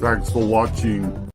Thanks for watching.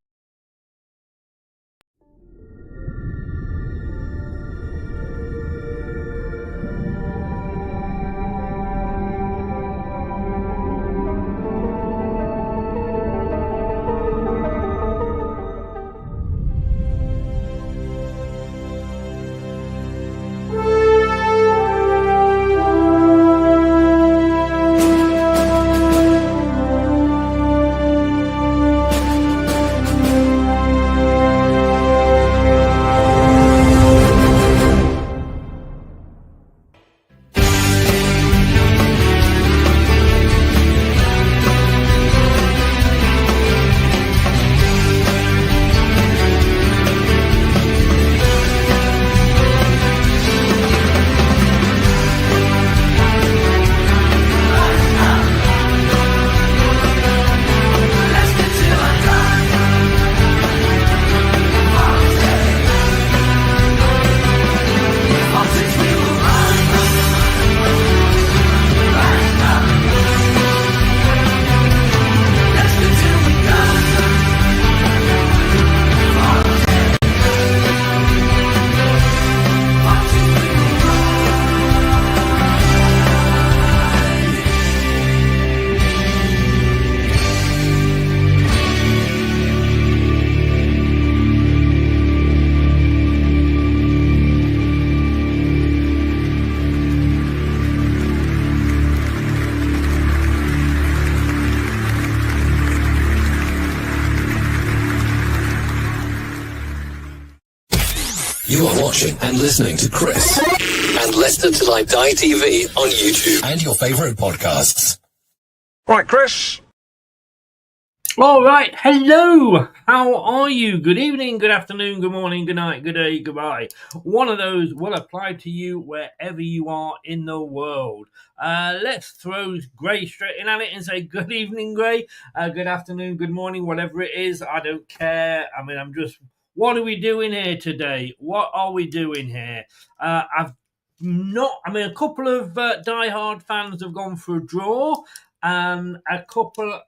You are watching and listening to Chris and Leicester Till I Die TV on YouTube and your favourite podcasts. Right, Chris. All right, hello. How are you? Good evening, good afternoon, good morning, good night, good day, goodbye. One of those will apply to you wherever you are in the world. Let's throw Gray straight in at it and say good evening, Gray. Good afternoon, good morning, whatever it is. I don't care. What are we doing here today? What are we doing here? A couple of diehard fans have gone for a draw. A couple,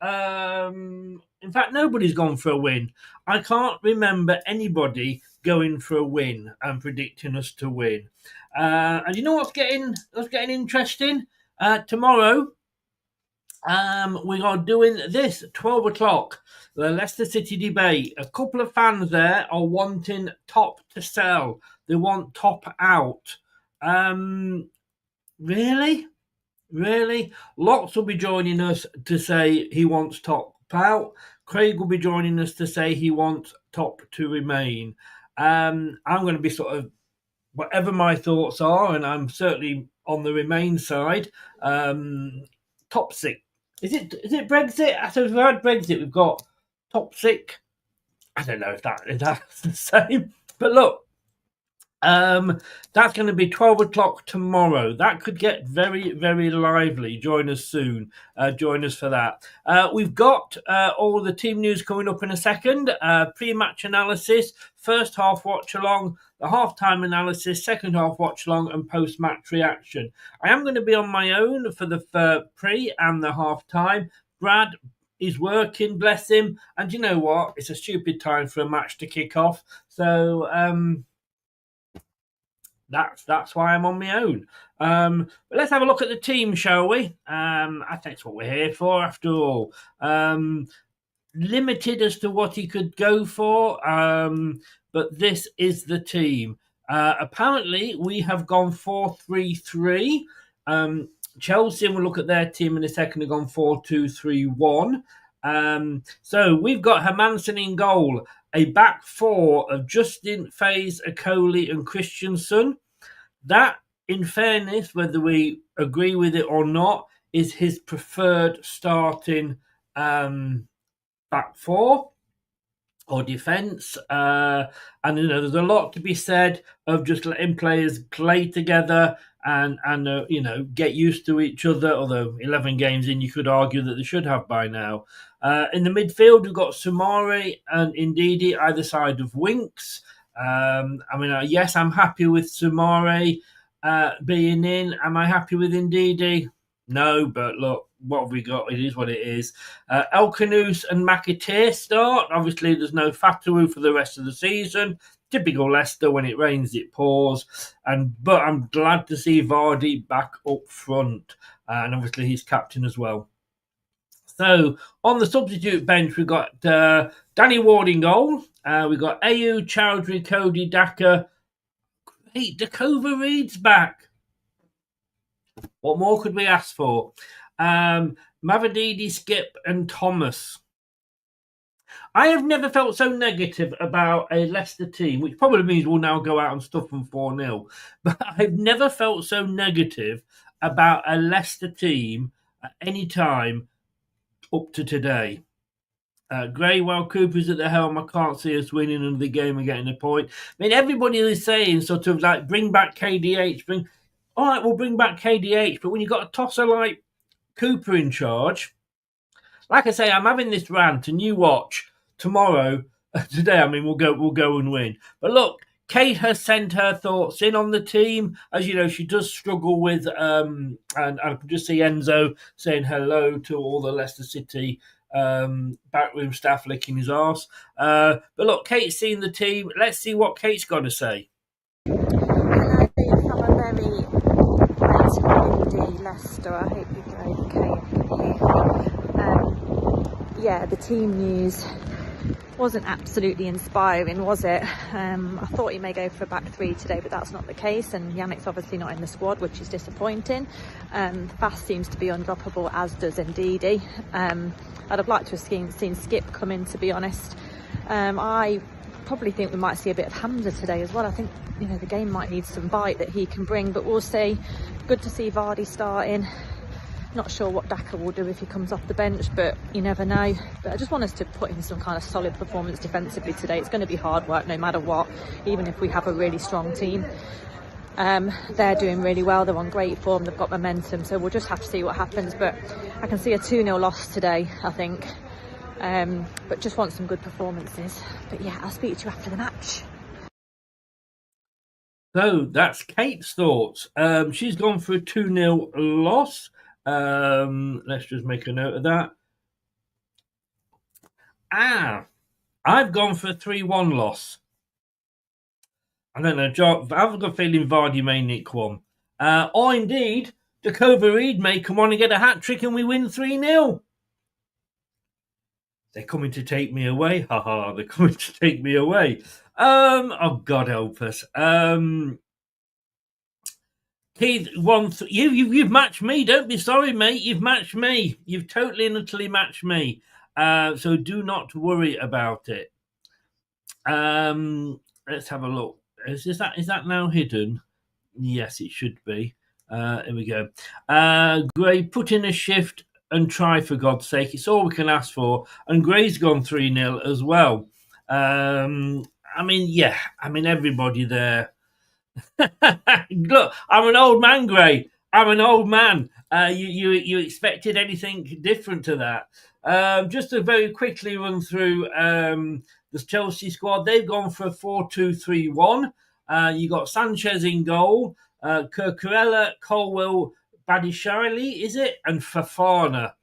in fact, nobody's gone for a win. I can't remember anybody going for a win and predicting us to win. And you know what's getting interesting? Tomorrow, we are doing this 12 o'clock. The Leicester City debate. A couple of fans there are wanting top to sell. They want top out. Really? Lots will be joining us to say he wants top out. Craig will be joining us to say he wants top to remain. I'm going to be sort of whatever my thoughts are, and I'm certainly on the remain side. Top six. Is it Brexit? So we've had Brexit. We've got top six. I don't know if that's the same. But look, that's going to be 12 o'clock tomorrow. That could get very, very lively. Join us soon. Join us for that. We've got all the team news coming up in a second. Pre-match analysis, first half watch-along, the half-time analysis, second half watch-along, and post-match reaction. I am going to be on my own for the pre and the half-time. Brad is working, bless him. And you know what? It's a stupid time for a match to kick off. So, That's why I'm on my own. But let's have a look at the team, shall we? I think that's what we're here for, after all. Limited as to what he could go for, but this is the team. Apparently, we have gone 4-3-3. Chelsea, and we'll look at their team in a second, have gone 4-2-3-1. So we've got Hermansen in goal. A back four of Justin, Faze, Akoli and Christensen. That, in fairness, whether we agree with it or not, is his preferred starting back four or defence. And, there's a lot to be said of just letting players play together and get used to each other, although 11 games in, you could argue that they should have by now. In the midfield, we've got Sumari and Ndidi either side of Winks. Yes, I'm happy with Sumari being in. Am I happy with Ndidi? No, but look, what have we got? It is what it is. El Canoes and McAteer start. Obviously, there's no Fatawu for the rest of the season. Typical Leicester, when it rains, it pours. But I'm glad to see Vardy back up front. And obviously, he's captain as well. So, on the substitute bench, we've got Danny Ward in goal. We've got Ayew, Chowdhury, Cody, Daka. Hey, Dakova Reed's back. What more could we ask for? Mavadidi, Skip, and Thomas. I have never felt so negative about a Leicester team, which probably means we'll now go out and stuff them 4-0. But I've never felt so negative about a Leicester team at any time up to today. Gray, while Cooper's at the helm, I can't see us winning another game and getting a point. I mean, everybody is saying sort of like, bring back KDH, all right, we'll bring back KDH, but when you've got a tosser like Cooper in charge, like I say, I'm having this rant, and you watch tomorrow. Today, I mean, we'll go and win. But look, Kate has sent her thoughts in on the team. As you know, she does struggle with, and I can just see Enzo saying hello to all the Leicester City backroom staff licking his arse. But look, Kate's seen the team. Let's see what Kate's got to say. Leicester, I hope you're okay. Yeah, the team news wasn't absolutely inspiring, was it? I thought he may go for a back three today, but that's not the case, and Yannick's obviously not in the squad, which is disappointing. Fast seems to be undroppable, as does Ndidi. I'd have liked to have seen Skip come in, to be honest. I probably think we might see a bit of Hamza today as well. I think, you know, the game might need some bite that he can bring, but we'll see. Good to see Vardy starting. Not sure what Daka will do if he comes off the bench, but you never know. But I just want us to put in some kind of solid performance defensively today. It's going to be hard work no matter what, even if we have a really strong team. They're doing really well. They're on great form. They've got momentum. So we'll just have to see what happens. But I can see a 2-0 loss today, I think. But just want some good performances. But yeah, I'll speak to you after the match. So that's Kate's thoughts. She's gone for a 2-0 loss. Let's just make a note of that. I've gone for a 3-1 loss. I don't know, I've got a feeling Vardy may nick one. Or indeed, Dakova Reed may come on and get a hat-trick and we win 3-0. They're coming to take me away. Haha, they're coming to take me away. Oh, God help us. Keith, you've matched me. Don't be sorry, mate. You've matched me. You've totally and utterly matched me. So do not worry about it. Let's have a look. Is that now hidden? Yes, it should be. Here we go. Gray, put in a shift and try, for God's sake. It's all we can ask for. And Gray's gone 3-0 as well. Everybody there. Look, I'm an old man, Gray. I'm an old man. You expected anything different to that? Just to very quickly run through the Chelsea squad. They've gone for a 4-2-3-1. You got Sanchez in goal, Cucurella, Colwell, Badishile, is it? And Fofana.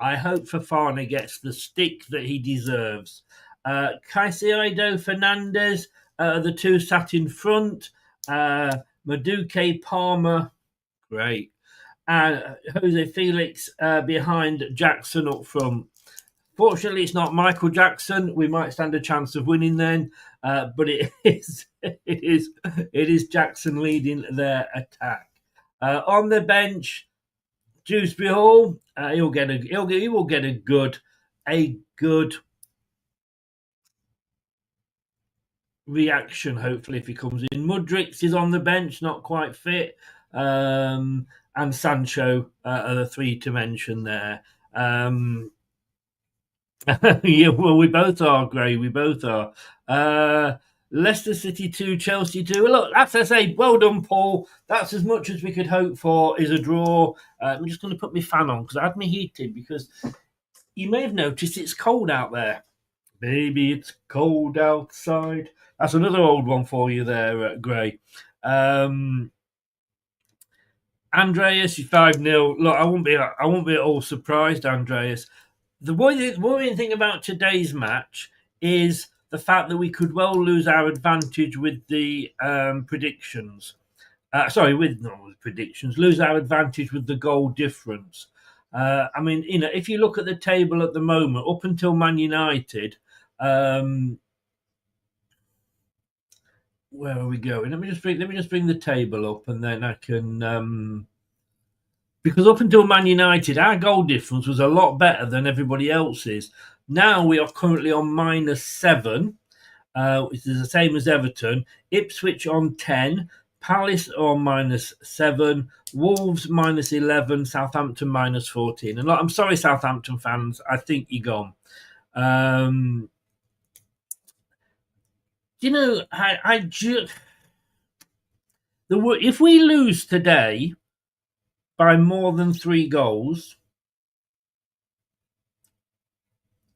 I hope Fofana gets the stick that he deserves. Caicedo, Fernandez, the two sat in front. Madueke, Palmer, great. Jose Felix behind Jackson up front. Fortunately, it's not Michael Jackson. We might stand a chance of winning then, but it is Jackson leading their attack. On the bench, Dewsbury Hall. He will get a good reaction, hopefully, if he comes in. Mudrix is on the bench, not quite fit. And Sancho are the three to mention there. Yeah, well, we both are, Gray. We both are. Leicester City 2, Chelsea 2. Well, look, that's, I say, well done, Paul. That's as much as we could hope for is a draw. I'm just going to put my fan on because I had my heating because you may have noticed it's cold out there. Baby, it's cold outside. That's another old one for you there, Gray. And Andreas is 5-0. Look, I won't be at all surprised, Andreas. The worrying thing about today's match is the fact that we could well lose our advantage with the predictions. Lose our advantage with the goal difference. I mean, if you look at the table at the moment, up until Man United, where are we going? Let me just bring the table up, and then I can. Because up until Man United, our goal difference was a lot better than everybody else's. Now we are currently on -7, which is the same as Everton. Ipswich on 10. Palace on -7. Wolves -11. Southampton -14. And look, I'm sorry, Southampton fans. I think you're gone. If we lose today by more than 3 goals,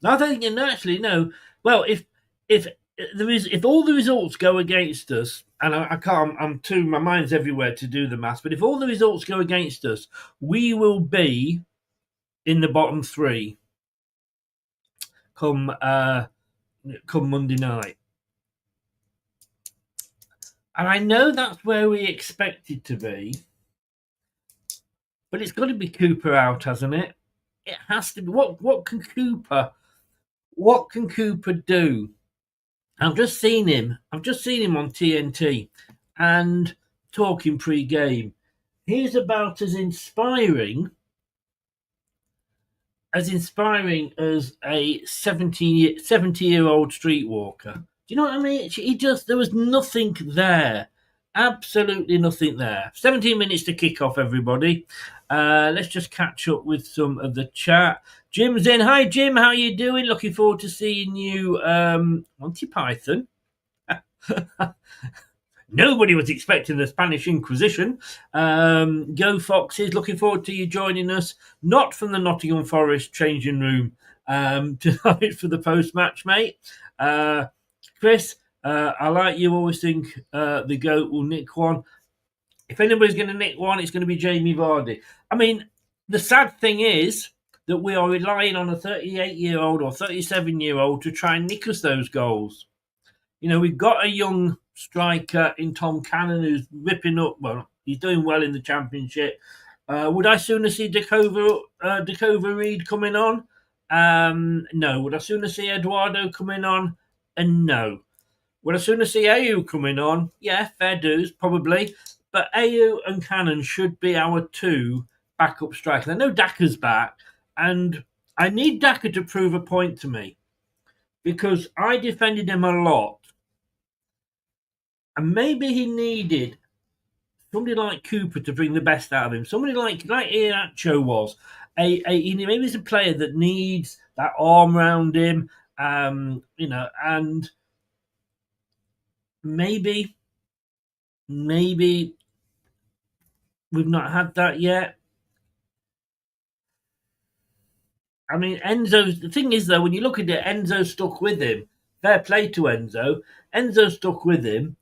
I don't think actually no. Well, if all the results go against us, and I can't, my mind's everywhere to do the maths. But if all the results go against us, we will be in the bottom 3 come Monday night. And I know that's where we expected to be, but it's got to be Cooper out, hasn't it? It has to be. What can Cooper do? I've just seen him on TNT and talking pre-game. He's about as inspiring as a 70-year-old streetwalker. Do you know what I mean? There was nothing there. Absolutely nothing there. 17 minutes to kick off, everybody. Let's just catch up with some of the chat. Jim's in. Hi, Jim. How you doing? Looking forward to seeing you, Monty Python. Nobody was expecting the Spanish Inquisition. Go Foxes. Looking forward to you joining us. Not from the Nottingham Forest changing room tonight for the post-match, mate. Chris, I like you always think the GOAT will nick one. If anybody's going to nick one, it's going to be Jamie Vardy. I mean, the sad thing is that we are relying on a 38-year-old or 37-year-old to try and nick us those goals. We've got a young striker in Tom Cannon who's ripping up. Well, he's doing well in the Championship. Would I sooner see Dakova Reed coming on? No. Would I sooner see Eduardo coming on? No. Would I sooner see Ayew coming on? Yeah, fair dues, probably. But Ayew and Cannon should be our 2 backup strikers. I know Daka's back, and I need Daka to prove a point to me because I defended him a lot. And maybe he needed somebody like Cooper to bring the best out of him. Somebody like Iheanacho was. Maybe he's a player that needs that arm around him, and maybe we've not had that yet. I mean, the thing is, though, when you look at it, Enzo stuck with him. Fair play to Enzo. Enzo stuck with him.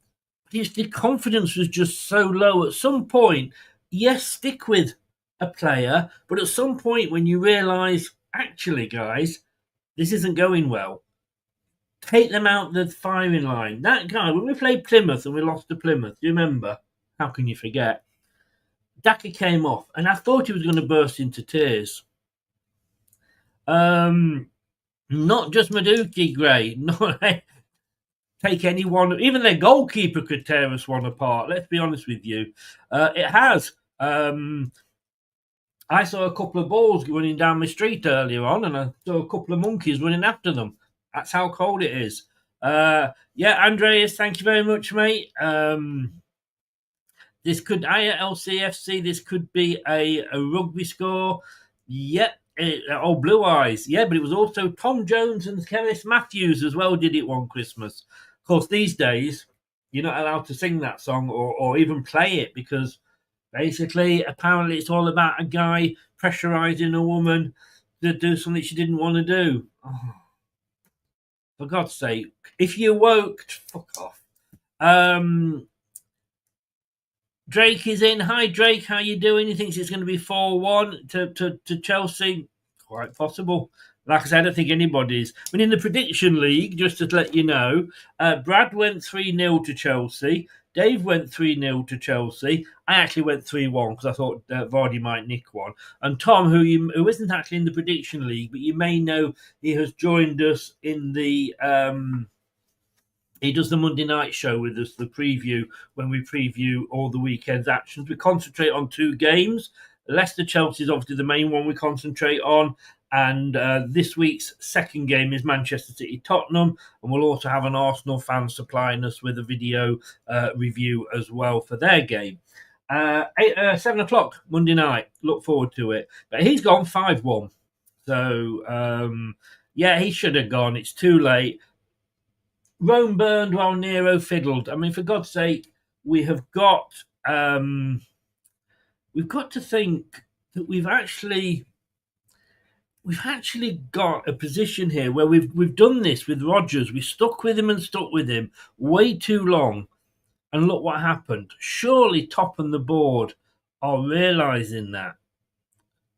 The confidence was just so low. At some point, yes, stick with a player, but at some point when you realise, actually, guys, this isn't going well, take them out the firing line. That guy, when we played Plymouth and we lost to Plymouth, do you remember? How can you forget? Daka came off, and I thought he was going to burst into tears. Not just Madueke, Gray. Not take anyone. Even their goalkeeper could tear us one apart. Let's be honest with you. It has. I saw a couple of balls running down my street earlier on, and I saw a couple of monkeys running after them. That's how cold it is. Andreas, thank you very much, mate. This could, LCFC, this could be a rugby score. Yep. Blue Eyes. Yeah, but it was also Tom Jones and Kenneth Matthews as well did it one Christmas. Of course, these days, you're not allowed to sing that song or even play it because basically, apparently it's all about a guy pressurising a woman to do something she didn't want to do. Oh, for God's sake. If you woke, fuck off. Drake is in. Hi, Drake. How you doing? He thinks it's going to be 4-1 to Chelsea. Quite possible. Like I said, I don't think anybody's. But in the prediction league, just to let you know, Brad went 3-0 to Chelsea. Dave went 3-0 to Chelsea. I actually went 3-1 because I thought Vardy might nick one. And Tom, who isn't actually in the prediction league, but you may know he has joined us in the... he does the Monday night show with us, the preview, when we preview all the weekend's actions. We concentrate on 2 games. Leicester-Chelsea is obviously the main one we concentrate on. And this week's second game is Manchester City-Tottenham. And we'll also have an Arsenal fan supplying us with a video review as well for their game. 7 o'clock Monday night. Look forward to it. But he's gone 5-1. So, yeah, he should have gone. It's too late. Rome burned while Nero fiddled. I mean, for God's sake, we've got to think that we've actually got a position here where we've done this with Rodgers. We stuck with him way too long, and look what happened. Surely top on the board are realising that.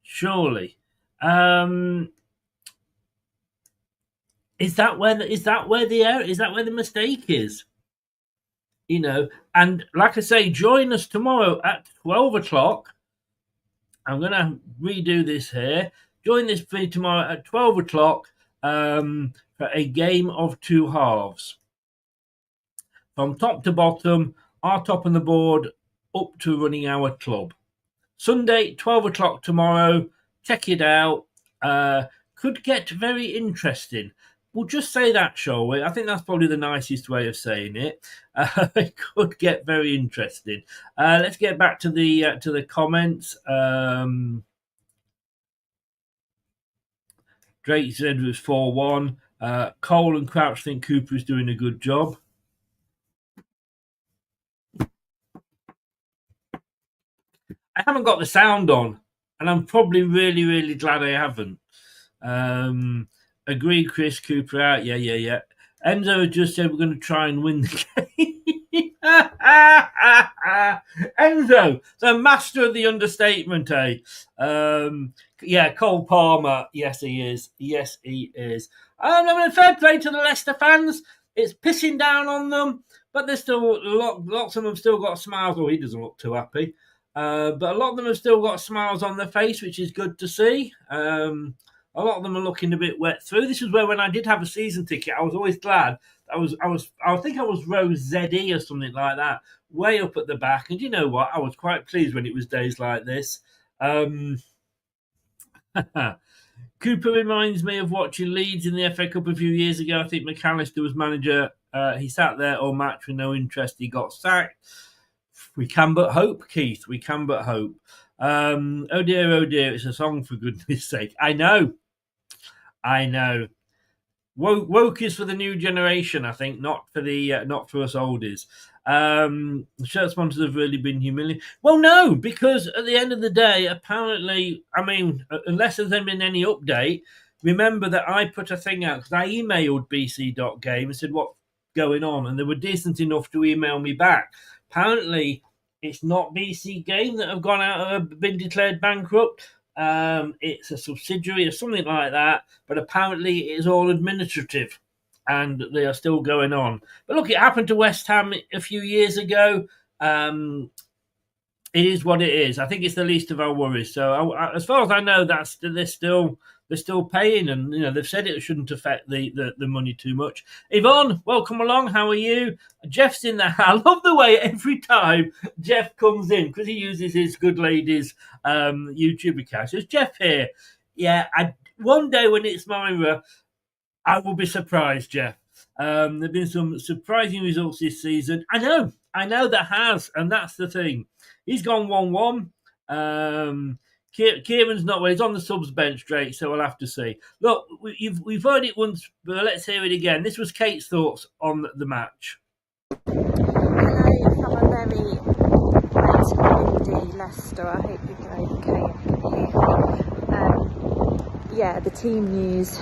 Surely. Is that where the mistake is? You know, and like I say, join us tomorrow at 12 o'clock. I'm going to redo this here. Join this video tomorrow at 12 o'clock for a game of 2 halves. From top to bottom, our top on the board up to running our club. Sunday, 12 o'clock tomorrow. Check it out. Could get very interesting. We'll just say that, shall we? I think that's probably the nicest way of saying it. It could get very interesting. Let's get back to the comments. Drake said it was 4-1. Cole and Crouch think Cooper is doing a good job. I haven't got the sound on, and I'm probably really, really glad I haven't. Agree, Chris. Cooper out. Yeah. Enzo just said we're going to try and win the game. Enzo, the master of the understatement, eh? Yeah, Cole Palmer. Yes, he is. I mean, fair play to the Leicester fans. It's pissing down on them, but there's still lots of them have still got smiles. Oh, he doesn't look too happy. But a lot of them have still got smiles on their face, which is good to see. A lot of them are looking a bit wet through. This is where, when I did have a season ticket, I was always glad. I think I was row ZE or something like that, way up at the back. And you know what? I was quite pleased when it was days like this. Cooper reminds me of watching Leeds in the FA Cup a few years ago. I think McAllister was manager. He sat there all match with no interest. He got sacked. We can but hope, Keith. We can but hope. Oh dear, it's a song for goodness sake. I know. Woke is for the new generation, I think, not for us oldies. Shirt sponsors have really been humiliating. Well, no, because at the end of the day, apparently, I mean, unless there's been any update, remember that I put a thing out because I emailed bc.game and said what's going on, and they were decent enough to email me back. Apparently, it's not BC Game that have gone out, been declared bankrupt. It's a subsidiary or something like that, but apparently it is all administrative, and they are still going on. But look, it happened to West Ham a few years ago. It is what it is. I think it's the least of our worries. So, as far as I know, they're still paying, and you know they've said it shouldn't affect the money too much. Yvonne, welcome along. How are you? Jeff's in there. I love the way every time Jeff comes in because he uses his good ladies YouTube account. So is Jeff here? Yeah. One day when it's Myra, I will be surprised, Jeff. There've been some surprising results this season. I know there has, and that's the thing. He's gone 1-1. Kieran's not well. He's on the subs bench, Drake, so we'll have to see. Look, we've heard it once, but let's hear it again. This was Kate's thoughts on the match. Hello from a very wet, windy Leicester. I hope you're okay and can hear. Yeah, the team news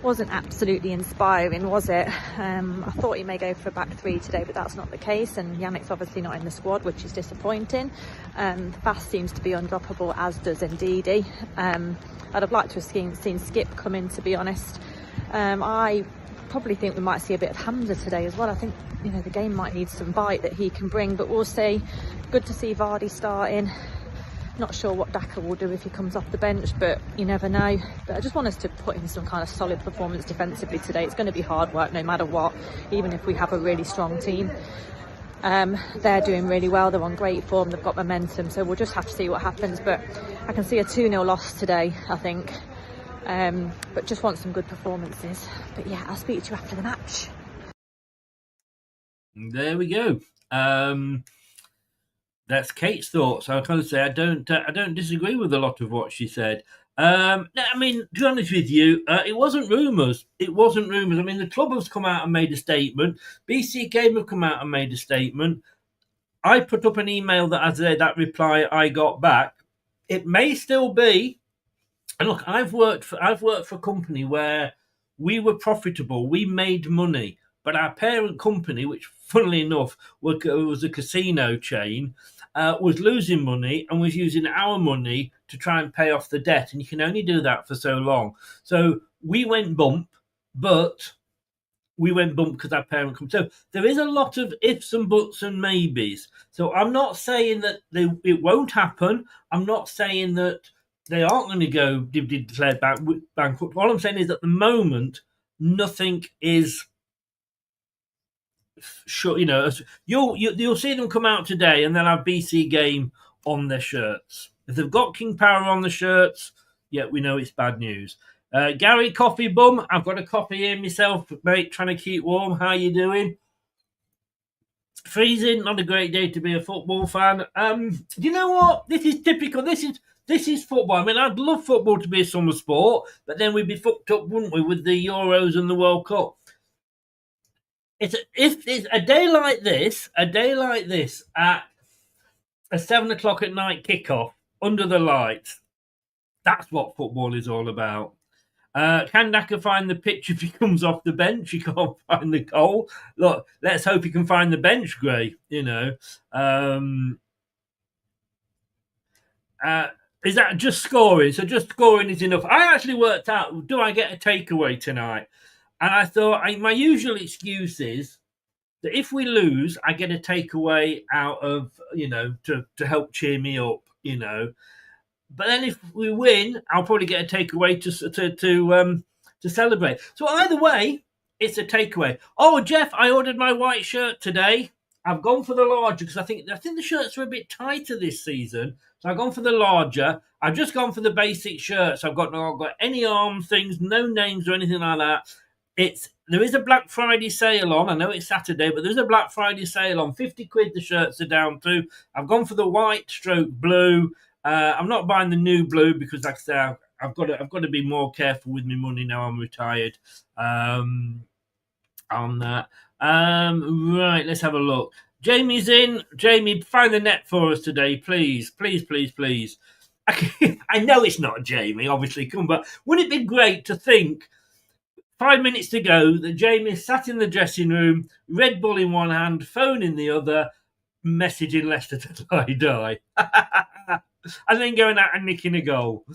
wasn't absolutely inspiring, was it? I thought he may go for a back three today, but that's not the case, and Yannick's obviously not in the squad, which is disappointing. Fast seems to be undroppable, as does Ndidi. I'd have liked to have seen Skip come in, to be honest. I probably think we might see a bit of Hamza today as well. I think, you know, the game might need some bite that he can bring, but we'll see. Good to see Vardy starting. Not sure what Daka will do if he comes off the bench, but you never know. But I just want us to put in some kind of solid performance defensively today. It's going to be hard work no matter what, even if we have a really strong team. They're doing really well, they're on great form, they've got momentum, so we'll just have to see what happens. But I can see a 2-0 loss today, I think. But just want some good performances. But yeah, I'll speak to you after the match. There we go. That's Kate's thoughts. I kind of say I don't disagree with a lot of what she said. I mean, to be honest with you, it wasn't rumours. It wasn't rumours. I mean, the club has come out and made a statement. BC Game have come out and made a statement. I put up an email that reply I got back. It may still be. And look, I've worked for a company where we were profitable. We made money. But our parent company, which funnily enough was a casino chain, was losing money and was using our money to try and pay off the debt. And you can only do that for so long. So we went bump, but we went bump because our parent company. So there is a lot of ifs and buts and maybes. So I'm not saying that it won't happen. I'm not saying that they aren't going to go declared bankrupt. All I'm saying is at the moment, nothing is sure. You know, you'll see them come out today and they'll have BC Game on their shirts. If they've got King Power on the shirts, yeah, we know it's bad news. Gary Coffee Bum, I've got a coffee here myself, mate, trying to keep warm. How you doing? Freezing, not a great day to be a football fan. Do you know what? This is typical. This is football. I mean, I'd love football to be a summer sport, but then we'd be fucked up, wouldn't we, with the Euros and the World Cup? If it's a day like this at a 7:00 at night kickoff under the lights, that's what football is all about. Can Daka find the pitch if he comes off the bench? He can't find the goal. Look, let's hope he can find the bench, Gray. You know, is that just scoring? So just scoring is enough. I actually worked out, do I get a takeaway tonight? And I thought my usual excuse is that if we lose, I get a takeaway out of, you know, to help cheer me up, you know. But then if we win, I'll probably get a takeaway to celebrate. So either way, it's a takeaway. Oh, Jeff, I ordered my white shirt today. I've gone for the larger because I think the shirts are a bit tighter this season. So I've gone for the larger. I've just gone for the basic shirts. I've got any arm things, no names or anything like that. There is a Black Friday sale on. I know it's Saturday, but there's a Black Friday sale on. 50 quid the shirts are down to. I've gone for the white stroke blue. I'm not buying the new blue because, like I say, I've got to be more careful with my money now I'm retired. On that. Right, let's have a look. Jamie's in. Jamie, find the net for us today, please. Please, please, please. I know it's not Jamie, obviously, but wouldn't it be great to think 5 minutes to go that Jamie sat in the dressing room, Red Bull in one hand, phone in the other, messaging Leicester to die. And then going out and nicking a goal.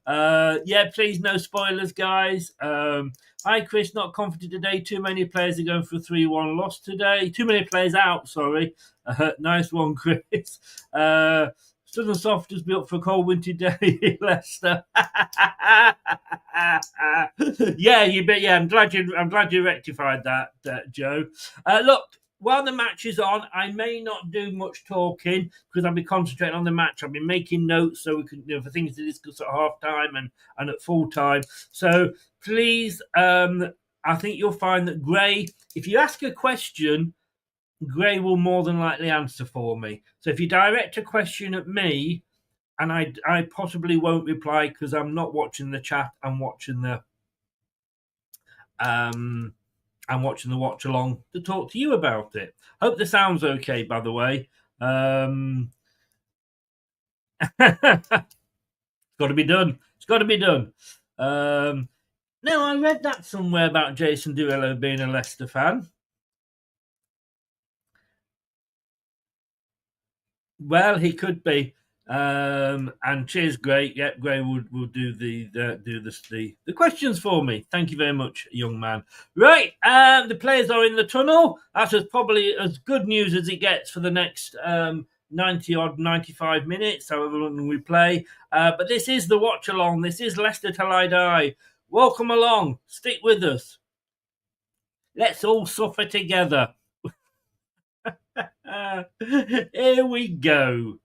Yeah, please, no spoilers, guys. Hi, Chris, not confident today. Too many players are going for a 3-1 loss today. Too many players out, sorry. Nice one, Chris. Southern Soft has built for a cold winter day, Leicester. Yeah, I'm glad you rectified that, Joe. Look, while the match is on, I may not do much talking because I'll be concentrating on the match. I'll be making notes so we can, for things to discuss at half time and at full time. So please, I think you'll find that Gray, if you ask a question, Gray will more than likely answer for me. So if you direct a question at me, and I possibly won't reply because I'm not watching the chat, I'm watching the watch-along to talk to you about it. Hope the sound's okay, by the way. It's got to be done. It's got to be done. No, I read that somewhere about Jason Derulo being a Leicester fan. Well, he could be. And cheers, Gray. Yep, Gray will do the questions for me. Thank you very much, young man. Right, the players are in the tunnel. That's probably as good news as it gets for the next 95 minutes, however long we play. But this is the watch along. This is Leicester Till I Die. Welcome along. Stick with us. Let's all suffer together. Here we go.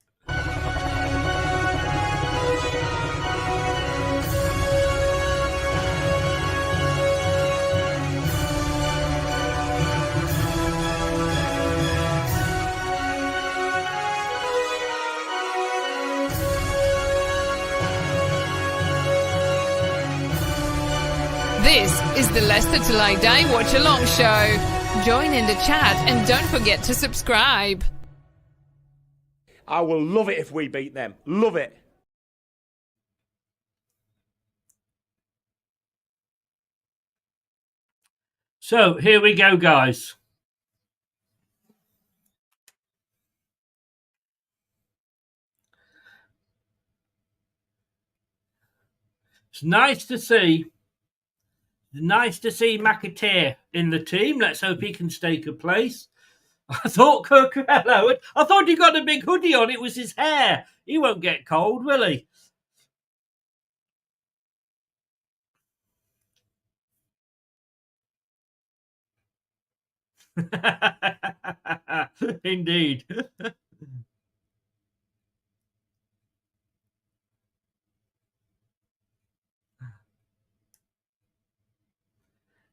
This is the Leicester Till I Die Watch Along Show. Join in the chat and don't forget to subscribe. I will love it if we beat them. Love it. So here we go, guys. It's nice to see McAteer in the team. Let's hope he can stake a place. I thought Cucurella, I thought he got a big hoodie on. It was his hair. He won't get cold, will he? Indeed.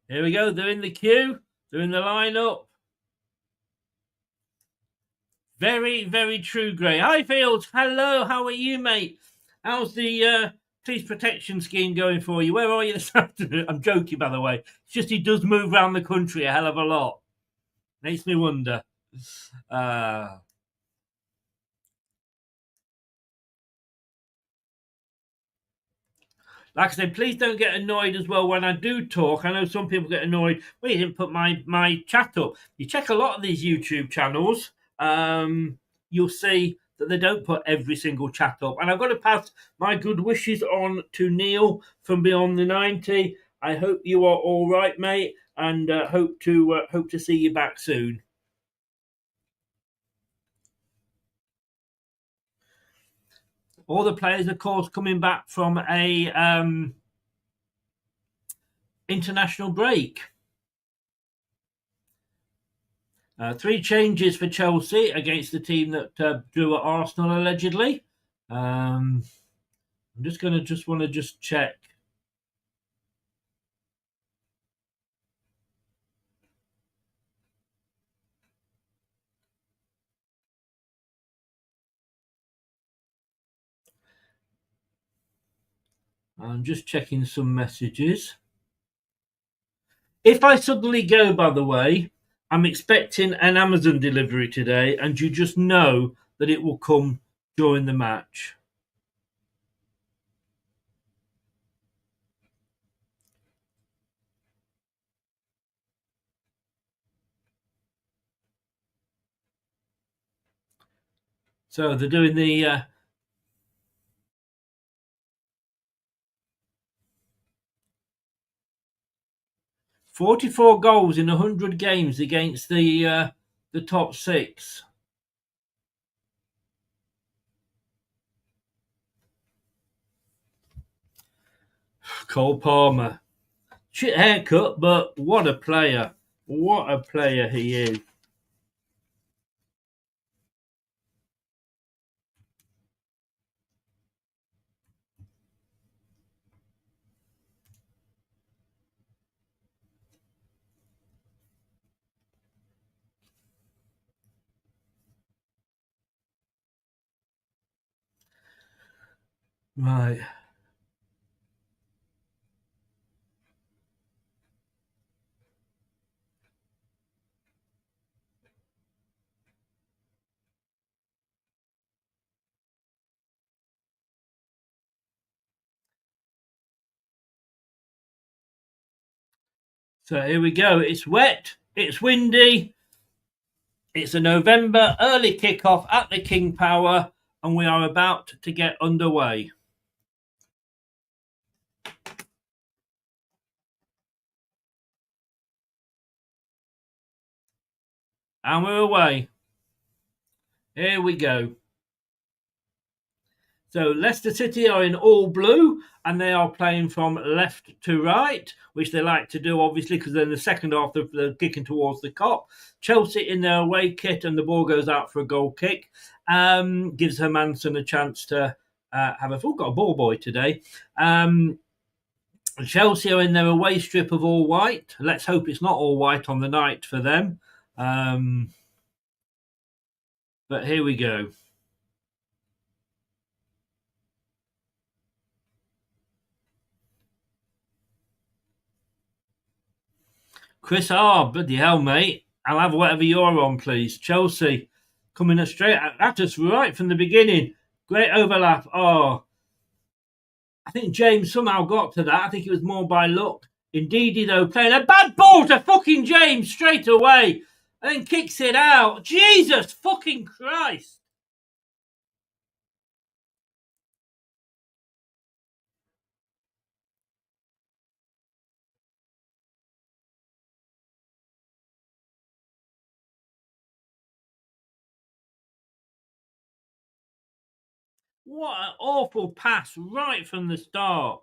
Here we go. They're in the queue. They're in the lineup. Very, very true, Gray. Hi, Fields. Hello. How are you, mate? How's the police protection scheme going for you? Where are you this afternoon? I'm joking, by the way. It's just he does move around the country a hell of a lot. Makes me wonder. Like I said, please don't get annoyed as well when I do talk. I know some people get annoyed. Well, you didn't put my chat up. You check a lot of these YouTube channels, you'll see that they don't put every single chat up. And I've got to pass my good wishes on to Neil from Beyond the 90. I hope you are all right, mate, and hope to see you back soon. All the players, of course, coming back from a international break. 3 changes for Chelsea against the team that drew at Arsenal, allegedly. I'm just going to want to check. I'm just checking some messages. If I suddenly go, by the way, I'm expecting an Amazon delivery today, and you just know that it will come during the match. So they're doing the 44 goals in 100 games against the top 6. Cole Palmer. Shit haircut, but what a player. What a player he is. Right. So here we go. It's wet. It's windy. It's a November early kickoff at the King Power, and we are about to get underway. And we're away. Here we go. So Leicester City are in all blue, and they are playing from left to right, which they like to do, obviously, because in the second half they're kicking towards the Kop. Chelsea in their away kit, and the ball goes out for a goal kick. Gives Hermanson a chance to have a... got a ball boy today. Chelsea are in their away strip of all white. Let's hope it's not all white on the night for them. But here we go. Chris R, bloody hell, mate. I'll have whatever you're on, please. Chelsea coming straight at us right from the beginning. Great overlap. Oh, I think James somehow got to that. I think it was more by luck. Indeedy, though, playing a bad ball to fucking James straight away and then kicks it out. Jesus fucking Christ. What an awful pass right from the start.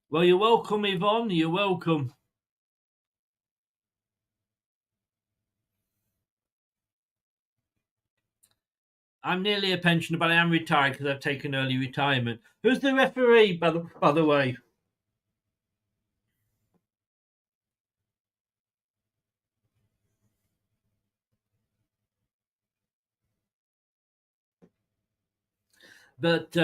Well, you're welcome, Yvonne. You're welcome. I'm nearly a pensioner, but I am retired because I've taken early retirement. Who's the referee, by the way? But,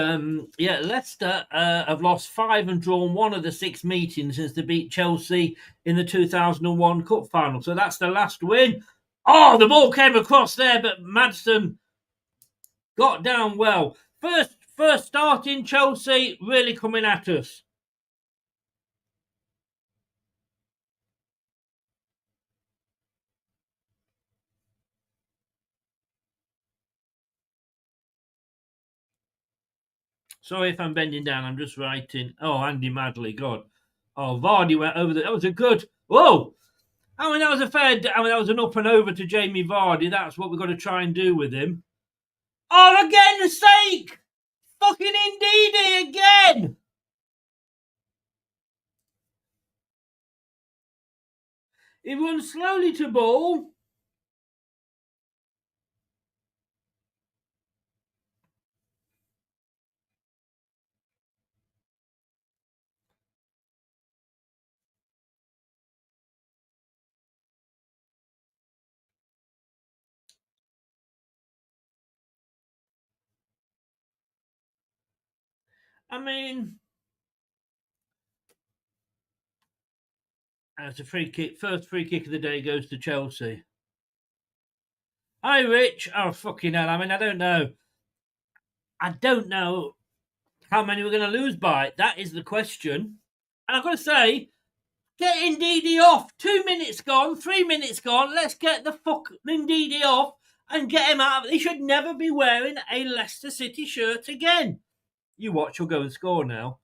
yeah, Leicester have lost 5 and drawn 1 of the 6 meetings since they beat Chelsea in the 2001 Cup final. So that's the last win. Oh, the ball came across there, but Madsen got down well. First start in Chelsea, really coming at us. Sorry if I'm bending down. I'm just writing. Oh, Andy Madley, God. Oh, Vardy went over That was a good... Whoa! I mean, that was that was an up and over to Jamie Vardy. That's what we've got to try and do with him. Oh, for again's sake! Fucking Indeedy again! He runs slowly to ball. I mean, that's a free kick. First free kick of the day goes to Chelsea. Hi, Rich. Oh, fucking hell. I mean, I don't know how many we're going to lose by. That is the question. And I've got to say, get Indeedy off. 2 minutes gone, 3 minutes gone. Let's get the fuck Indeedy off and get him out. He should never be wearing a Leicester City shirt again. You watch, he'll go and score now.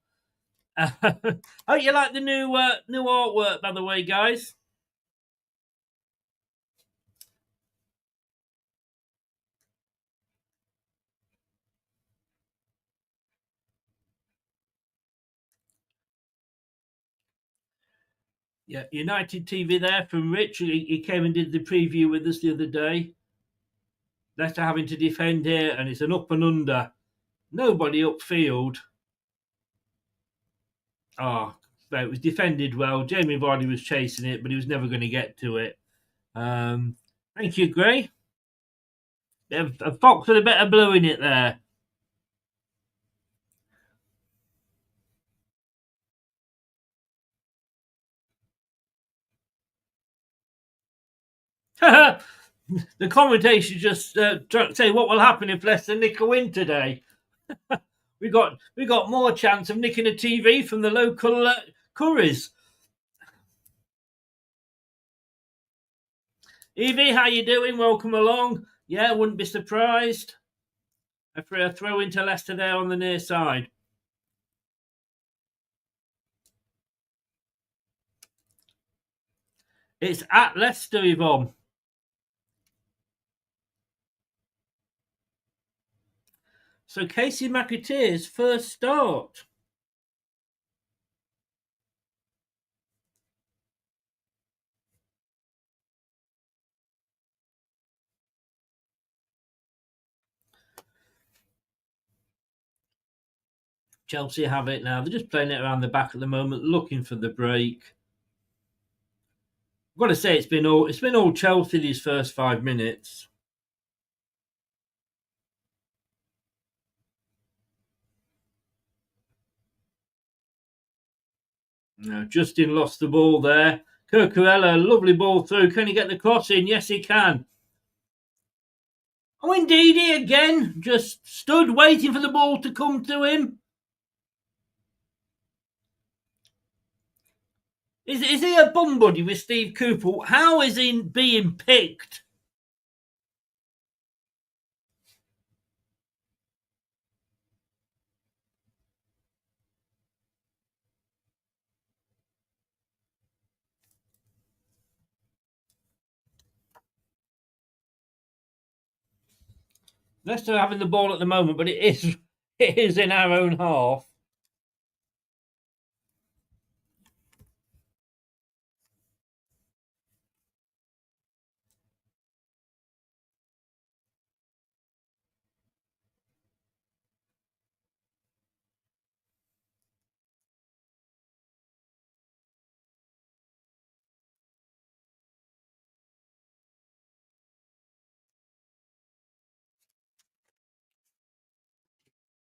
Hope you like the new artwork, by the way, guys. Yeah, United TV there from Rich. He came and did the preview with us the other day. Leicester having to defend here, and it's an up and under. Nobody upfield. Oh, but it was defended well. Jamie Vardy was chasing it, but he was never going to get to it. Thank you, Gray. A fox with a bit of blue in it there. The commentators just say what will happen if Leicester nick a win today. We got more chance of nicking a TV from the local Currys. Evie, how you doing? Welcome along. Yeah, wouldn't be surprised. A throw into Leicester there on the near side. It's at Leicester, Yvonne. So Casey McAteer's first start. Chelsea have it now. They're just playing it around the back at the moment, looking for the break. I've got to say, it's been all Chelsea these first 5 minutes. No, Justin lost the ball there. Cucurella, lovely ball through. Can he get the cross in? Yes, he can. Oh, indeed, he again just stood waiting for the ball to come to him. Is he a bum buddy with Steve Cooper? How is he being picked? Leicester having the ball at the moment, but it is in our own half.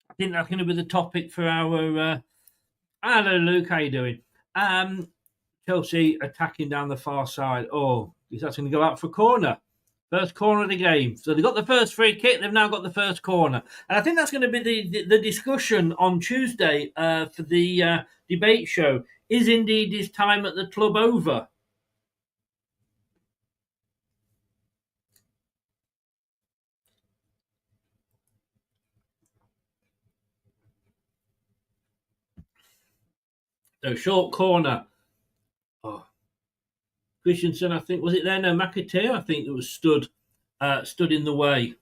I think that's going to be the topic for our. Hello, Luke. How you doing? Chelsea attacking down the far side. Oh, he's actually going to go out for a corner. First corner of the game. So they've got the first free kick. They've now got the first corner. And I think that's going to be the discussion on Tuesday for the debate show. Is indeed his time at the club over? So short corner. Oh. Christensen, I think, was it there? No, McAteer, I think it was stood in the way.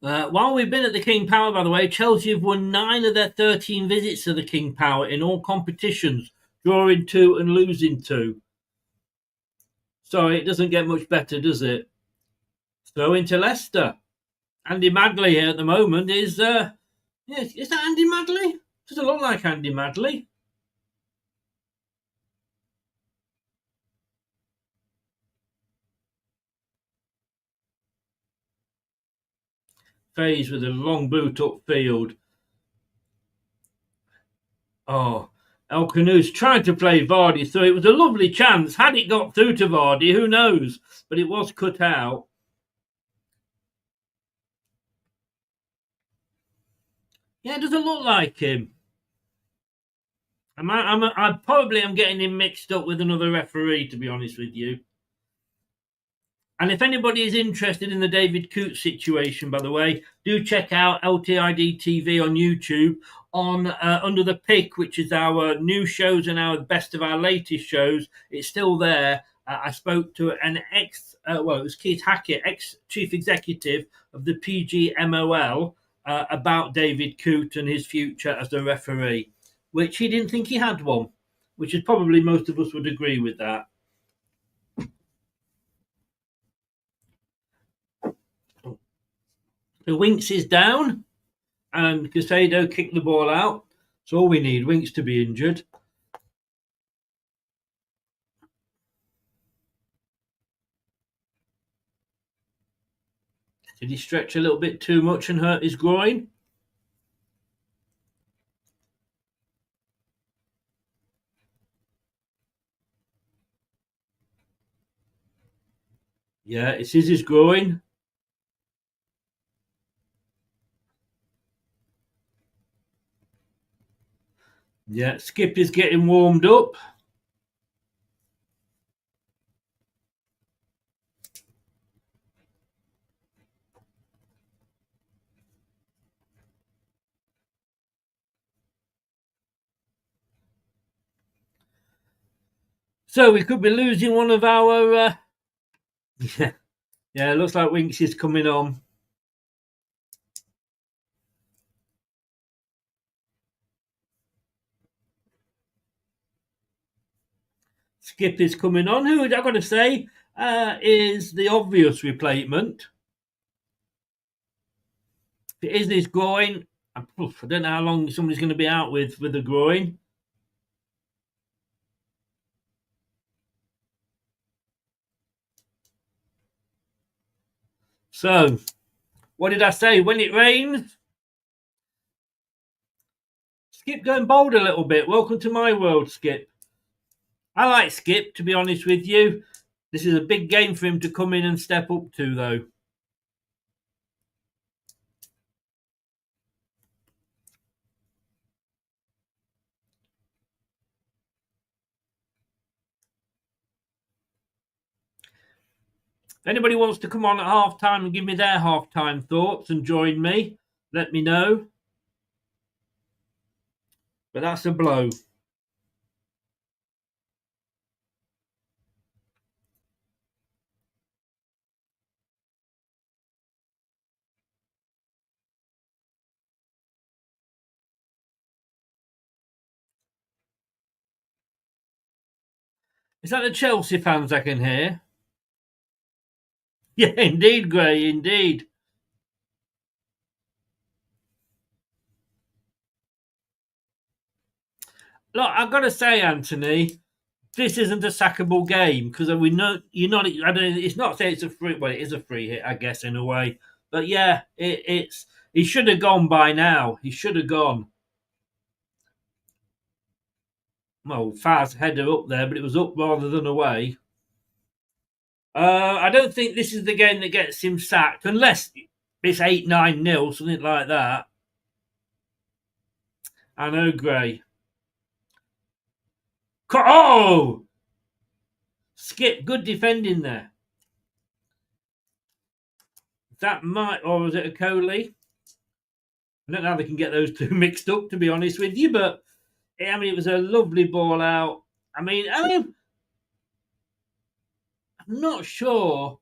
While we've been at the King Power, by the way, Chelsea have won 9 of their 13 visits to the King Power in all competitions, drawing 2 and losing 2. Sorry, it doesn't get much better, does it? Throw into Leicester. Andy Madley here at the moment is that Andy Madley? Doesn't look like Andy Madley. Faze with a long boot upfield. Oh, El Canoe's trying to play Vardy through. It was a lovely chance. Had it got through to Vardy, who knows? But it was cut out. Yeah, it doesn't look like him. I probably am getting him mixed up with another referee, to be honest with you. And if anybody is interested in the David Coote situation, by the way, do check out LTID TV on YouTube on Under the Pick, which is our new shows and our best of our latest shows. It's still there. I spoke to an it was Keith Hackett, ex-chief executive of the PGMOL, about David Coote and his future as a referee, which he didn't think he had one, which is probably most of us would agree with that. The Winks is down, and Casado kicked the ball out. That's all we need, Winks to be injured. Did he stretch a little bit too much and hurt his groin? Yeah, it is his groin. Yeah, Skip is getting warmed up. So we could be losing one of our... yeah, looks like Winks is coming on. Skip is coming on. Who, I've got to say, is the obvious replacement. If it isn't his groin, I don't know how long somebody's going to be out with a groin. So, what did I say? When it rains, Skip going bold a little bit. Welcome to my world, Skip. I like Skip, to be honest with you. This is a big game for him to come in and step up to, though. If anybody wants to come on at half-time and give me their half-time thoughts and join me, let me know. But that's a blow. Is that the Chelsea fans I can hear? Yeah, indeed, Gray, indeed. Look, I've got to say, Anthony, this isn't a sackable game because we know you're not. I don't. It's not saying it's a free. Well, it is a free hit, I guess, in a way. But yeah, it's. He should have gone by now. He should have gone. Well, Faz header up there, but it was up rather than away. I don't think this is the game that gets him sacked, unless it's 8-9-0, something like that. I know, Gray. Oh! Skip, good defending there. That might, or was it a Coley? I don't know how they can get those two mixed up, to be honest with you, but I mean, it was a lovely ball out. I mean, I'm not sure.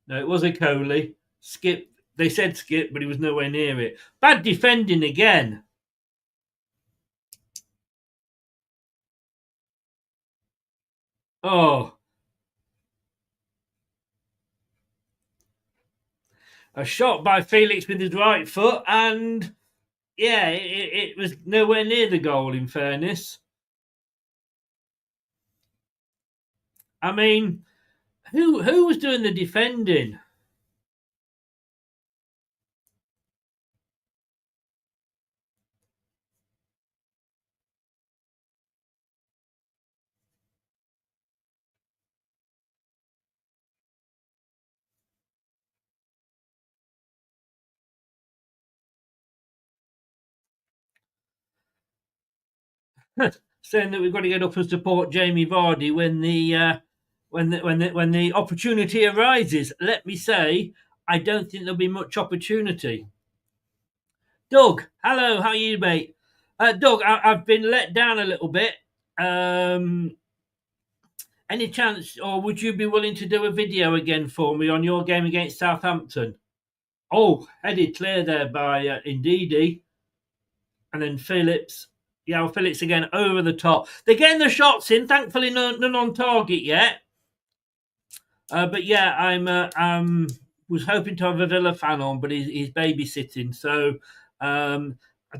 No, it was a Coley. Skip, they said Skip, but he was nowhere near it. Bad defending again. Oh. A shot by Felix with his right foot, and yeah, it was nowhere near the goal, in fairness. I mean, who was doing the defending? Saying that we've got to get up and support Jamie Vardy when the opportunity arises. Let me say, I don't think there'll be much opportunity. Doug, hello, how are you, mate? Doug, I've been let down a little bit. Any chance, or would you be willing to do a video again for me on your game against Southampton? Oh, headed clear there by Ndidi. And then Phillips. Yeah, Phillips again over the top. They're getting the shots in. Thankfully, none on target yet. But yeah, I'm was hoping to have a Villa fan on, but he's babysitting. So I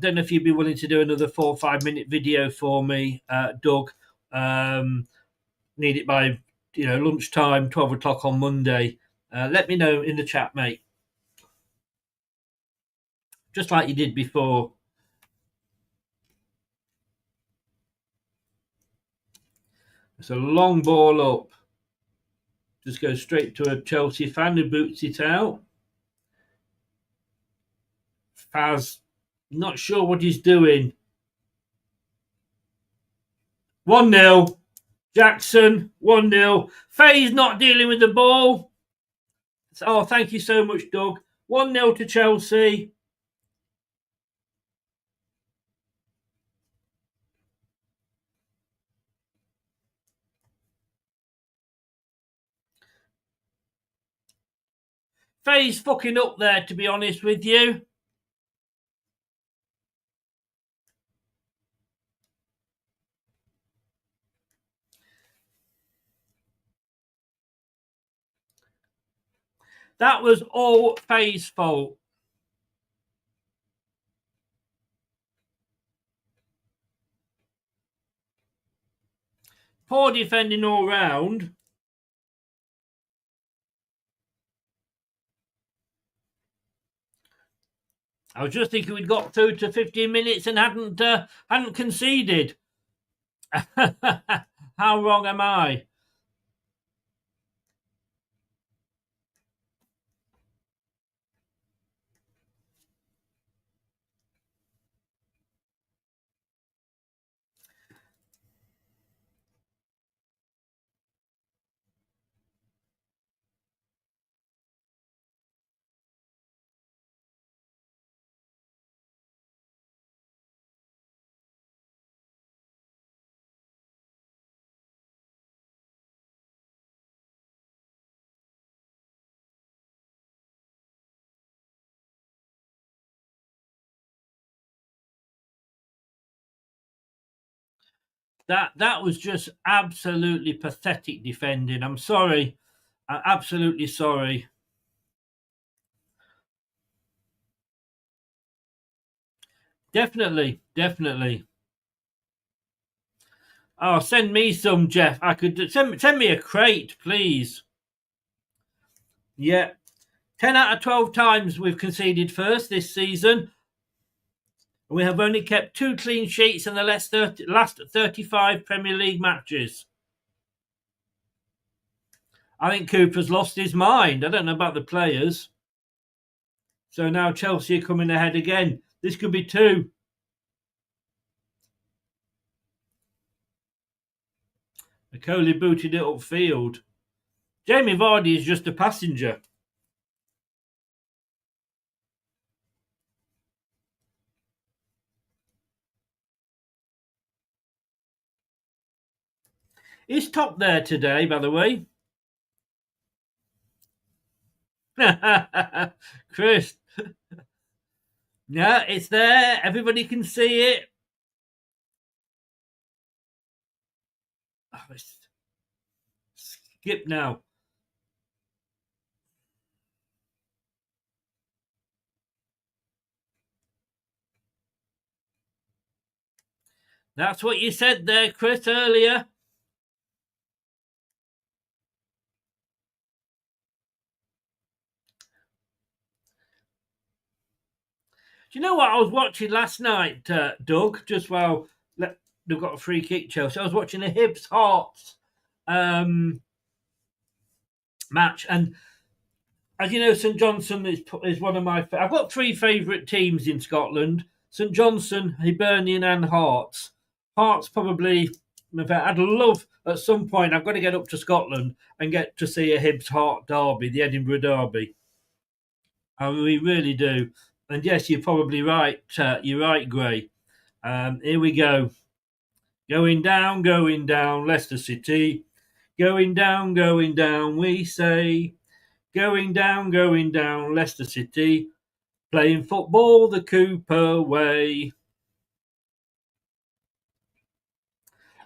don't know if you'd be willing to do another 4 or 5 minute video for me, Doug. Need it by lunchtime, 12 o'clock on Monday. Let me know in the chat, mate. Just like you did before. It's a long ball up. Just goes straight to a Chelsea fan who boots it out. Faz Not sure what he's doing. 1-0. Jackson, 1-0. Faye's not dealing with the ball. Oh, thank you so much, Doug. 1-0 to Chelsea. Faye's fucking up there, to be honest with you. That was all Faye's fault. Poor defending all round. I was just thinking we'd got through to 15 minutes and hadn't conceded. How wrong am I? That was just absolutely pathetic defending. I'm sorry. I'm absolutely sorry. Definitely. Oh, send me some, Jeff. I could send me a crate, please. Yeah. 10 out of 12 times we've conceded first this season. We have only kept 2 clean sheets in the last 35 Premier League matches. I think Cooper's lost his mind. I don't know about the players. So now Chelsea are coming ahead again. This could be 2. McCauley booted it upfield. Jamie Vardy is just a passenger. Is Top there today, by the way? Chris. Yeah, it's there. Everybody can see it. Oh, skip now. That's what you said there, Chris, earlier. Do you know what I was watching last night, Doug? Just while they've got a free kick, Chelsea. I was watching a Hibs Hearts match, and as you know, St Johnstone is one of my. I've got 3 favourite teams in Scotland: St Johnstone, Hibernian, and Hearts. Hearts probably. In fact, I'd love at some point. I've got to get up to Scotland and get to see a Hibs Heart derby, the Edinburgh Derby. We really do. And yes, you're probably right. You're right, Gray. Here we go. Going down, Leicester City. Going down, we say. Going down, Leicester City. Playing football the Cooper way.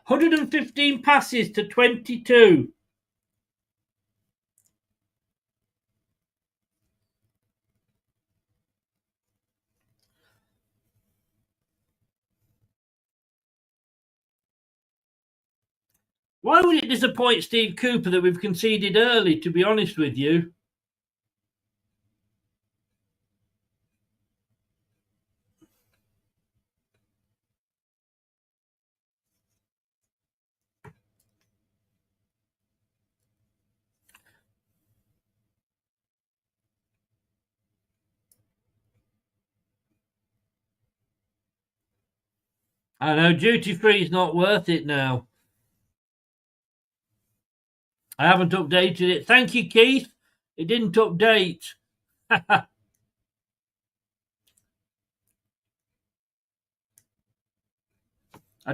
115 passes to 22. Why would it disappoint Steve Cooper that we've conceded early, to be honest with you? I know duty free is not worth it now. I haven't updated it. Thank you, Keith. It didn't update. I'd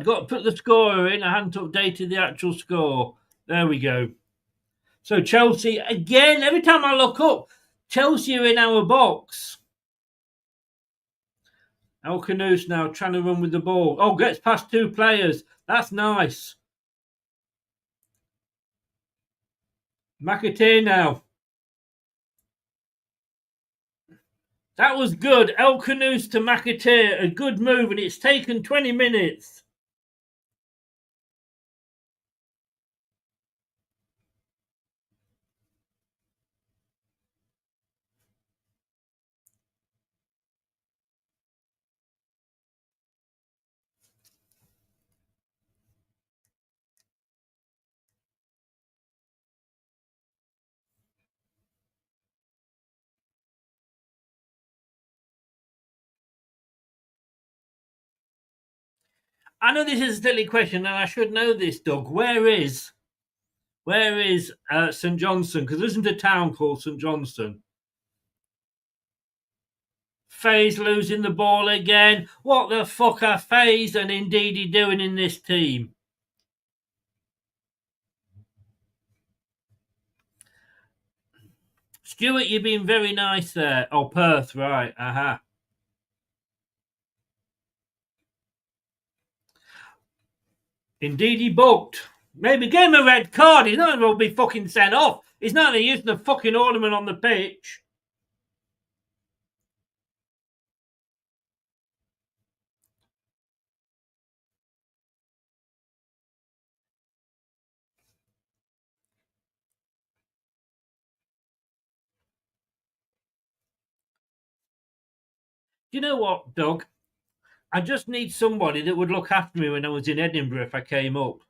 got to put the scorer in. I hadn't updated the actual score. There we go. So Chelsea, again, every time I look up, Chelsea are in our box. El Canoes now trying to run with the ball. Oh, gets past two players. That's nice. McAteer now. That was good. El Canoes to McAteer. A good move, and it's taken 20 minutes. I know this is a silly question, and I should know this, Doug. Where is St Johnstone? Because there isn't a town called St Johnstone. Faye's losing the ball again. What the fuck are Faye's and Indeedy doing in this team? Stuart, you've been very nice there. Oh, Perth, right. Aha. Indeed, he booked. Maybe give him a red card. He's not going to be fucking sent off. He's not using the fucking ornament on the pitch. You know what, Doug? I just need somebody that would look after me when I was in Edinburgh if I came up.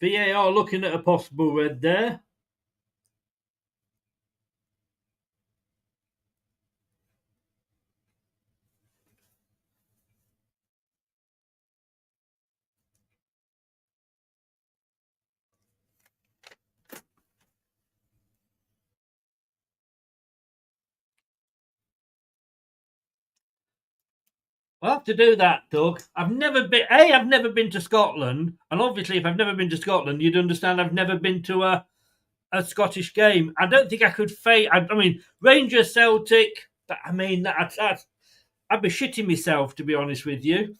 VAR looking at a possible red there. I'll have to do that, Doug. I've never been to Scotland, and obviously, if I've never been to Scotland, you'd understand I've never been to a Scottish game. I don't think I could face. I mean, Rangers Celtic. I mean, I'd be shitting myself, to be honest with you.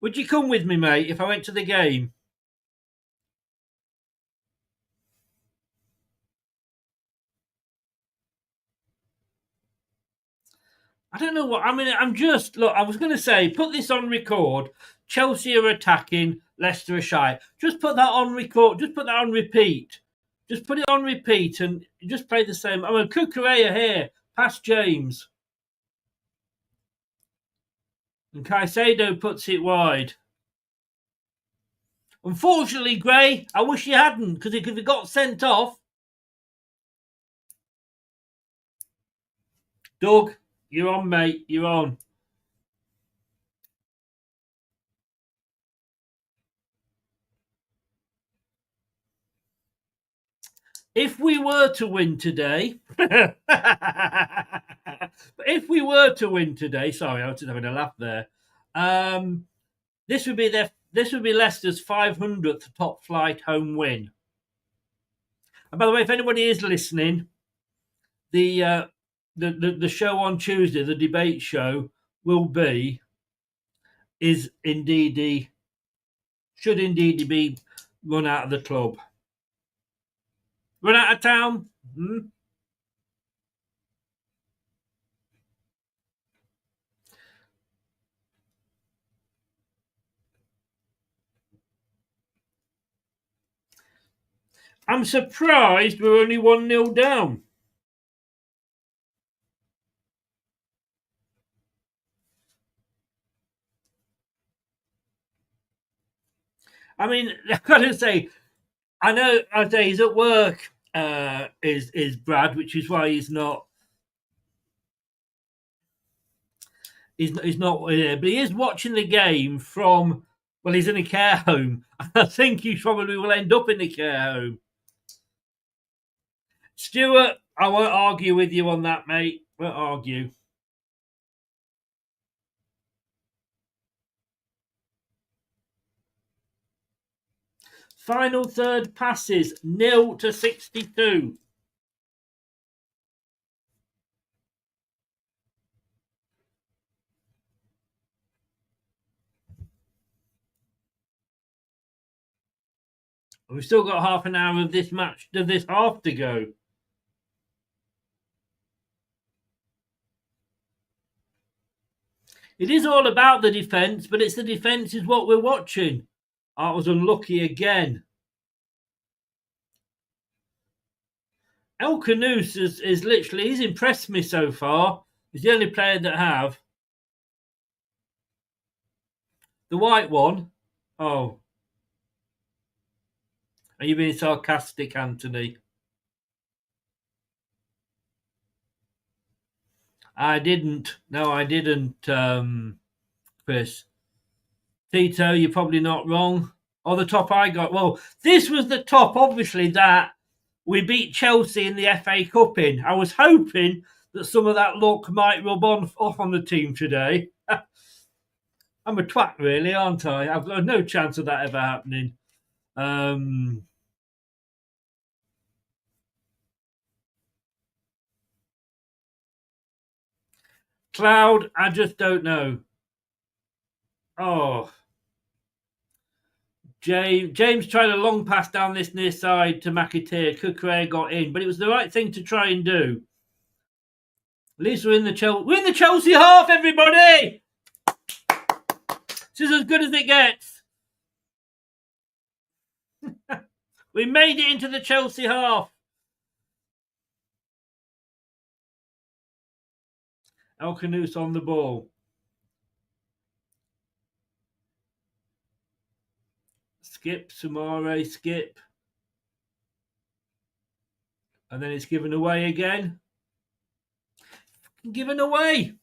Would you come with me, mate, if I went to the game? I don't know what. I mean, look, I was going to say, put this on record. Chelsea are attacking, Leicester are shy. Just put that on record. Just put that on repeat. Just put it on repeat and just play the same. I mean, Kukurea here, past James. And Caicedo puts it wide. Unfortunately, Gray, I wish you hadn't, because if he got sent off. Doug, you're on, mate. You're on. If we were to win today, sorry, I was just having a laugh there. This would be Leicester's 500th top flight home win. And by the way, if anybody is listening, the show on Tuesday, the debate show, should indeed be run out of the club. Run out of town? I'm surprised we're only 1-0 down. I mean, I've got to say, I know he's at work, is Brad, which is why he's not here, but he is watching the game from, well, he's in a care home. I think he probably will end up in a care home. Stuart, I won't argue with you on that, mate. Won't argue. Final third passes, 0-62. We've still got half an hour of this match, of this half to go. It is all about the defence, but it's the defence is what we're watching. I was unlucky again. El Canoes is literally, he's impressed me so far. He's the only player that have. The white one. Oh. Are you being sarcastic, Anthony? I didn't. No, I didn't, Chris. Tito, you're probably not wrong. Oh, the top I got. Well, this was the top, obviously, that we beat Chelsea in the FA Cup in. I was hoping that some of that luck might rub off on the team today. I'm a twat, really, aren't I? I've got no chance of that ever happening. Cloud, I just don't know. Oh. James tried a long pass down this near side to McAteer. Cucurella got in, but it was the right thing to try and do. At least we're in the Chelsea half, everybody! This is as good as it gets. We made it into the Chelsea half. El Canoes on the ball. Skip, Samare, skip. And then it's given away again. Given away.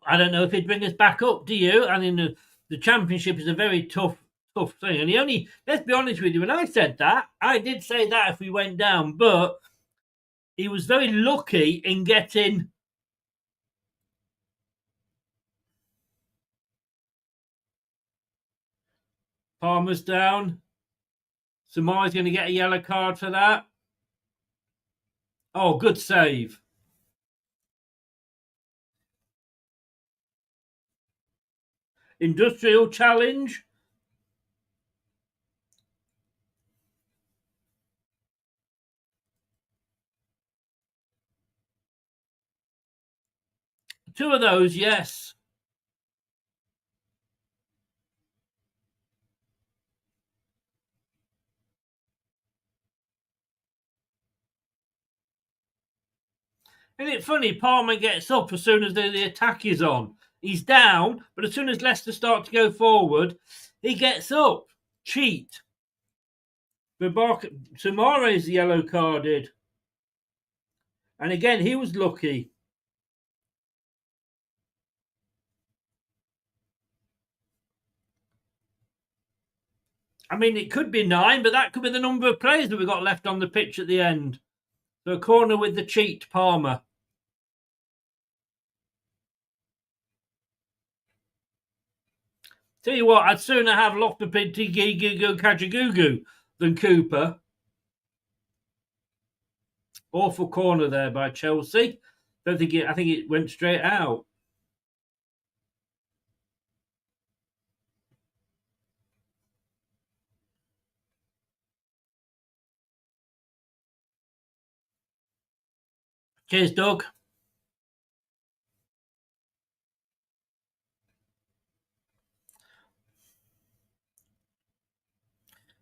I don't know if he'd bring us back up, do you? I mean, the Championship is a very tough thing. And let's be honest with you, when I said that, I did say that if we went down, but he was very lucky in getting. Palmer's down. Sama's going to get a yellow card for that. Oh, good save. Industrial challenge. Two of those, yes. Isn't it funny? Palmer gets up as soon as the attack is on. He's down, but as soon as Leicester start to go forward, he gets up. Cheat. Samara is yellow carded. And again, he was lucky. I mean, it could be 9, but that could be the number of players that we got left on the pitch at the end. So a corner with the cheat, Palmer. Tell you what, I'd sooner have Loftus-Cheek than Cooper. Awful corner there by Chelsea. I think it went straight out. Cheers, Doug.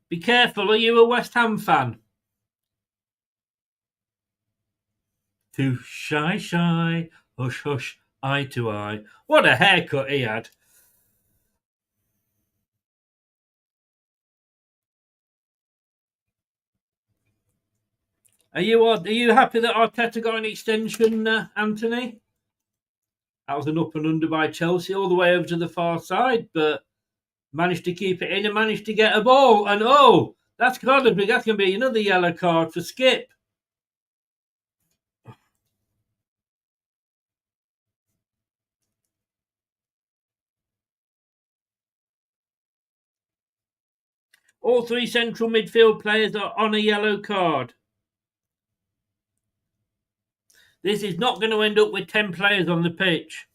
Be careful, are you a West Ham fan? Too shy, hush, hush, eye to eye. What a haircut he had. Are you happy that Arteta got an extension, Anthony? That was an up and under by Chelsea all the way over to the far side, but managed to keep it in and managed to get a ball. And that's going to be another yellow card for Skip. All three central midfield players are on a yellow card. This is not going to end up with 10 players on the pitch.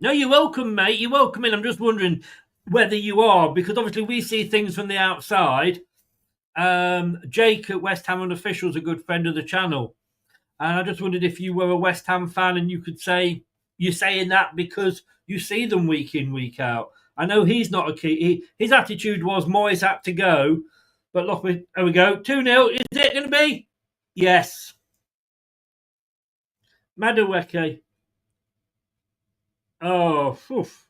No, you're welcome, mate. You're welcome in. I'm just wondering whether you are, because obviously we see things from the outside. Jake at West Ham Unofficial is a good friend of the channel. And I just wondered if you were a West Ham fan and you could say you're saying that because you see them week in, week out. I know he's not a key. His attitude was Moyes had to go. But look, there we go. 2-0. Is it going to be? Yes. Madueke. Oh, oof.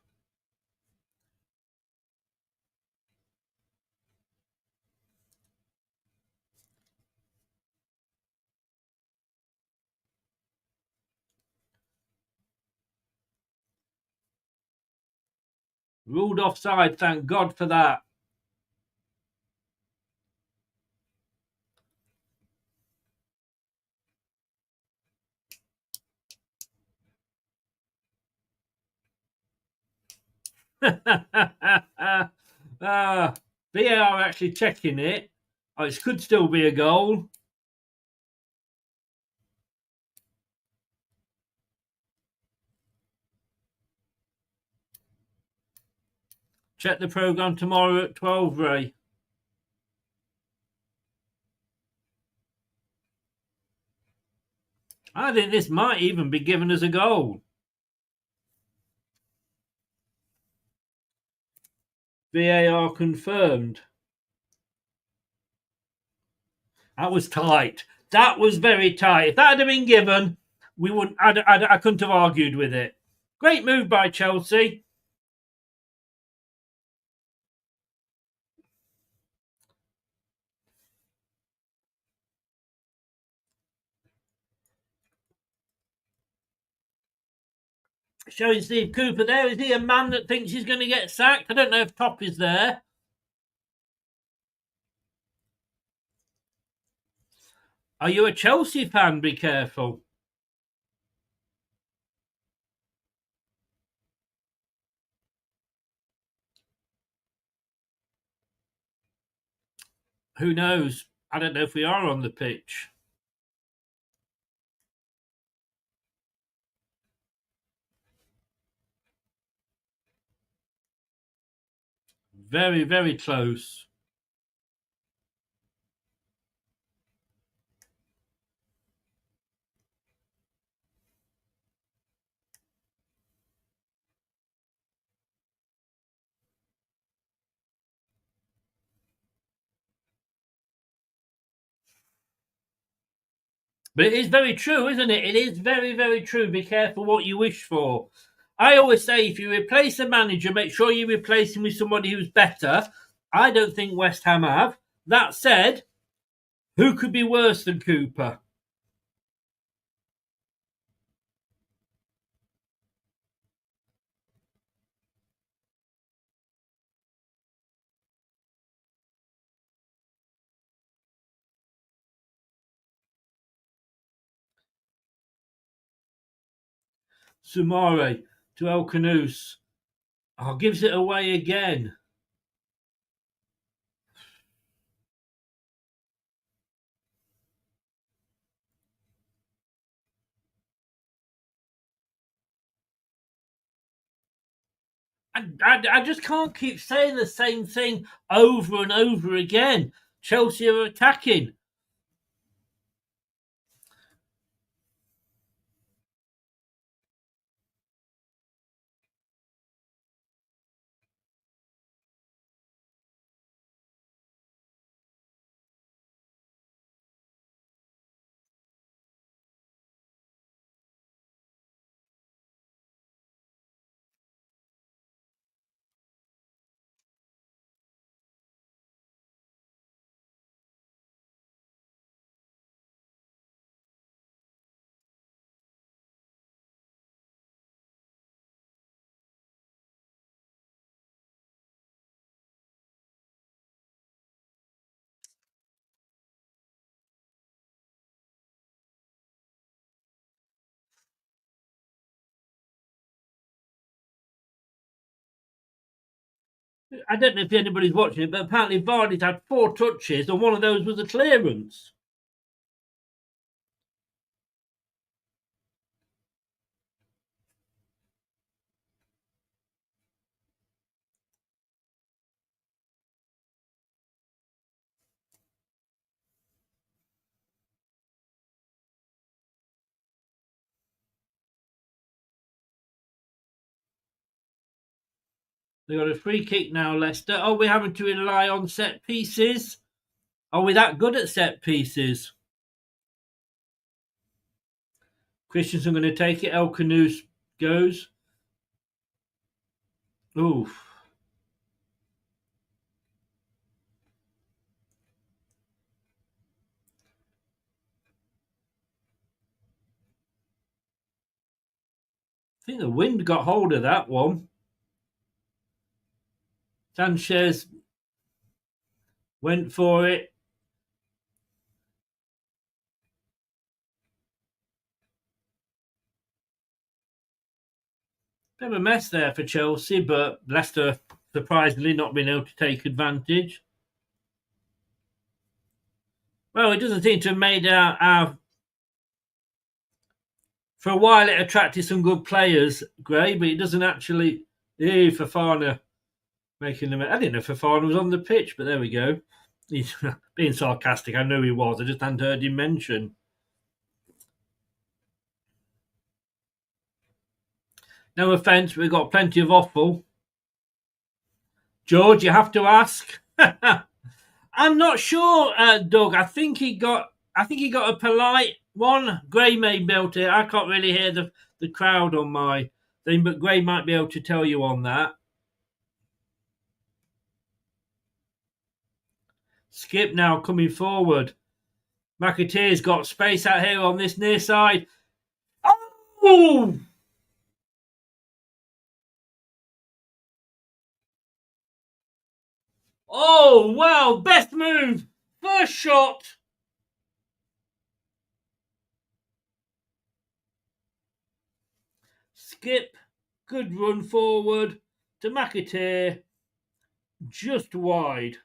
Ruled offside. Thank God for that. VAR actually checking it. Oh, it could still be a goal. Check the programme tomorrow at 12, Ray. I think this might even be given as a goal. VAR confirmed. That was tight. That was very tight. If that had been given, we wouldn't. I couldn't have argued with it. Great move by Chelsea. Showing Steve Cooper there. Is he a man that thinks he's going to get sacked? I don't know if Top is there. Are you a Chelsea fan? Be careful. Who knows? I don't know if we are on the pitch. Very, very close. But it is very true, isn't it? It is very, very true. Be careful what you wish for. I always say if you replace a manager, make sure you replace him with somebody who's better. I don't think West Ham have. That said, who could be worse than Cooper? Sumare to El Canous. Oh, gives it away again. I just can't keep saying the same thing over and over again. Chelsea are attacking. I don't know if anybody's watching it, but apparently Vardy's had 4 touches, and one of those was a clearance. They've got a free kick now, Leicester. Are we having to rely on set pieces? Are we that good at set pieces? Christensen going to take it. El Canoes goes. Oof. I think the wind got hold of that one. Sanchez went for it. Bit of a mess there for Chelsea, but Leicester surprisingly not being able to take advantage. Well, it doesn't seem to have made our for a while it attracted some good players, Gray, but it doesn't actually. Fofana making them. I didn't know Fofana was on the pitch, but there we go. He's being sarcastic. I know he was. I just hadn't heard him mention. No offence, we've got plenty of offal. George, you have to ask. I'm not sure, Doug. I think he got a polite one. Gray may be able to. I can't really hear the crowd on my thing, but Gray might be able to tell you on that. Skip now coming forward. McAteer's got space out here on this near side. Oh! Oh, wow. Best move. First shot. Skip. Good run forward to McAteer. Just wide.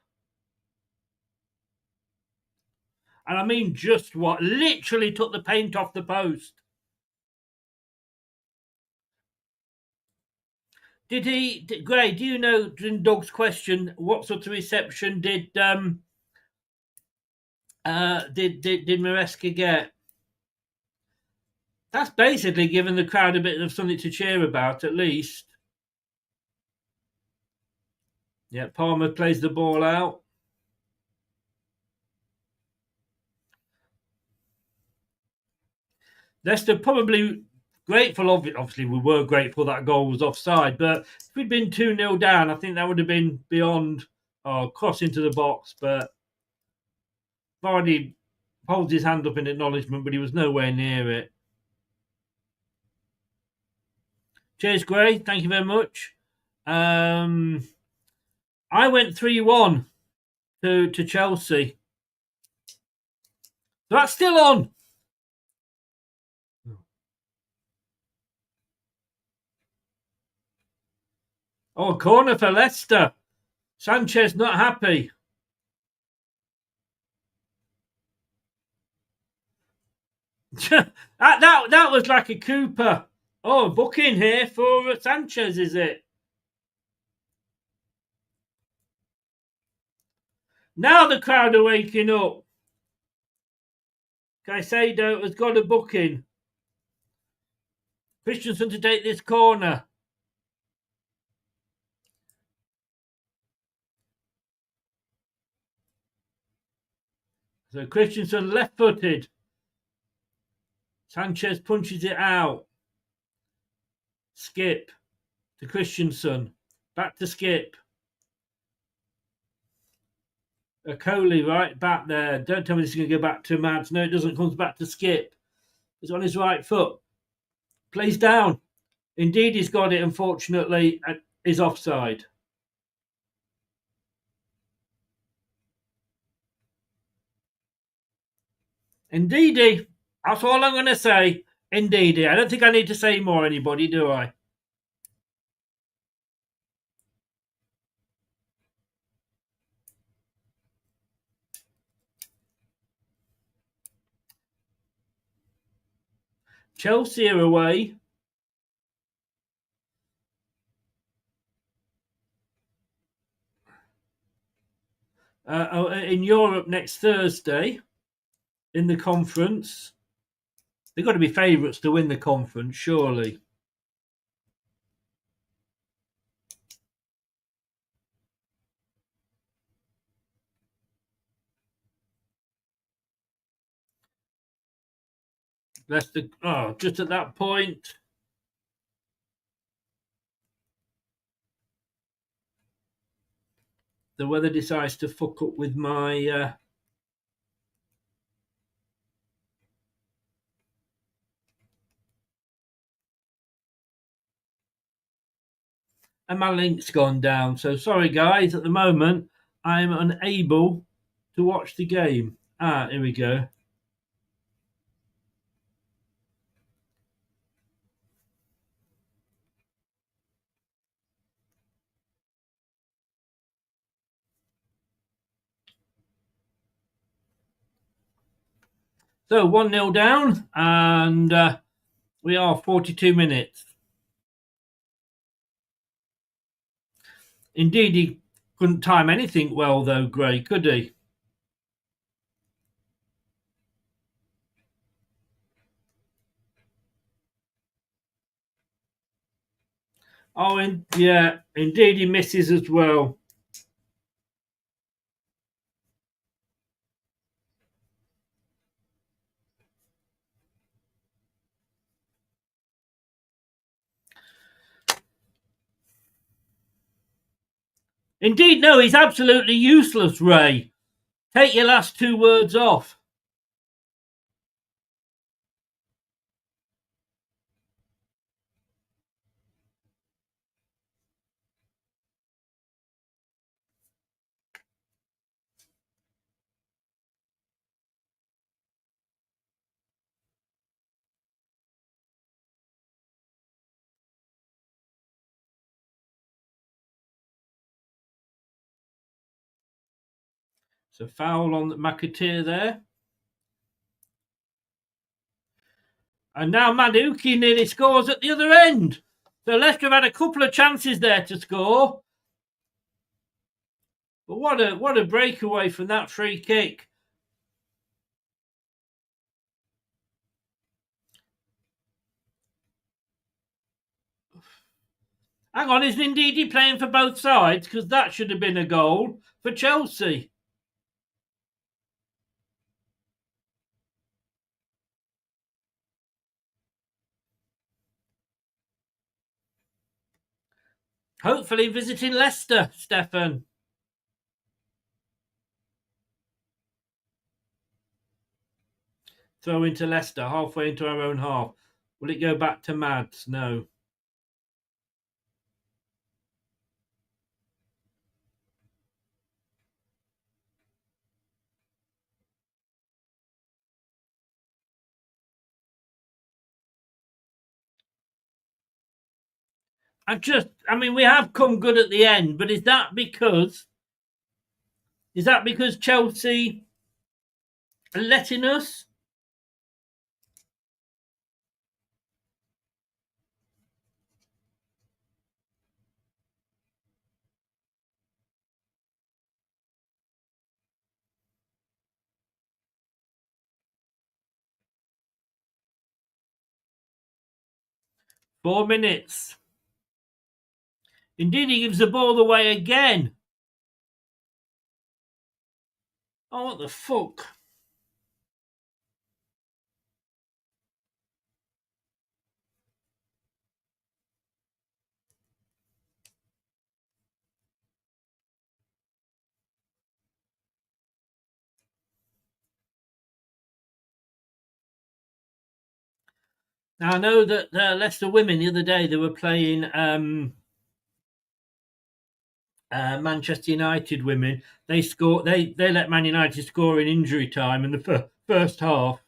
And I mean just what? Literally took the paint off the post. Gray, do you know, in Doug's question, what sort of reception did Maresca get? That's basically giving the crowd a bit of something to cheer about, at least. Yeah, Palmer plays the ball out. Leicester probably grateful. Obviously, we were grateful that goal was offside, but if we'd been 2-0 down, I think that would have been beyond cross into the box. But Vardy holds his hand up in acknowledgement, but he was nowhere near it. Cheers, Gray. Thank you very much. I went 3-1 to Chelsea. So that's still on. Oh, corner for Leicester. Sanchez not happy. that was like a Cooper. Oh, booking here for Sanchez, is it? Now the crowd are waking up. Caicedo has got a booking. Christensen to take this corner. So Christensen left-footed. Sanchez punches it out. Skip to Christensen. Back to Skip. Coley right back there. Don't tell me this is going to go back to Mads. No, it doesn't. Comes back to Skip. He's on his right foot. Plays down. Indeed, he's got it, unfortunately, and is offside. Indeedy. That's all I'm going to say. Indeedy. I don't think I need to say more, anybody, do I? Chelsea are away. In Europe next Thursday in the conference. They've got to be favourites to win the conference, surely. Leicester, just at that point. The weather decides to fuck up with my and my link's gone down. So sorry guys, at the moment I'm unable to watch the game. Here we go. So 1-0 down, and we are 42 minutes. Indeed, he couldn't time anything well, though, Gray, could he? Yeah, indeed, he misses as well. Indeed, no, he's absolutely useless, Ray. Take your last two words off. So foul on McAteer there. And now Maduki nearly scores at the other end. So Leicester have had a couple of chances there to score. But what a breakaway from that free kick. Hang on, isn't Ndidi playing for both sides? Because that should have been a goal for Chelsea. Hopefully visiting Leicester, Stefan. Throw into Leicester, halfway into our own half. Will it go back to Mads? No. We have come good at the end, but is that because Chelsea are letting us? 4 minutes. Indeed, he gives the ball away again. Oh, what the fuck? Now, I know that Leicester women the other day, they were playing Manchester United women. They scored. They let Man United score in injury time in the first half.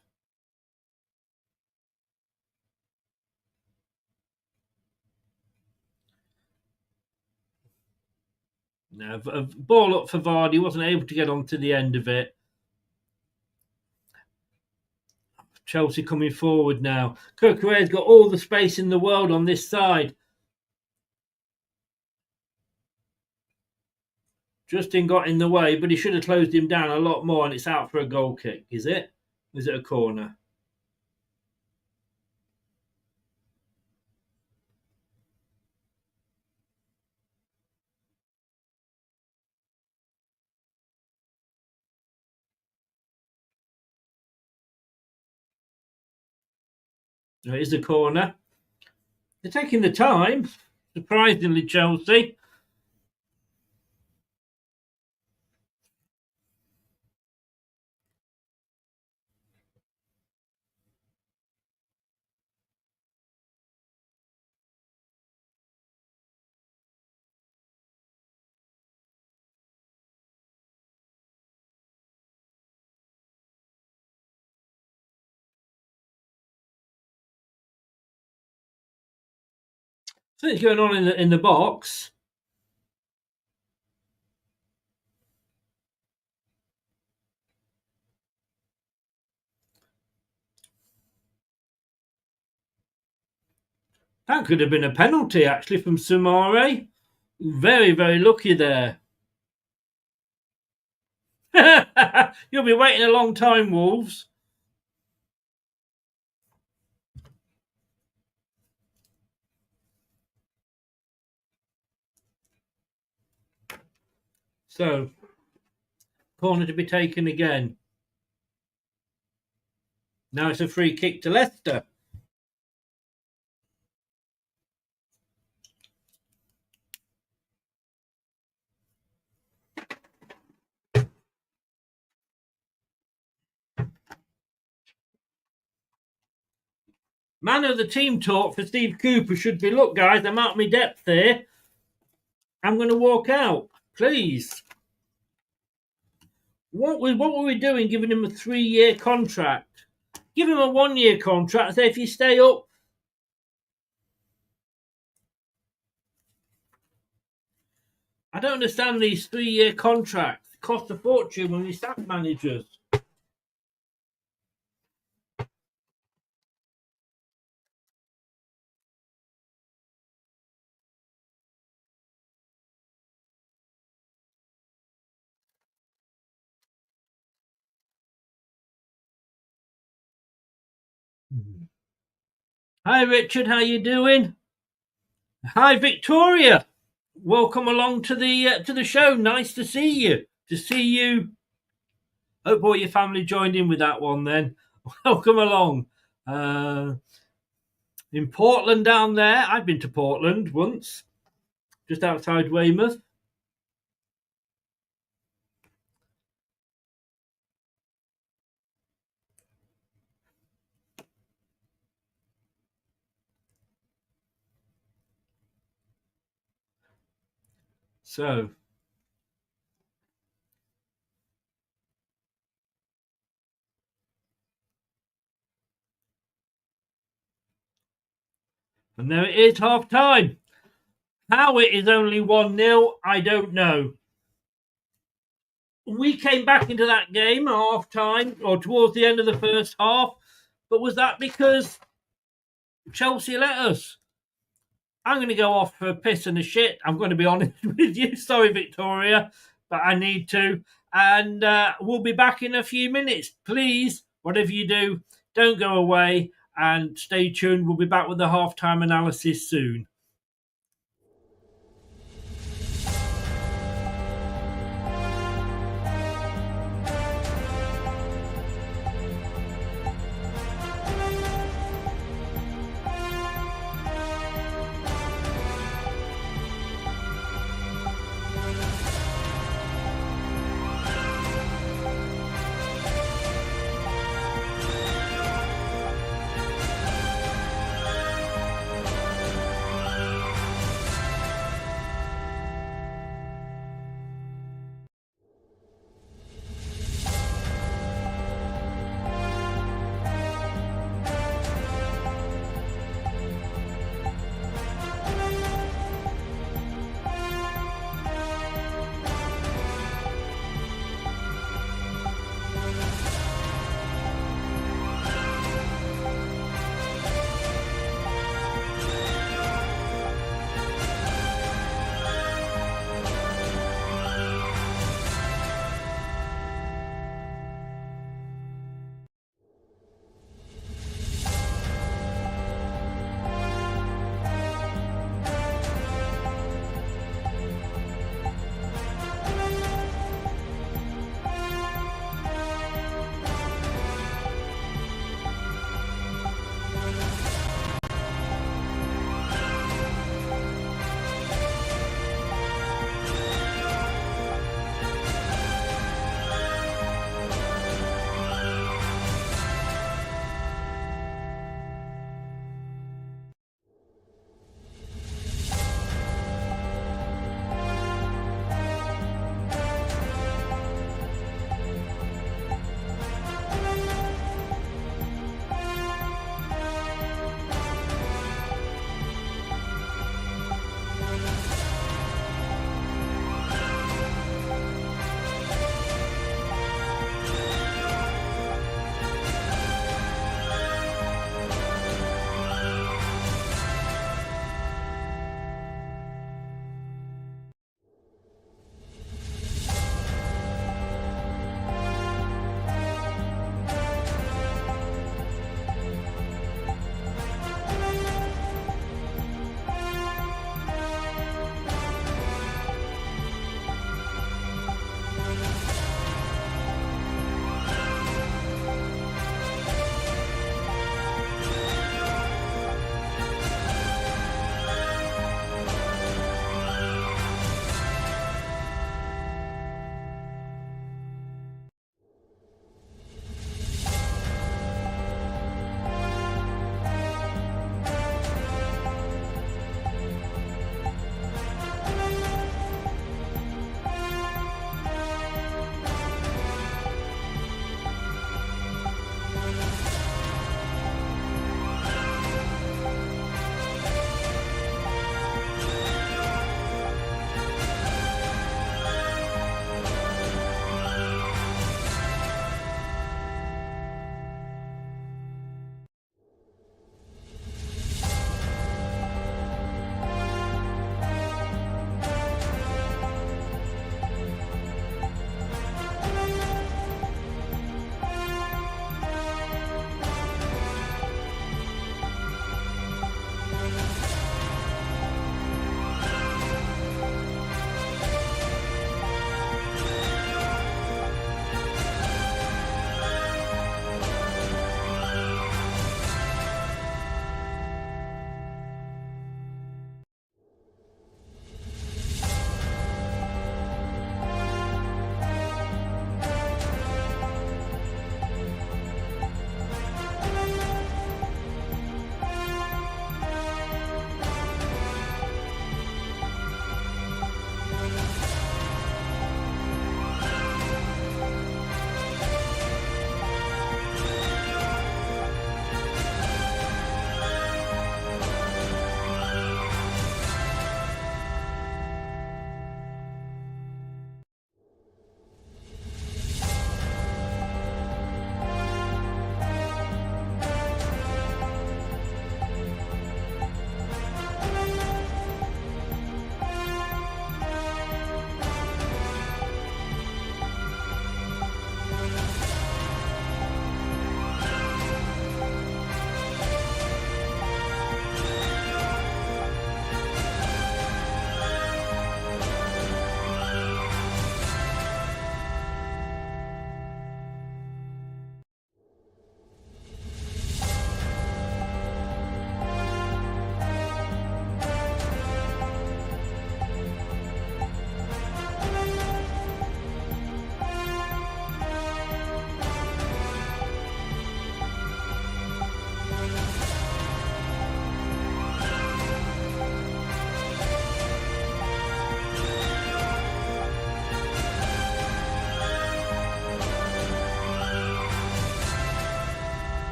Now, a ball up for Vardy, wasn't able to get onto the end of it. Chelsea coming forward now. Kukure's got all the space in the world on this side. Justin got in the way, but he should have closed him down a lot more, and it's out for a goal kick, is it? Or is it a corner? No, it is a corner. They're taking the time, surprisingly, Chelsea. Something's going on in the box. That could have been a penalty, actually, from Sumare. Very, very lucky there. You'll be waiting a long time, Wolves. So, corner to be taken again. Now it's a free kick to Leicester. Man of the team talk for Steve Cooper should be, look, guys, I'm out of my depth here. I'm going to walk out, please. What were we doing giving him a 3-year contract? Give him a 1-year contract. Say, if you stay up, I don't understand these 3-year contracts. They cost a fortune when we sack managers. Hi, Richard. How you doing? Hi, Victoria. Welcome along to the show. Nice to see you. Hope all your family joined in with that one. Then welcome along. In Portland down there, I've been to Portland once, just outside Weymouth. So, and there it is, half time. How it is only 1-0, I don't know. We came back into that game at half time or towards the end of the first half, but was that because Chelsea let us? I'm going to go off for a piss and a shit. I'm going to be honest with you. Sorry, Victoria, but I need to. And we'll be back in a few minutes. Please, whatever you do, don't go away. And stay tuned. We'll be back with the halftime analysis soon.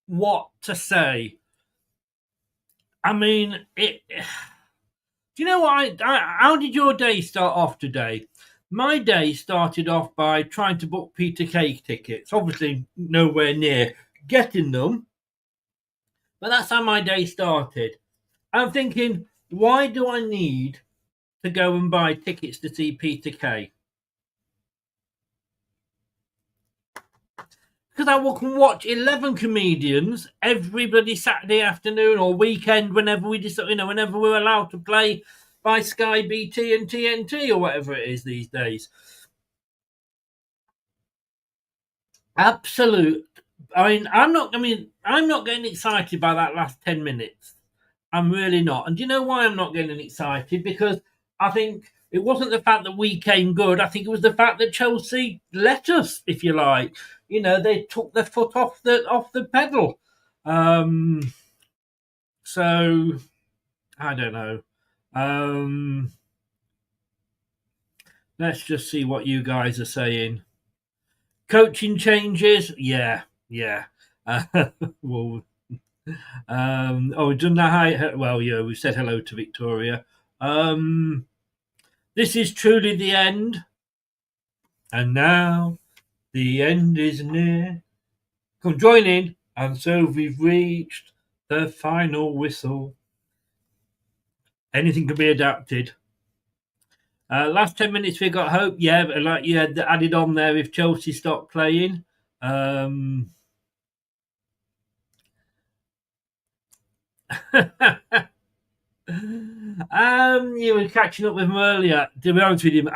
what to say. I mean, do you know what? How did your day start off today? My day started off by trying to book Peter Cake tickets. Obviously, nowhere near getting them, but that's how my day started. I'm thinking, why do I need to go and buy tickets to see Peter Kay? Because I can watch 11 comedians every bloody Saturday afternoon or weekend whenever we decide, whenever we're allowed to play by Sky, BT, and TNT or whatever it is these days. Absolute. I'm not getting excited by that last 10 minutes. I'm really not. And do you know why I'm not getting excited? Because I think it wasn't the fact that we came good. I think it was the fact that Chelsea let us, if you like. They took their foot off the pedal. So I don't know. Let's just see what you guys are saying. Coaching changes, yeah. Well, we've done the hi. Well, yeah, we said hello to Victoria. This is truly the end, and now the end is near. Come join in, and so we've reached the final whistle. Anything can be adapted. Last 10 minutes we got hope. Yeah, but like you had added on there, if Chelsea stopped playing. You were catching up with him earlier. To be honest with you,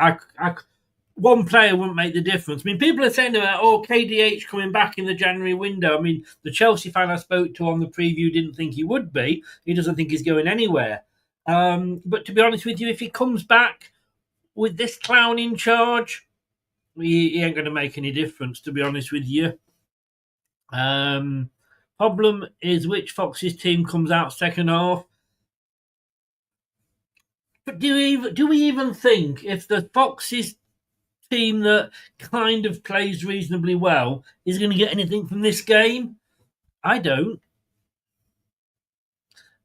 one player wouldn't make the difference. I mean, people are saying about, KDH coming back in the January window. I mean, the Chelsea fan I spoke to on the preview didn't think he would be. He doesn't think he's going anywhere. But to be honest with you, if he comes back with this clown in charge, he ain't going to make any difference, to be honest with you. Problem is which Foxes team comes out second half. But do we even think if the Foxes team that kind of plays reasonably well is going to get anything from this game? I don't.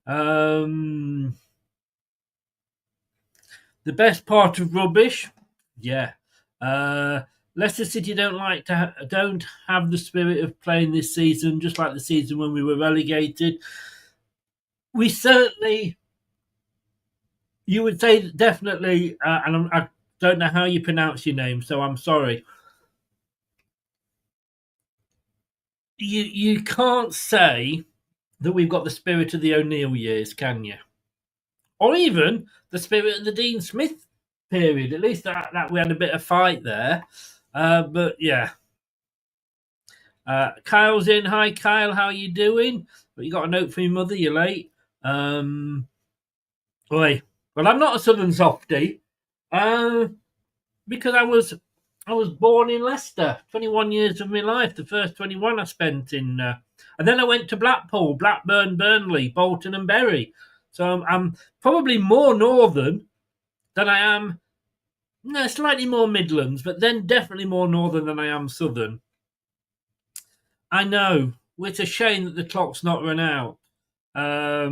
The best part of rubbish, yeah. Leicester City don't have the spirit of playing this season, just like the season when we were relegated. We certainly, you would say definitely, and I don't know how you pronounce your name, so I'm sorry. You can't say that we've got the spirit of the O'Neill years, can you? Or even the spirit of the Dean Smith period. At least that we had a bit of fight there. But yeah. Kyle's in. Hi, Kyle. How are you doing? You got a note from your mother. You're late. Well, I'm not a Southern softie. Because I was born in Leicester. 21 years of my life. The first 21 I spent in, and then I went to Blackpool, Blackburn, Burnley, Bolton, and Bury. So I'm probably more northern than I am. No, slightly more Midlands, but then definitely more northern than I am southern. I know. It's a shame that the clock's not run out. I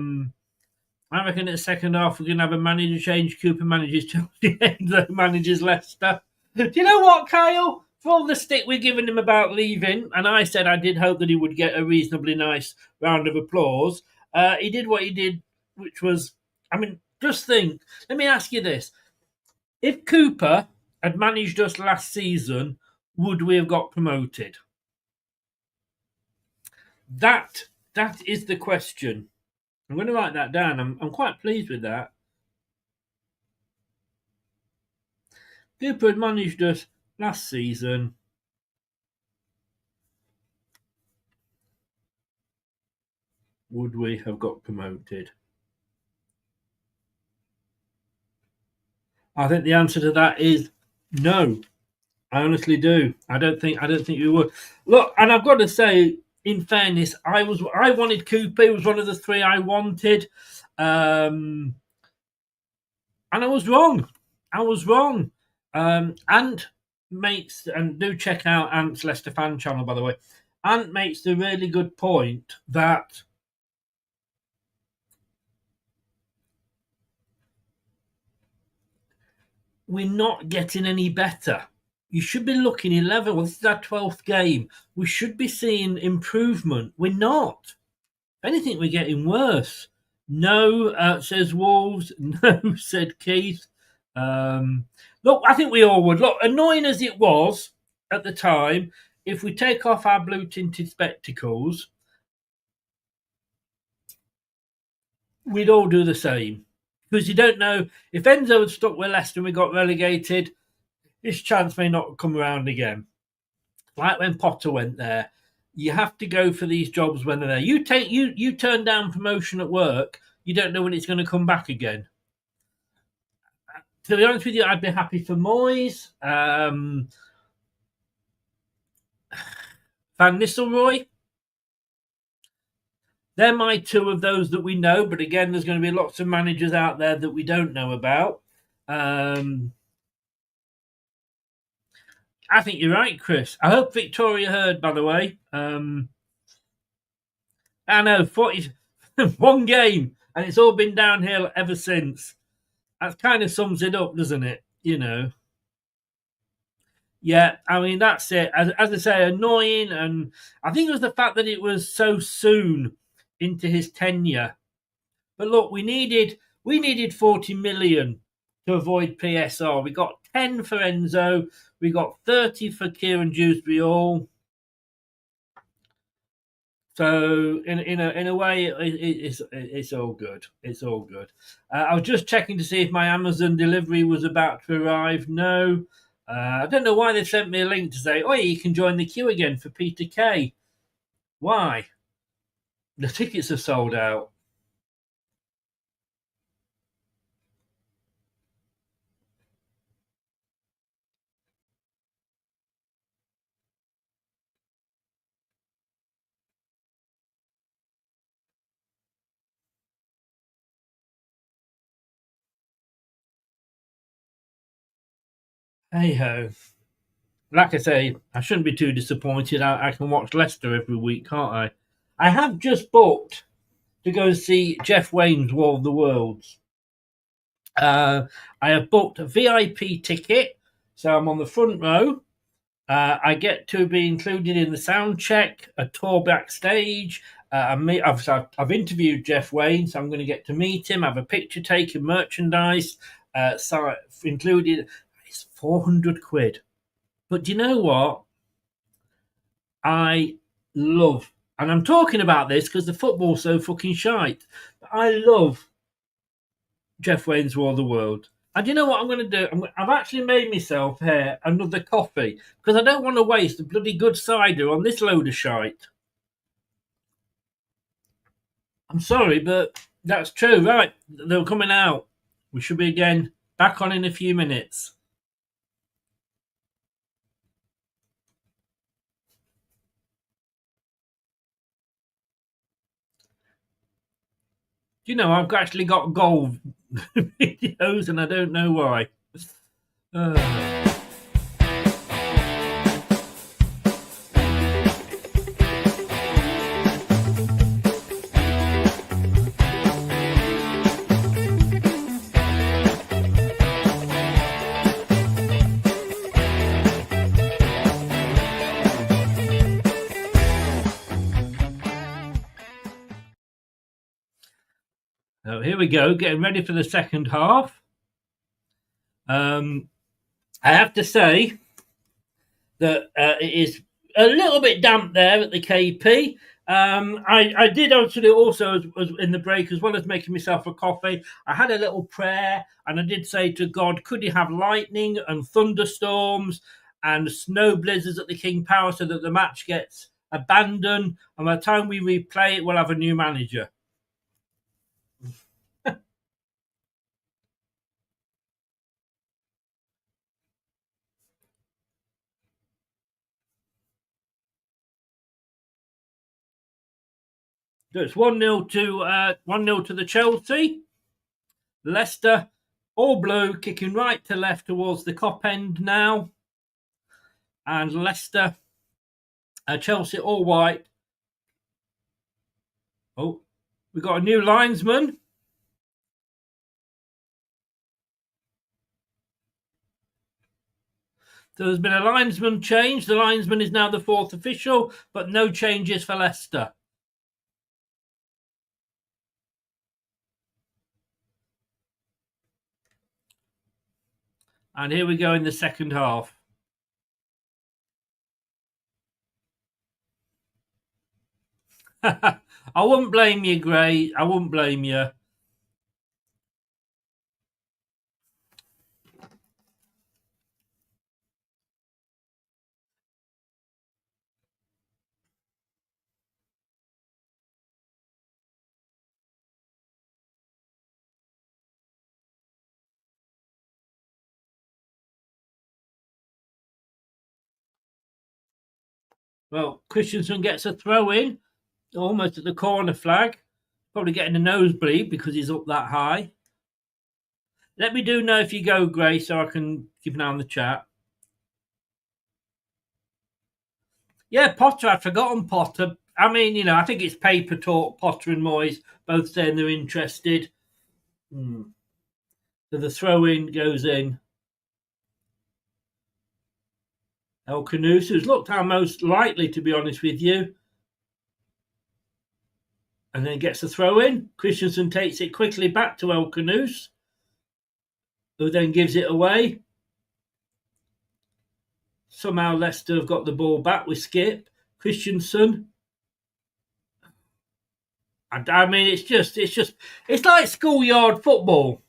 reckon in the second half we're going to have a manager change. Cooper manages Chelsea, Enzo manages Leicester. Do you know what, Kyle? For all the stick we're giving him about leaving, and I said I did hope that he would get a reasonably nice round of applause, he did what he did, which was, just think. Let me ask you this. If Cooper had managed us last season, would we have got promoted? That is the question. I'm going to write that down. I'm quite pleased with that. Cooper had managed us last season. Would we have got promoted? I think the answer to that is no. I honestly do. I don't think we would. Look, and I've got to say, in fairness, I wanted Cooper. He was one of the three I wanted, and I was wrong. Ant makes, and do check out Ant's Leicester fan channel, by the way. Ant makes the really good point that we're not getting any better. You should be looking 11. Well, this is our 12th game. We should be seeing improvement. We're not. If anything, we're getting worse. No, says Wolves. No, said Keith. Look, I think we all would. Look, annoying as it was at the time, if we take off our blue tinted spectacles, we'd all do the same. Because you don't know, if Enzo had stuck with Leicester and we got relegated, his chance may not come around again. Like when Potter went there, you have to go for these jobs when they're there. You turn down promotion at work, you don't know when it's going to come back again. To be honest with you, I'd be happy for Moyes, Van Nistelrooy. They're my two of those that we know, but again, there's going to be lots of managers out there that we don't know about. I think you're right, Chris. I hope Victoria heard, by the way. I know, 41 game, and it's all been downhill ever since. That kind of sums it up, doesn't it? You know. Yeah, I mean, that's it. As I say, annoying, and I think it was the fact that it was so soon into his tenure. But look, we needed 40 million to avoid PSR. We got 10 for Enzo. We got 30 for Kieran Dewsbury-Hall. So in a way, it's all good. It's all good. I was just checking to see if my Amazon delivery was about to arrive. No. I don't know why they sent me a link to say, oh, you can join the queue again for Peter Kay. Why? The tickets are sold out. Hey ho. Like I say, I shouldn't be too disappointed. I can watch Leicester every week, can't I? I have just booked to go see Jeff Wayne's War of the Worlds. I have booked a VIP ticket, so I'm on the front row. I get to be included in the sound check, a tour backstage. I've interviewed Jeff Wayne, so I'm going to get to meet him, have a picture taken, merchandise, so included. It's 400 quid. But do you know what? I love, and I'm talking about this because the football's so fucking shite. I love Jeff Wayne's War of the World. And you know what I'm going to do? I've actually made myself here another coffee because I don't want to waste a bloody good cider on this load of shite. I'm sorry, but that's true. Right, they're coming out. We should be again back on in a few minutes. Do you know, I've actually got gold videos and I don't know why. So here we go, getting ready for the second half. I have to say that it is a little bit damp there at the KP. I did actually also, as in the break, as well as making myself a coffee, I had a little prayer and I did say to God, could he have lightning and thunderstorms and snow blizzards at the King Power so that the match gets abandoned, and by the time we replay it, we'll have a new manager. So it's 1-0 to the Chelsea. Leicester, all blue, kicking right to left towards the Kop end now. And Leicester Chelsea all white. Oh, we've got a new linesman. So there's been a linesman change. The linesman is now the 4th official, but no changes for Leicester. And here we go in the second half. I wouldn't blame you, Gray. I wouldn't blame you. Well, Christensen gets a throw in, almost at the corner flag. Probably getting a nosebleed because he's up that high. Let me know if you go, Gray, so I can keep an eye on the chat. Yeah, Potter. I'd forgotten Potter. I mean, I think it's paper talk. Potter and Moyes both saying they're interested. So the throw-in goes in. El Canoes, who's looked our most likely, to be honest with you. And then gets the throw-in. Christensen takes it quickly back to El Canoes, who then gives it away. Somehow Leicester have got the ball back with Skip. Christensen. I mean, it's like schoolyard football.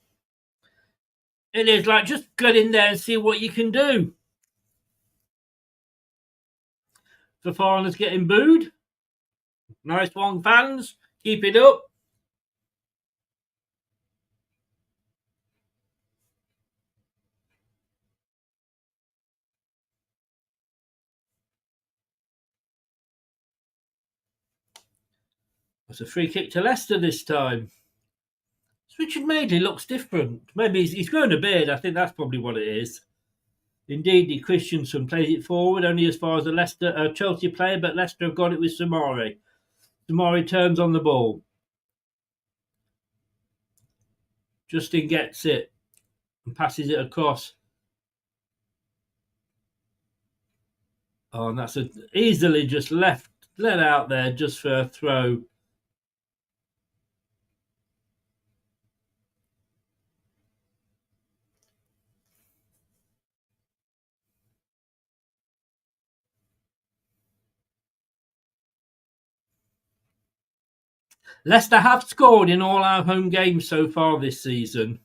It is like, just get in there and see what you can do. Fofana's getting booed. Nice one, fans. Keep it up. It's a free kick to Leicester this time. Richard Madeley looks different. Maybe he's grown a beard. I think that's probably what it is. Indeed, Christensen plays it forward only as far as the Chelsea player, but Leicester have got it with Samari. Samari turns on the ball. Justin gets it and passes it across. Oh, and that's easily just let out there just for a throw. Leicester have scored in all our home games so far this season.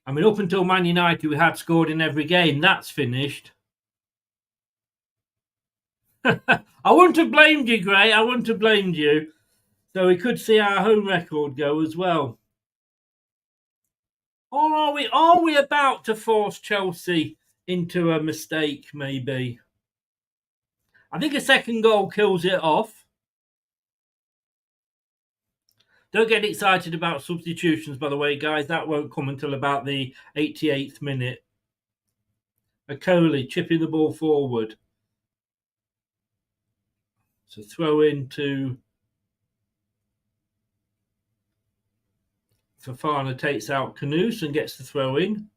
I mean, up until Man United, we had scored in every game. That's finished. I wouldn't have blamed you, Gray. I wouldn't have blamed you. So we could see our home record go as well. Or are we about to force Chelsea into a mistake, maybe? I think a second goal kills it off. Don't get excited about substitutions, by the way, guys. That won't come until about the 88th minute. Coley chipping the ball forward. So throw into Fofana, takes out Canoes and gets the throw in.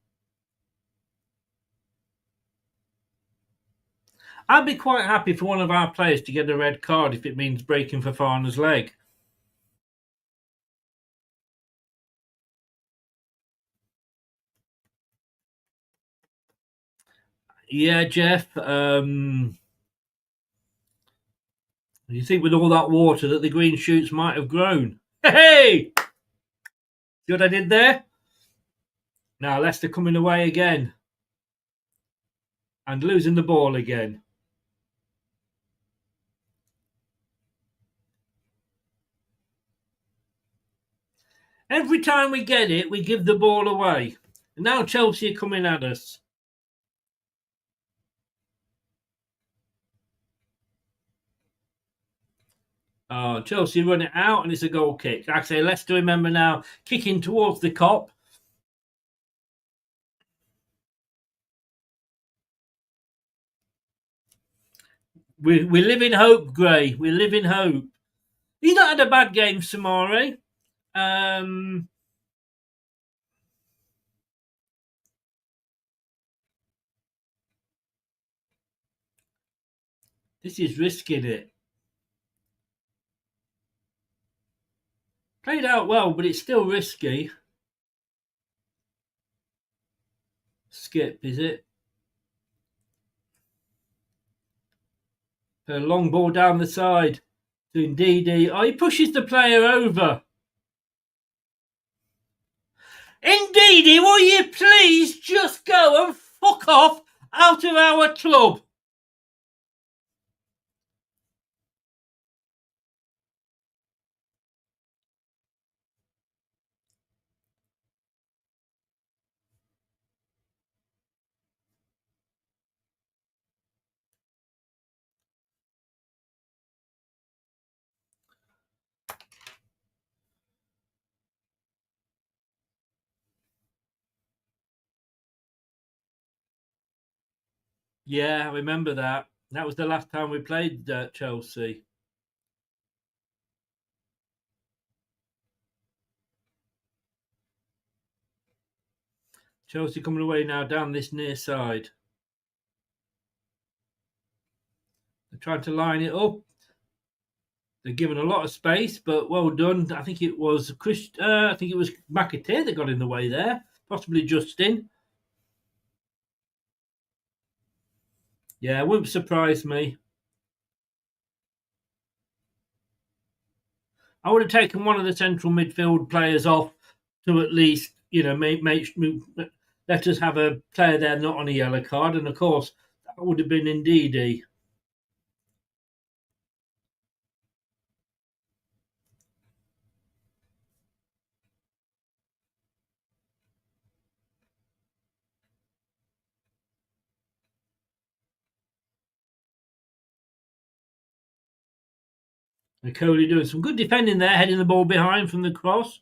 I'd be quite happy for one of our players to get a red card if it means breaking Fofana's leg. Yeah, Jeff. You think with all that water that the green shoots might have grown. Hey! See what I did there? Now Leicester coming away again. And losing the ball again. Every time we get it, we give the ball away. And now Chelsea are coming at us. Oh, Chelsea run it out and it's a goal kick. Like I say, Leicester, remember now, kicking towards the Kop. We live in hope, Gray. We live in hope. He's not had a bad game, Samari. This is risking it. Played out well, but it's still risky. Skip, is it? A long ball down the side to Ndidi. Oh, he pushes the player over. Ndidi, will you please just go and fuck off out of our club? Yeah, I remember that. That was the last time we played Chelsea. Chelsea coming away now down this near side. They're trying to line it up. They're given a lot of space, but well done. I think it was McAteer that got in the way there, possibly Justin. Yeah, wouldn't surprise me. I would have taken one of the central midfield players off to at least, let us have a player there not on a yellow card, and of course that would have been Ndidi. And Coley doing some good defending there, heading the ball behind from the cross.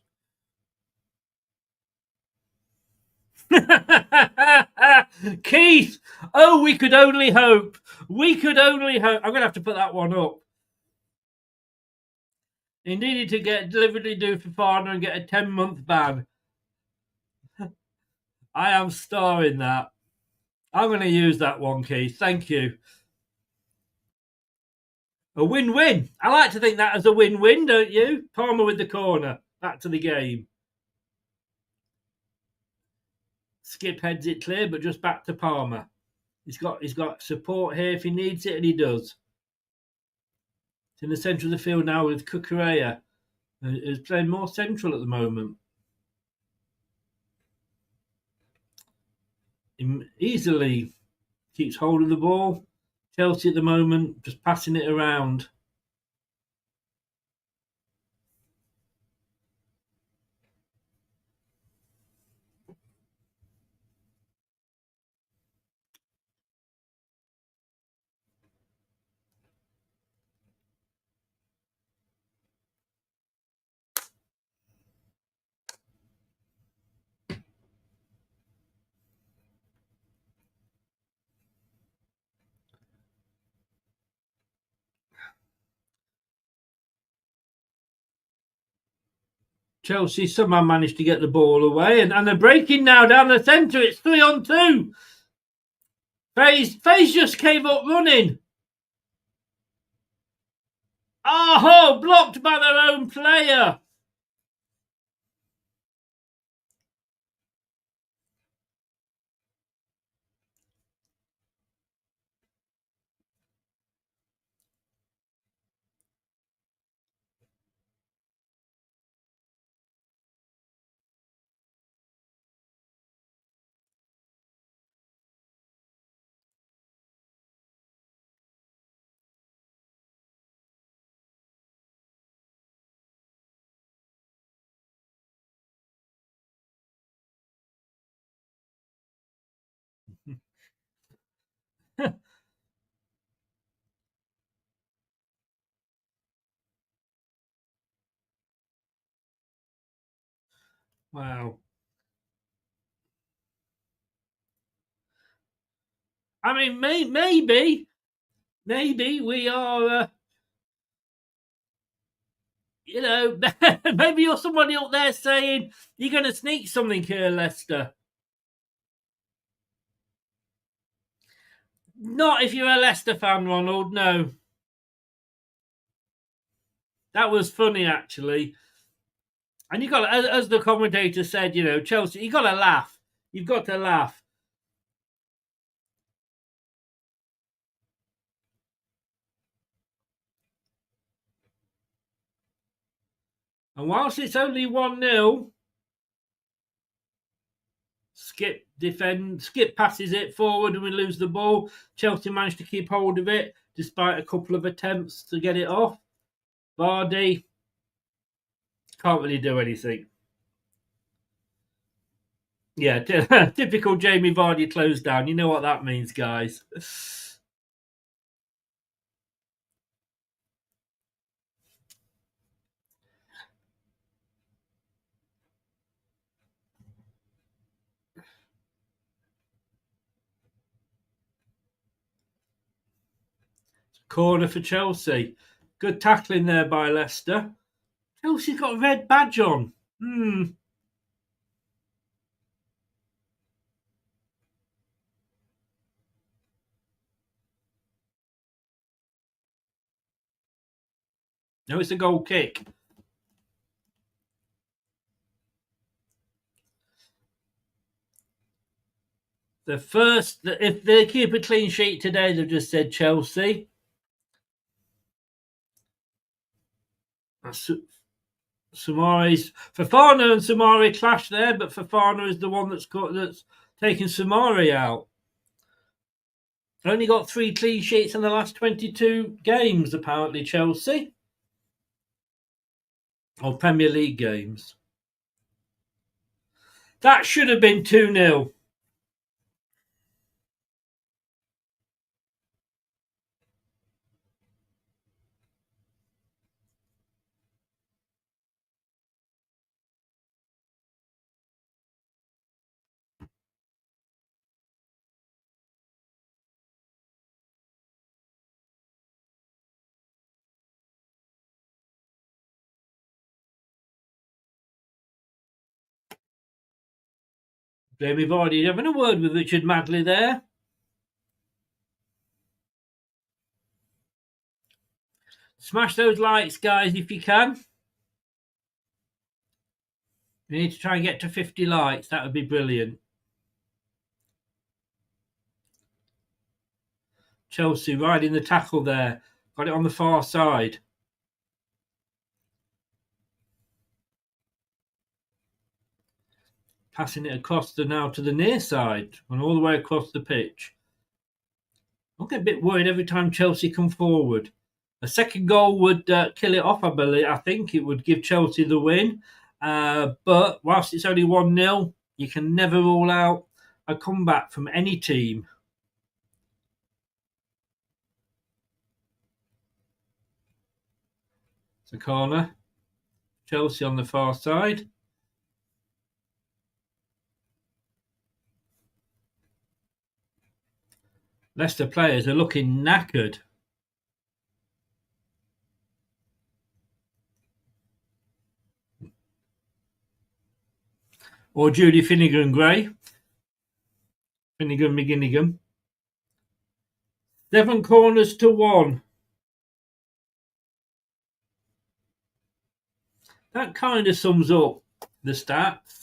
Keith, oh, we could only hope. We could only hope. I'm going to have to put that one up. He needed to get deliberately do for Farner and get a 10-month ban. I am starring that. I'm going to use that one, Keith. Thank you. A win-win. I like to think that as a win-win, don't you? Palmer with the corner. Back to the game. Skip heads it clear, but just back to Palmer. He's got support here if he needs it, and he does. It's in the centre of the field now with Cucurella, who's playing more central at the moment. He easily keeps hold of the ball. Chelsea at the moment, just passing it around. Chelsea somehow managed to get the ball away, and they're breaking now down the centre. It's 3-on-2. FaZe just came up running. Oh, blocked by their own player. Wow. I mean, maybe maybe we are, maybe you're somebody up there saying you're going to sneak something here, Leicester. Not if you're a Leicester fan, Ronald, no. That was funny, actually. And you got, as the commentator said, Chelsea, you got to laugh. You've got to laugh. And whilst it's only 1-0, Skip passes it forward and we lose the ball. Chelsea managed to keep hold of it despite a couple of attempts to get it off. Vardy can't really do anything. Yeah, typical Jamie Vardy closed down. You know what that means, guys. Corner for Chelsea. Good tackling there by Leicester. Chelsea's got a red badge on. No, it's a goal kick. If they keep a clean sheet today, they've just said Chelsea. Fofana and Samari clash there, but Fofana is the one that's taken Samari out. Only got 3 clean sheets in the last 22 games, apparently, Chelsea. Or Premier League games. That should have been 2-0. Jamie Vardy having a word with Richard Madley there. Smash those likes, guys, if you can. We need to try and get to 50 likes. That would be brilliant. Chelsea riding the tackle there. Got it on the far side. Passing it across now to the near side and all the way across the pitch. I'll get a bit worried every time Chelsea come forward. A second goal would kill it off, I think. It would give Chelsea the win. But whilst it's only 1-0, you can never rule out a comeback from any team. It's a corner. Chelsea on the far side. Leicester players are looking knackered. Or Judy Finnegan-Gray. Finnegan-McGinnigan. 7 corners to 1. That kind of sums up the stats.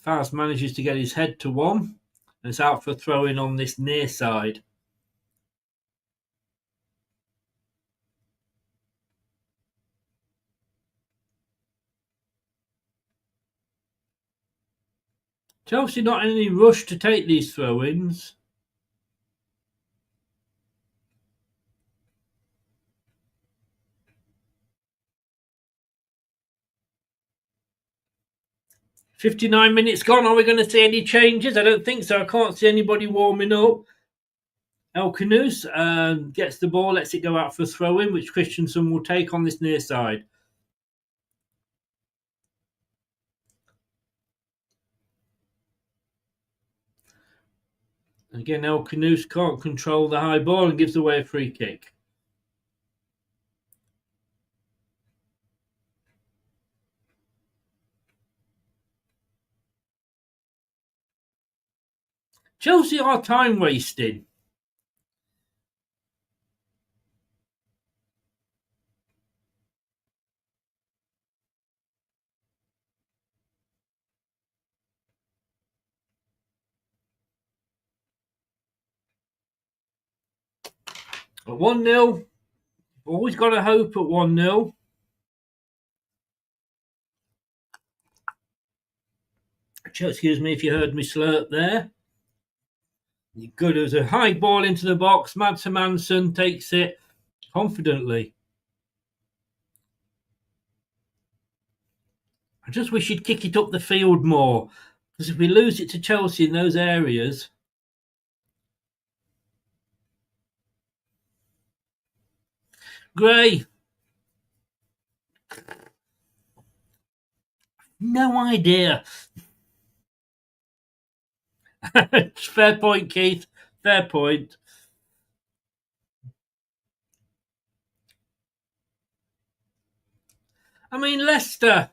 Fast manages to get his head to 1 and it's out for throwing on this near side. Chelsea not in any rush to take these throw-ins. "59 minutes gone. Are we going to see any changes? I don't think so. I can't see anybody warming up. El Canus gets the ball, lets it go out for a throw-in, which Christensen will take on this near side. Again, El Canoes can't control the high ball and gives away a free kick. Chelsea are time wasting. At 1-0, always got a hope at 1-0. Excuse me if you heard me slurp there. Good as a high ball into the box. Mads Hermansson takes it confidently. I just wish he'd kick it up the field more, because if we lose it to Chelsea in those areas... Gray. No idea. Fair point, Keith. Fair point. I mean, Leicester.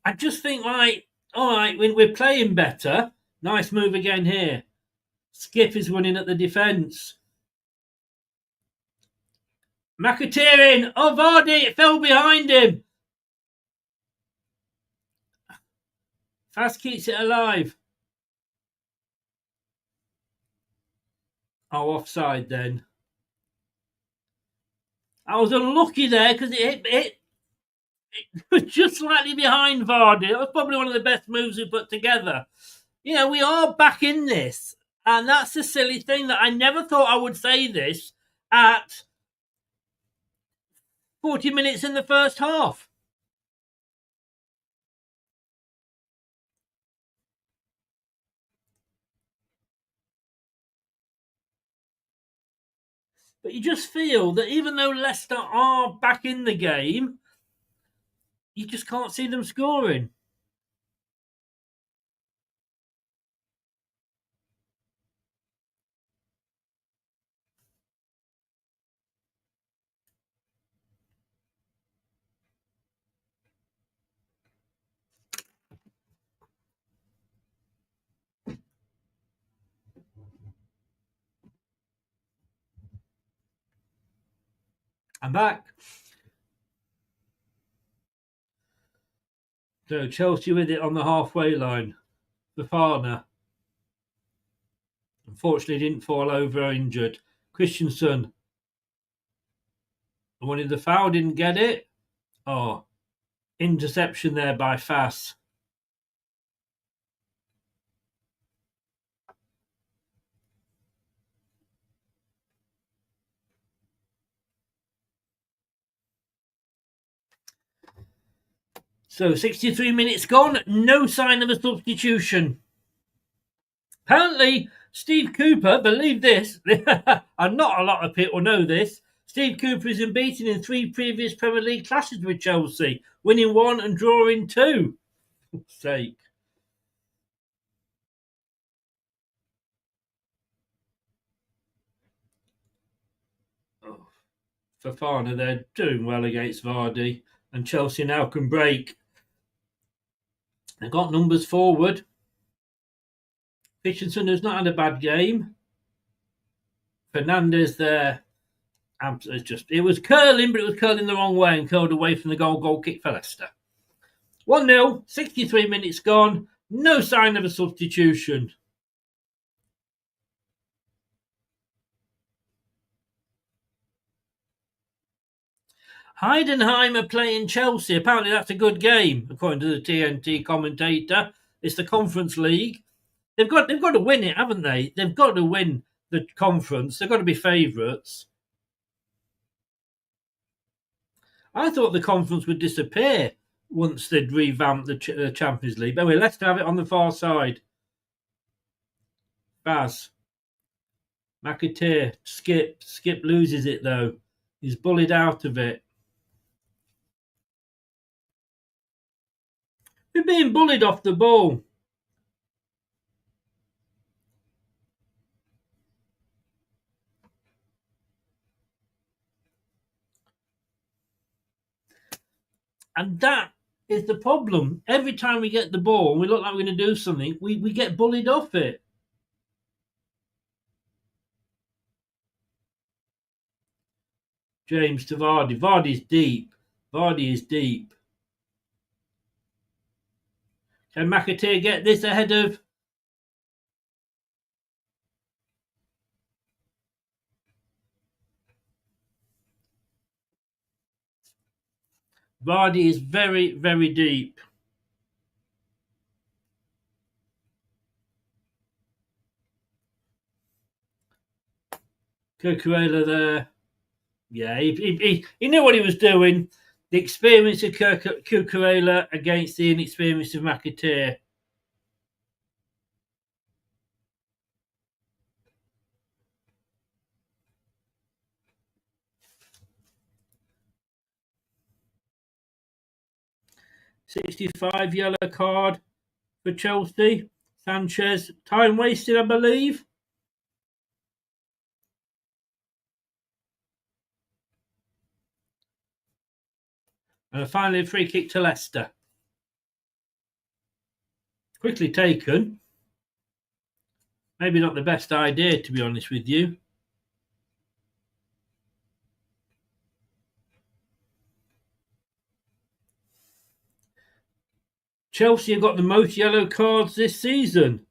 I just think, like, all right, we're playing better. Nice move again here. Skip is running at the defence. McAteer in. Oh, Vardy, it fell behind him. Fast keeps it alive. Oh, offside then. I was unlucky there because it was just slightly behind Vardy. That was probably one of the best moves we put together. You know, we are back in this. And that's the silly thing that I never thought I would say this at 40 minutes in the first half. But you just feel that even though Leicester are back in the game, you just can't see them scoring. I'm back. So Chelsea with it on the halfway line. Fofana. Unfortunately didn't fall over injured. Christensen. Wanted the foul, didn't get it. Oh, interception there by Fass. So 63 minutes gone, no sign of a substitution. Apparently, Steve Cooper, believe this, and not a lot of people know this, Steve Cooper is unbeaten in 3 previous Premier League clashes with Chelsea, winning 1 and drawing 2. For fuck's sake. Oh, Fofana, they're doing well against Vardy, and Chelsea now can break. They've got numbers forward. Christensen has not had a bad game. Fernandez there. It was curling, but it was curling the wrong way and curled away from the goal kick for Leicester. 1-0, 63 minutes gone. No sign of a substitution. Heidenheim are playing Chelsea. Apparently that's a good game, according to the TNT commentator. It's the Conference League. They've got to win it, haven't they? They've got to win the conference. They've got to be favourites. I thought the conference would disappear once they'd revamped the Champions League. But anyway, let's have it on the far side. Baz. McAteer. Skip. Skip loses it, though. He's bullied out of it. We're being bullied off the ball. And that is the problem. Every time we get the ball and we look like we're going to do something, we get bullied off it. James to Vardy. Vardy's deep. Vardy is deep. Can McAteer get this ahead of... Vardy is very, very deep. Cucurella there. Yeah, he knew what he was doing. The experience of Cucurella against the inexperience of McAteer. $65 yellow card for Chelsea. Sanchez, time wasted, I believe. And finally, a free kick to Leicester. Quickly taken. Maybe not the best idea, to be honest with you. Chelsea have got the most yellow cards this season.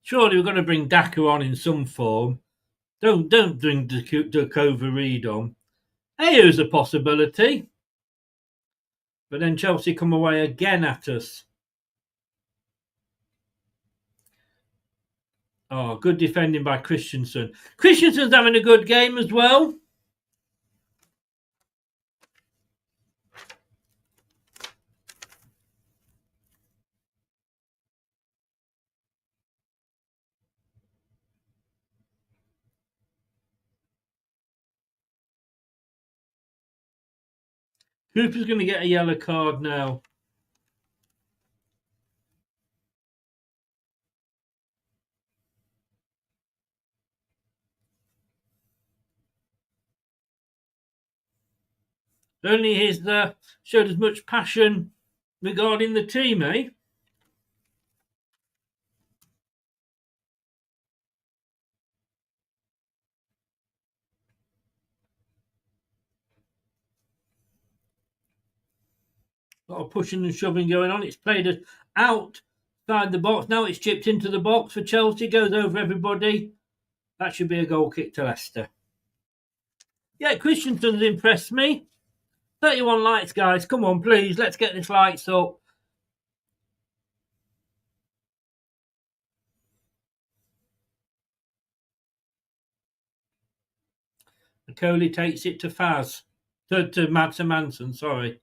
Surely we're going to bring Daka on in some form. Don't bring Dakova Reed on. Here's a possibility. But then Chelsea come away again at us. Oh, good defending by Christensen. Christensen's having a good game as well. Cooper's going to get a yellow card now. Only he's showed as much passion regarding the team, eh? A lot of pushing and shoving going on. It's played outside the box. Now it's chipped into the box for Chelsea. Goes over everybody. That should be a goal kick to Leicester. Yeah, Christensen's impressed me. 31 likes, guys. Come on, please. Let's get this lights up. Coley takes it to Faz. To Madsen Manson, sorry.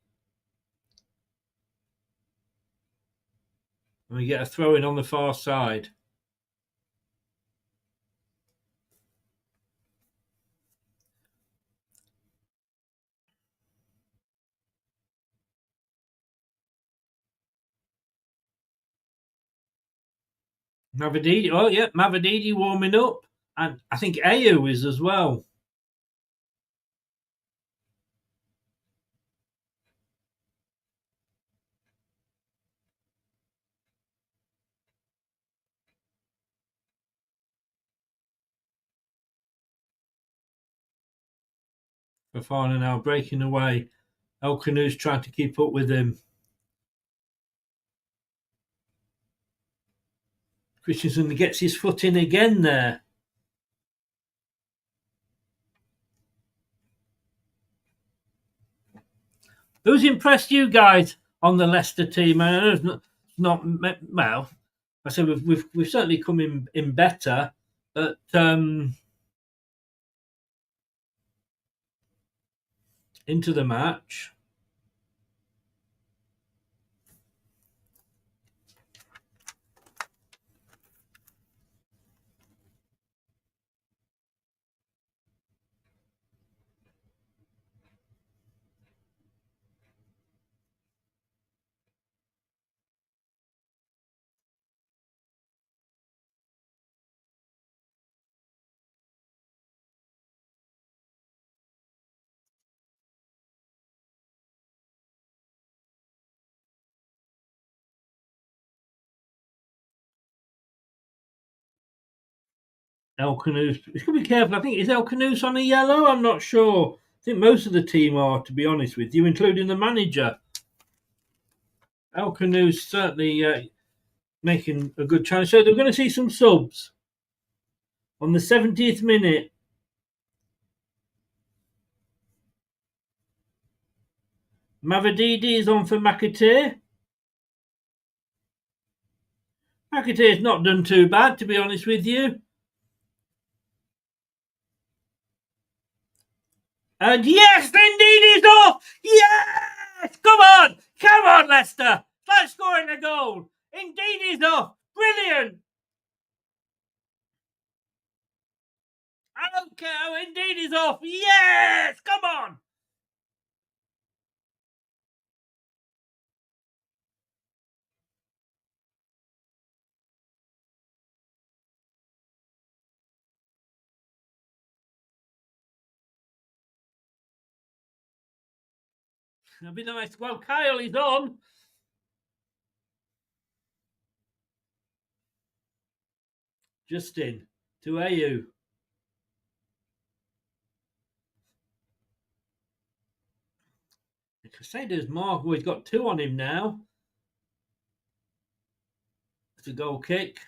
And we get a throw in on the far side. Mavididi, oh yeah, Mavididi warming up. And I think Ayo is as well. Fafana now breaking away. El Canoe's trying to keep up with him. Christensen gets his foot in again there. Who's impressed you guys on the Leicester team? I know it's not well. I said we've certainly come in better, but into the match. El Canoes. It's got to be careful. I think, is El Canoes on a yellow? I'm not sure. I think most of the team are, to be honest with you, including the manager. El Canoes certainly making a good challenge. So they're going to see some subs on the 70th minute. Mavididi is on for McAteer. McAteer's not done too bad, to be honest with you. And yes, indeed he's off! Yes! Come on, Leicester! Start scoring a goal! Indeed he's off! Brilliant! I don't care, indeed he's off! Yes! Come on! That'd be nice. Well, Kyle, he's on. Justin to AU. Crusaders Mark, he's got 2 on him now. It's a goal kick.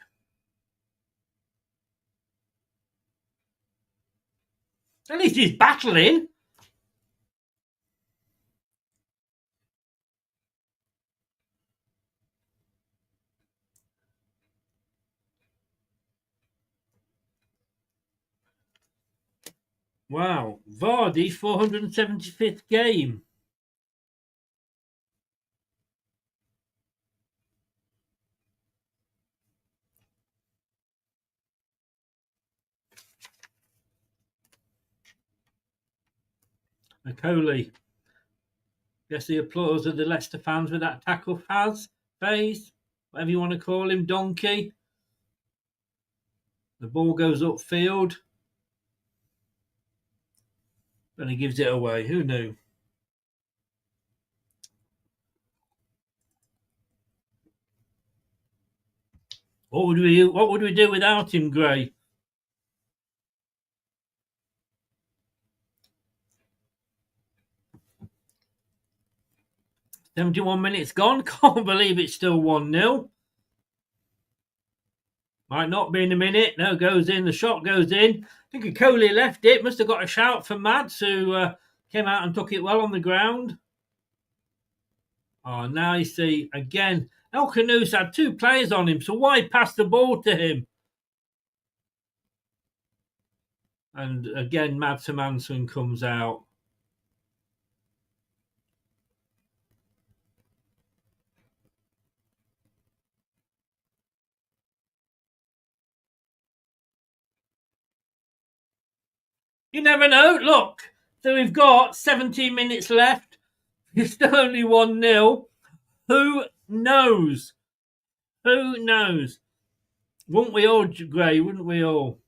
At least he's battling. Wow. Vardy's 475th game. Coley. Guess the applause of the Leicester fans with that tackle. Phase, whatever you want to call him, donkey. The ball goes upfield. And he gives it away. Who knew? What would we do without him, Gray? "71 minutes gone. Can't believe it's still 1-0. Might not be in a minute. No, goes in. The shot goes in. I think Coley left it. Must have got a shout from Mads, who came out and took it well on the ground. Oh, now you see, again, El Canoes had 2 players on him, so why pass the ball to him? And again, Mads Hermansson comes out. You never know. Look, so we've got 17 minutes left. It's still only 1-0. Who knows? Who knows? Wouldn't we all, Gray? Wouldn't we all?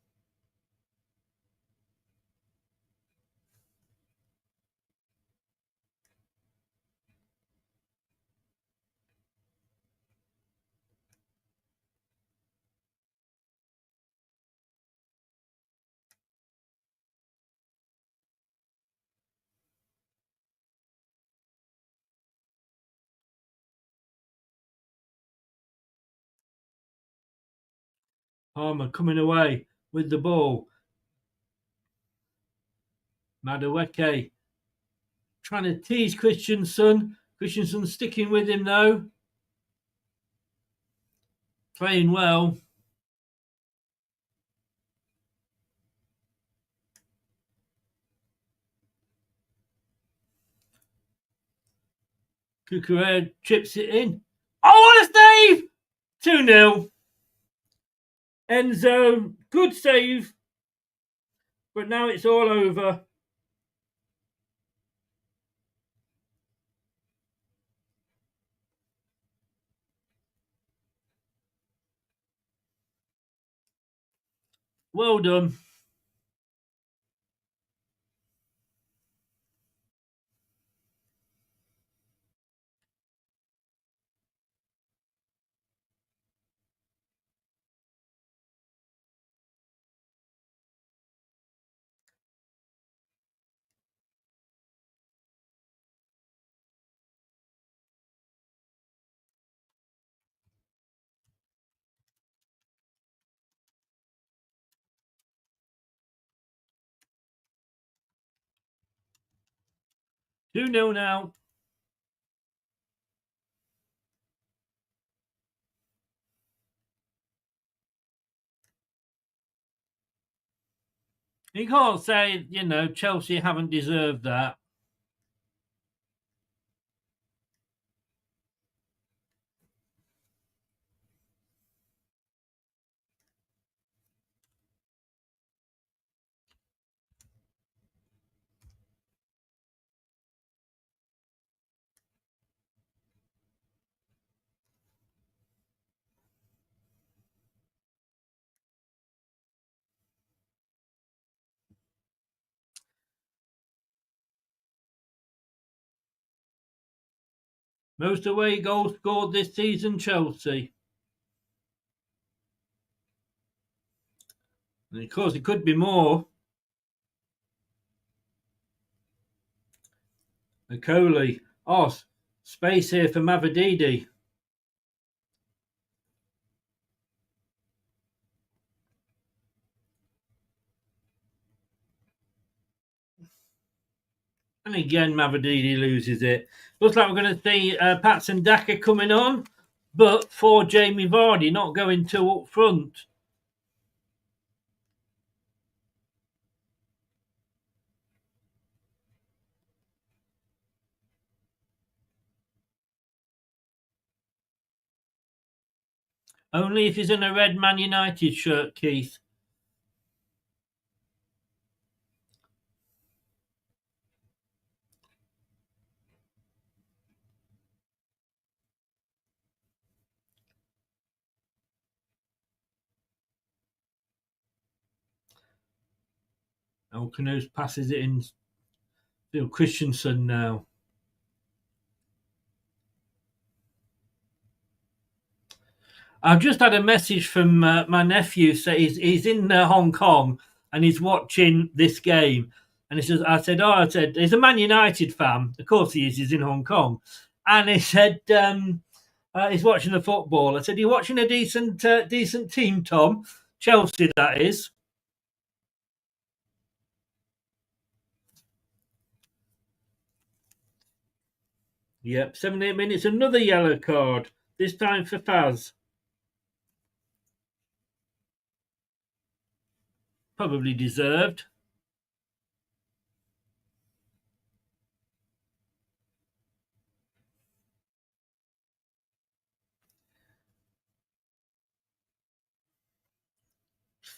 Palmer coming away with the ball. Madueke trying to tease Christensen. Christensen sticking with him though. Playing well. Cucurella chips it in. Oh, what a save! 2-0. Enzo, good save. But now it's all over. Well done. 2-0 now. You can't say, Chelsea haven't deserved that. Most away goals scored this season, Chelsea. And of course, it could be more. Coley. Oh, space here for Mavididi. And again, Mavididi loses it. Looks like we're going to see Patson Daka coming on, but for Jamie Vardy, not going two up front. Only if he's in a red Man United shirt, Keith. Elkanous passes it in. Phil Christensen now. I've just had a message from my nephew. So he's in Hong Kong and he's watching this game. And he says, I said, he's a Man United fan. Of course he is. He's in Hong Kong. And he said, he's watching the football. I said, you're watching a decent team, Tom. Chelsea, that is. Yep, 78 minutes, another yellow card. This time for Faz. Probably deserved.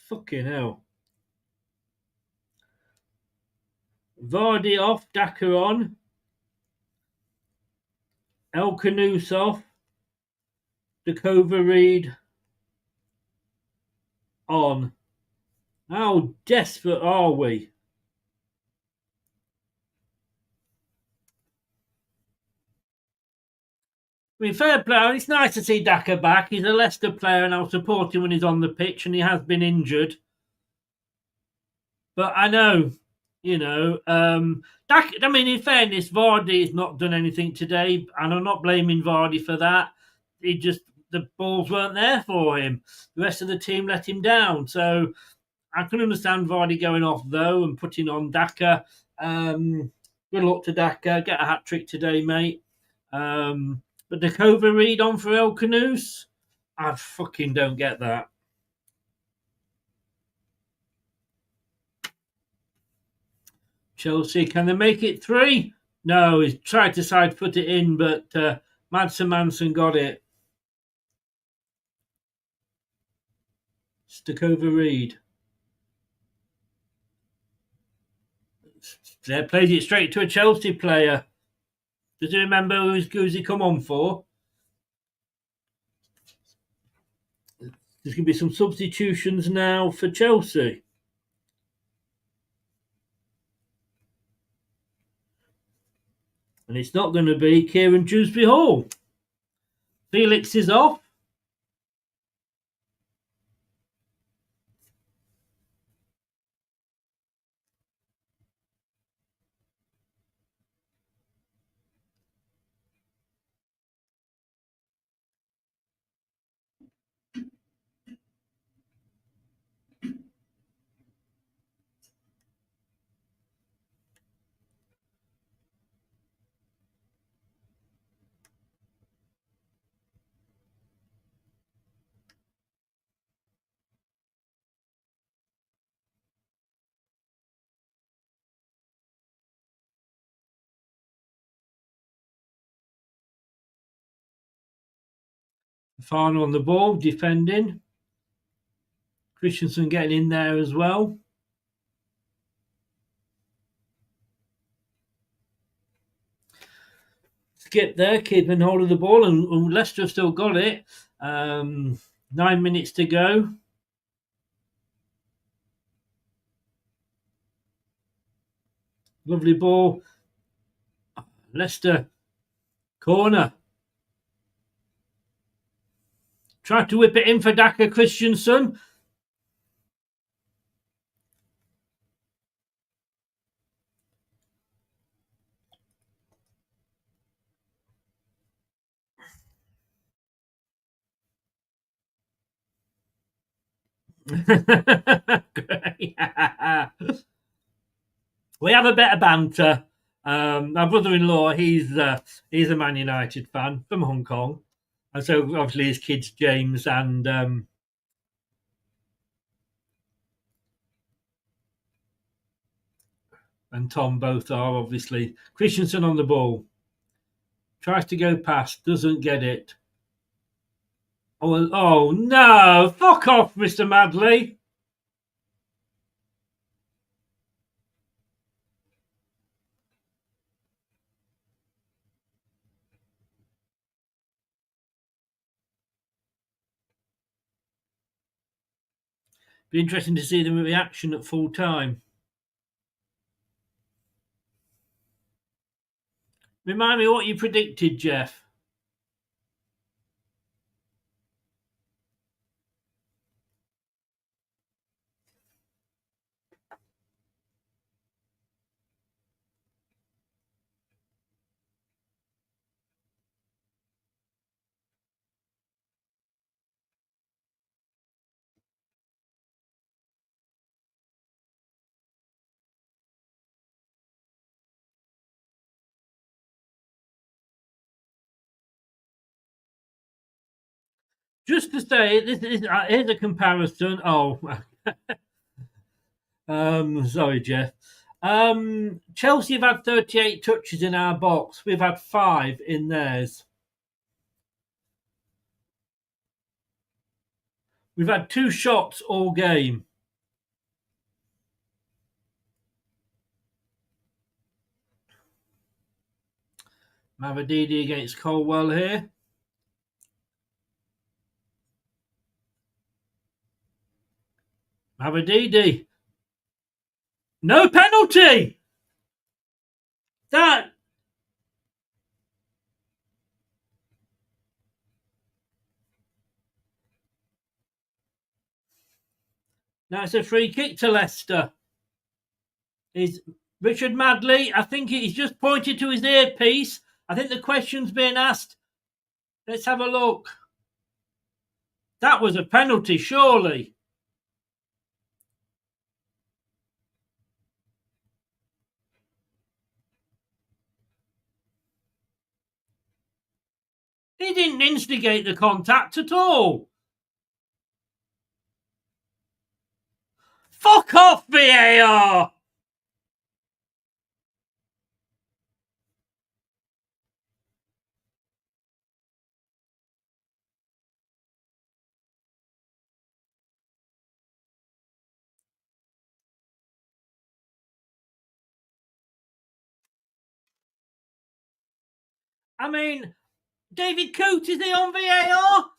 Fucking hell. Vardy off, Daka on. Elkanous off. Dakova Reed on. How desperate are we? I mean, fair play. It's nice to see Daka back. He's a Leicester player and I'll support him when he's on the pitch, and he has been injured. But I know, Daka, I mean, in fairness, Vardy has not done anything today, and I'm not blaming Vardy for that. The balls weren't there for him. The rest of the team let him down. So I can understand Vardy going off, though, and putting on Daka. Good luck to Daka. Get a hat-trick today, mate. But Dakova Reed on for Elkanous? I fucking don't get that. Chelsea, can they make it 3? No, he's tried to side foot it in, but Madsen Manson got it. Dakova Reed. They played it straight to a Chelsea player. Does he remember who's he come on for? There's going to be some substitutions now for Chelsea. And it's not going to be Kieran Dewsbury Hall. Felix is off. Fafana on the ball, defending. Christensen getting in there as well. Skip there, keeping hold of the ball, and Leicester have still got it. 9 minutes to go. Lovely ball. Leicester corner. Tried to whip it in for Daka Christensen. We have a bit of banter. My brother-in-law, he's a Man United fan from Hong Kong, and so obviously his kids James and Tom both are obviously. Christensen on the ball, tries to go past, doesn't get it. Oh no! Fuck off, Mr. Madley. Be interesting to see the reaction at full time. Remind me what you predicted, Jeff. Just to say, here's a comparison. Oh, sorry, Jeff. Chelsea have had 38 touches in our box. We've had 5 in theirs. We've had 2 shots all game. Mavididi against Colwell here. Mavididi. No penalty! That... Now it's a free kick to Leicester. Is Richard Madley, I think he's just pointed to his earpiece. I think the question's being asked. Let's have a look. That was a penalty, surely. He didn't instigate the contact at all. Fuck off, VAR! I mean, David Coote, is he on VAR?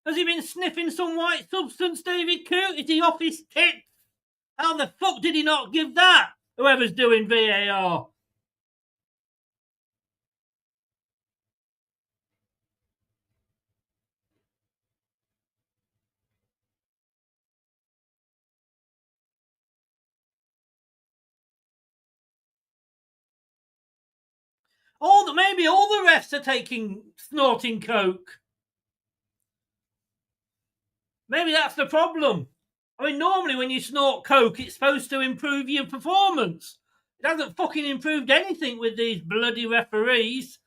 Has he been sniffing some white substance, David Coote? Is he off his tits? How the fuck did he not give that? Whoever's doing VAR. Maybe all the refs are snorting coke. Maybe that's the problem. I mean, normally when you snort coke, it's supposed to improve your performance. It hasn't fucking improved anything with these bloody referees.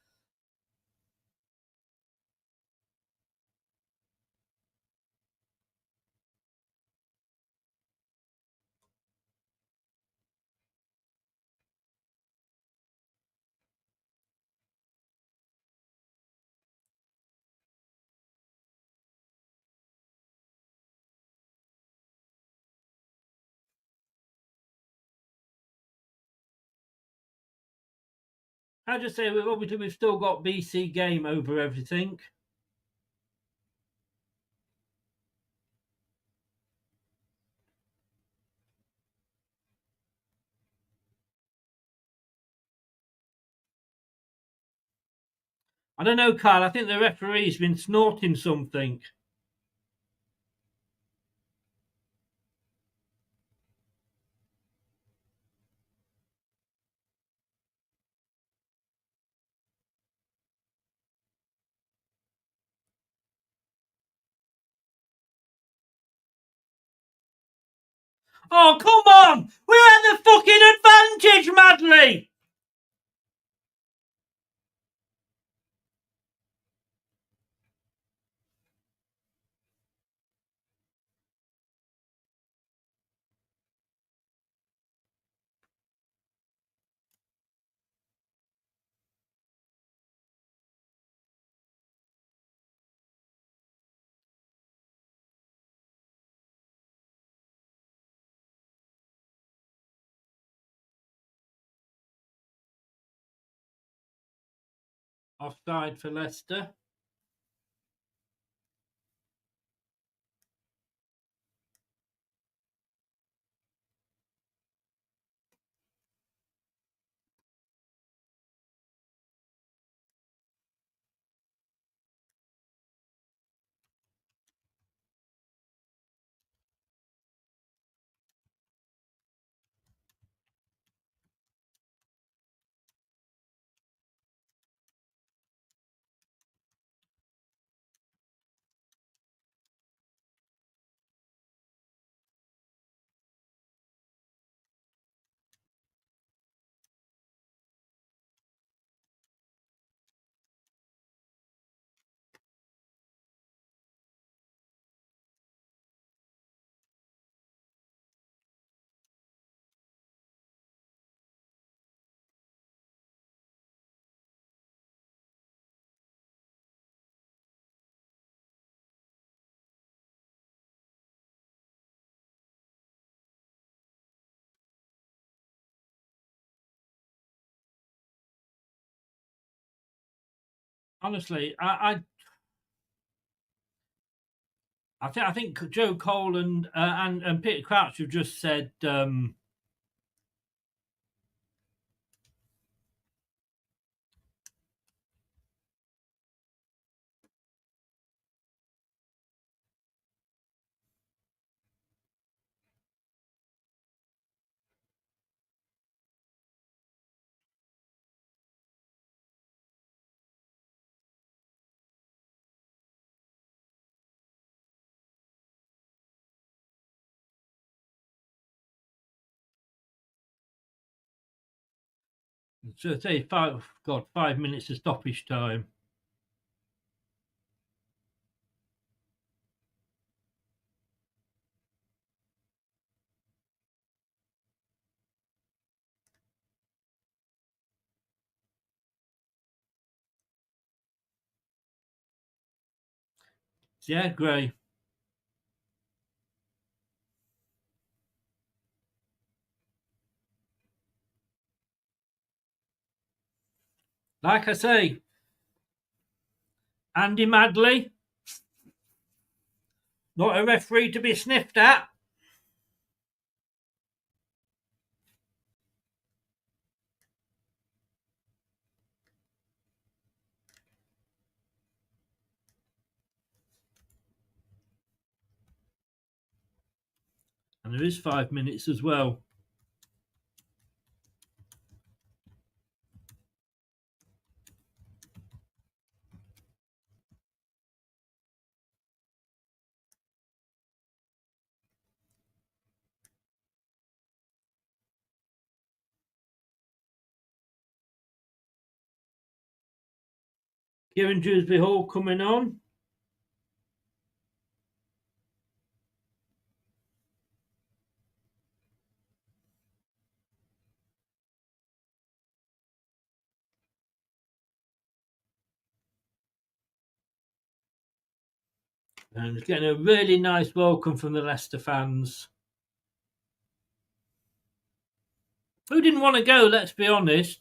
I just say we've still got BC game over everything. I don't know, Kyle. I think the referee's been snorting something. Oh, come on! We're at the fucking advantage, Madley! Offside for Leicester. Honestly, I think Joe Cole and Peter Crouch have just said and so say 5 minutes of stoppage time. Yeah, Gray. Like I say, Andy Madley, not a referee to be sniffed at. And there is 5 minutes as well. Kieran Dewsbury Hall coming on. And getting a really nice welcome from the Leicester fans. Who didn't want to go, let's be honest.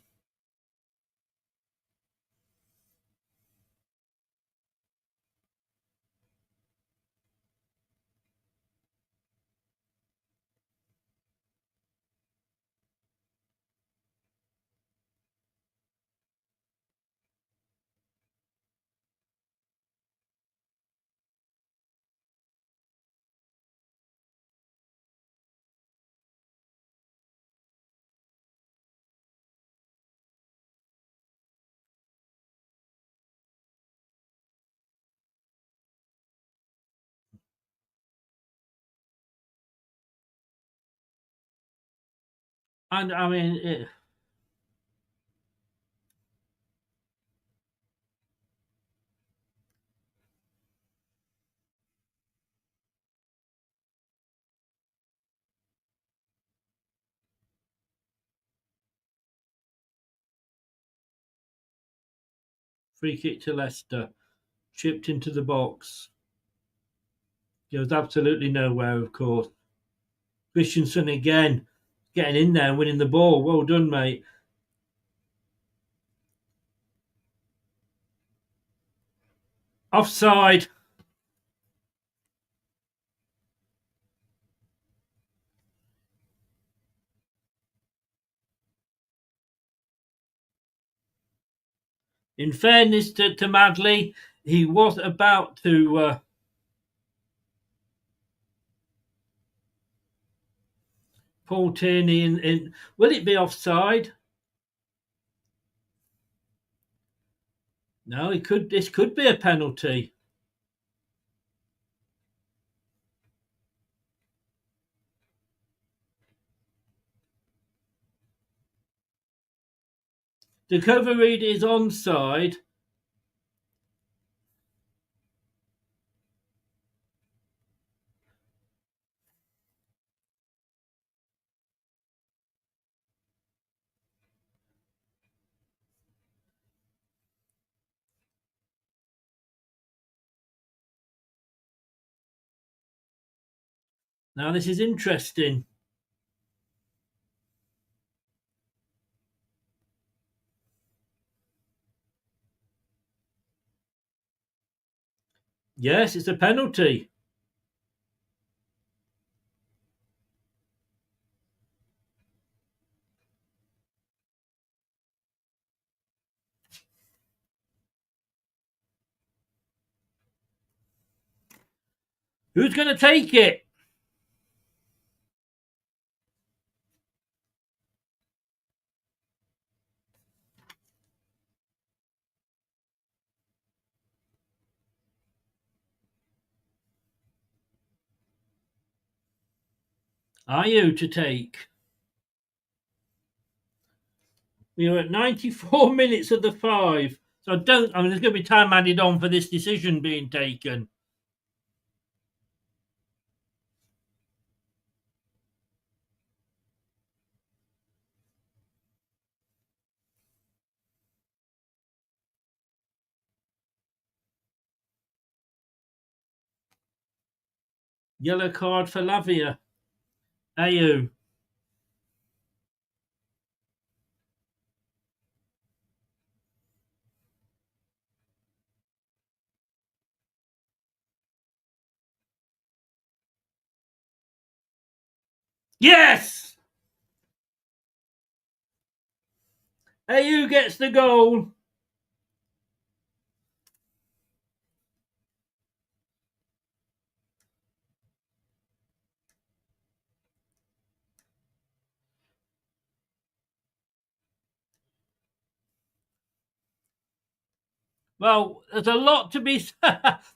And I mean, free kick to Leicester, chipped into the box. Goes absolutely nowhere, of course. Christensen again, getting in there and winning the ball. Well done, mate. Offside. In fairness to Madley, he was about to Paul Tierney in. Will it be offside? No, it could. This could be a penalty. The cover read is onside. Now this is interesting. Yes, it's a penalty. Who's going to take it? Are you to take? We are at 94 minutes of the 5. So there's going to be time added on for this decision being taken. Yellow card for Lavia. Ayew. Yes! Ayew gets the goal. Well, there's a lot to be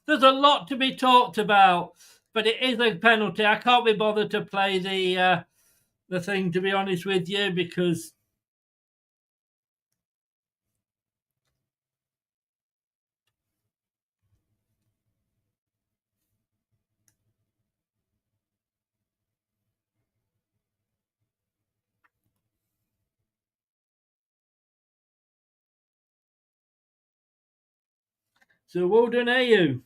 there's a lot to be talked about, but it is a penalty. I can't be bothered to play the thing, to be honest with you, because so well done, Ayew.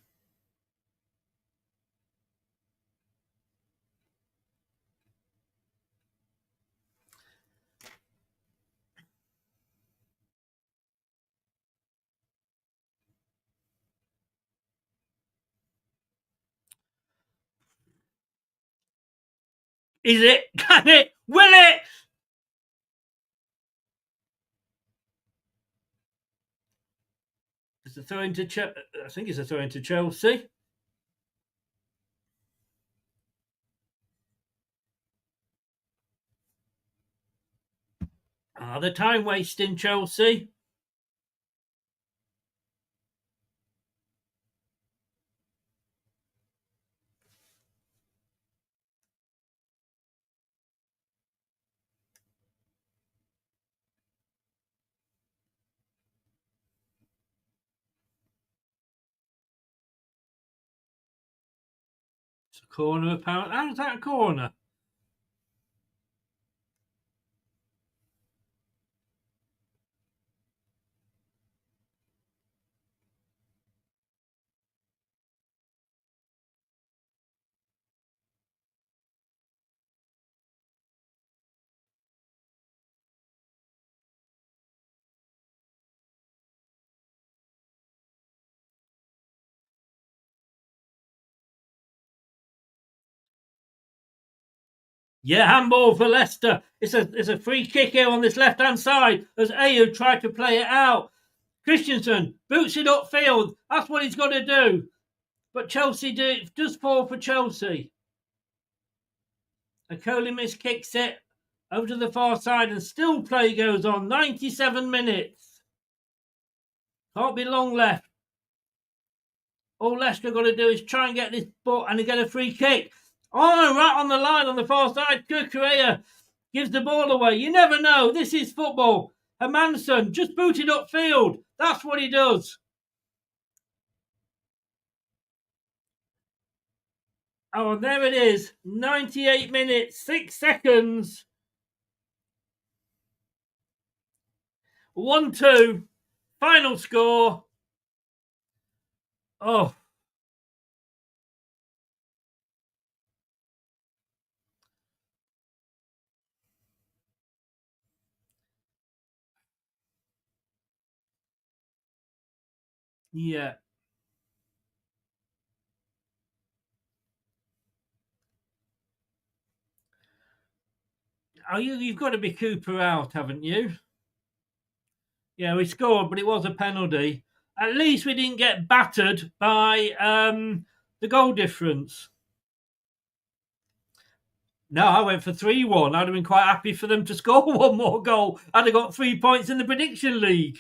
Is it? Can it? Will it? It's a throw into I think it's a throw into Chelsea. The time wasting Chelsea. It's a corner, apparently. How's that a corner? Yeah, handball for Leicester. It's a free kick here on this left-hand side as Ayew tried to play it out. Christensen boots it upfield. That's what he's got to do. But Chelsea does fall for Chelsea. And Kolimis kicks it over to the far side and still play goes on. 97 minutes. Can't be long left. All Leicester got to do is try and get this ball and get a free kick. Oh, right on the line on the far side. Kukurea gives the ball away. You never know. This is football. Hermanson just booted upfield. That's what he does. Oh, and there it is. 98 minutes, 6 seconds. 1-2. Final score. Oh. Yeah. Oh, you've got to be Cooper out, haven't you? Yeah, we scored, but it was a penalty. At least we didn't get battered by the goal difference. No, I went for 3-1. I'd have been quite happy for them to score one more goal. I'd have got 3 points in the prediction league.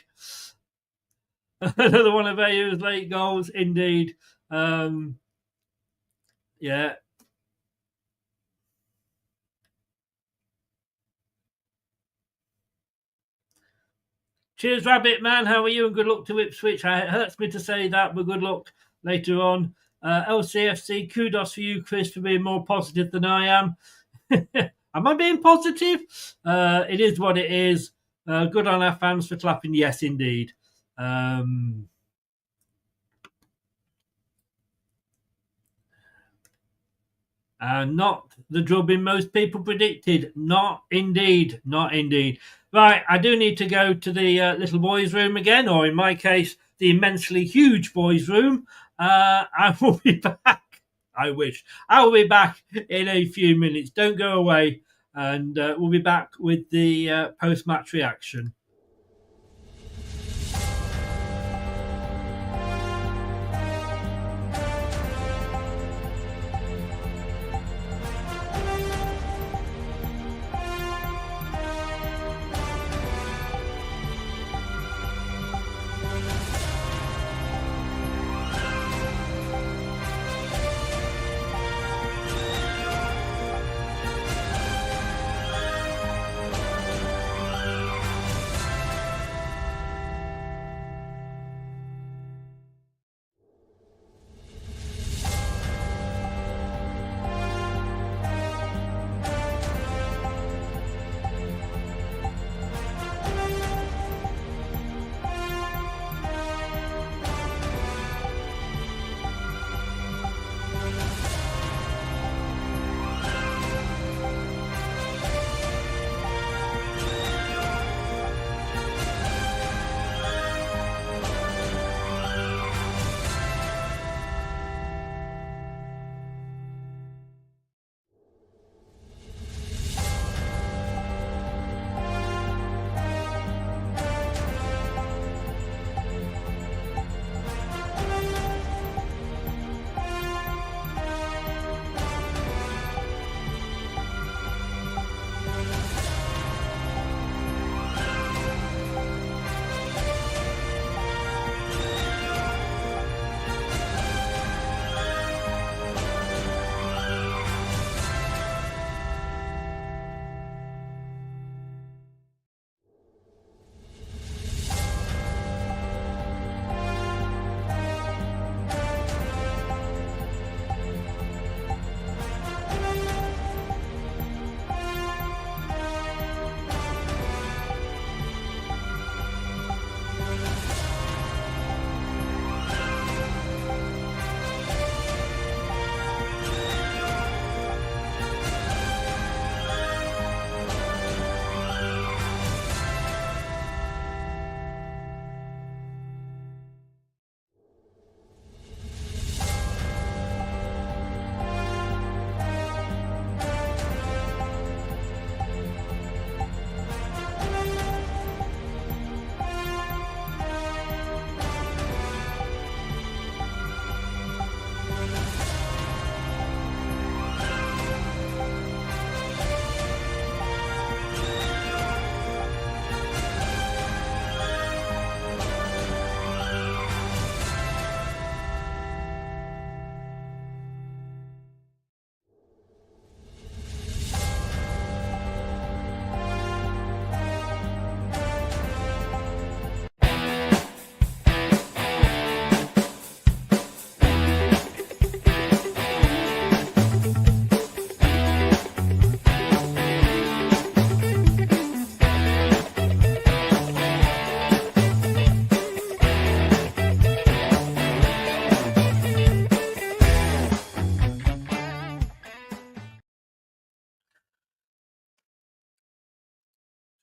Another one of Ayew's late goals, indeed. Yeah. Cheers, Rabbit Man. How are you? And good luck to Ipswich. It hurts me to say that, but good luck later on. LCFC, kudos for you, Chris, for being more positive than I am. Am I being positive? It is what it is. Good on our fans for clapping. Yes, indeed. Not the drubbing most people predicted. Not indeed. Not indeed. Right, I do need to go to the little boys' room again, or in my case, the immensely huge boys' room. I will be back. I wish. I will be back in a few minutes. Don't go away, and we'll be back with the post-match reaction.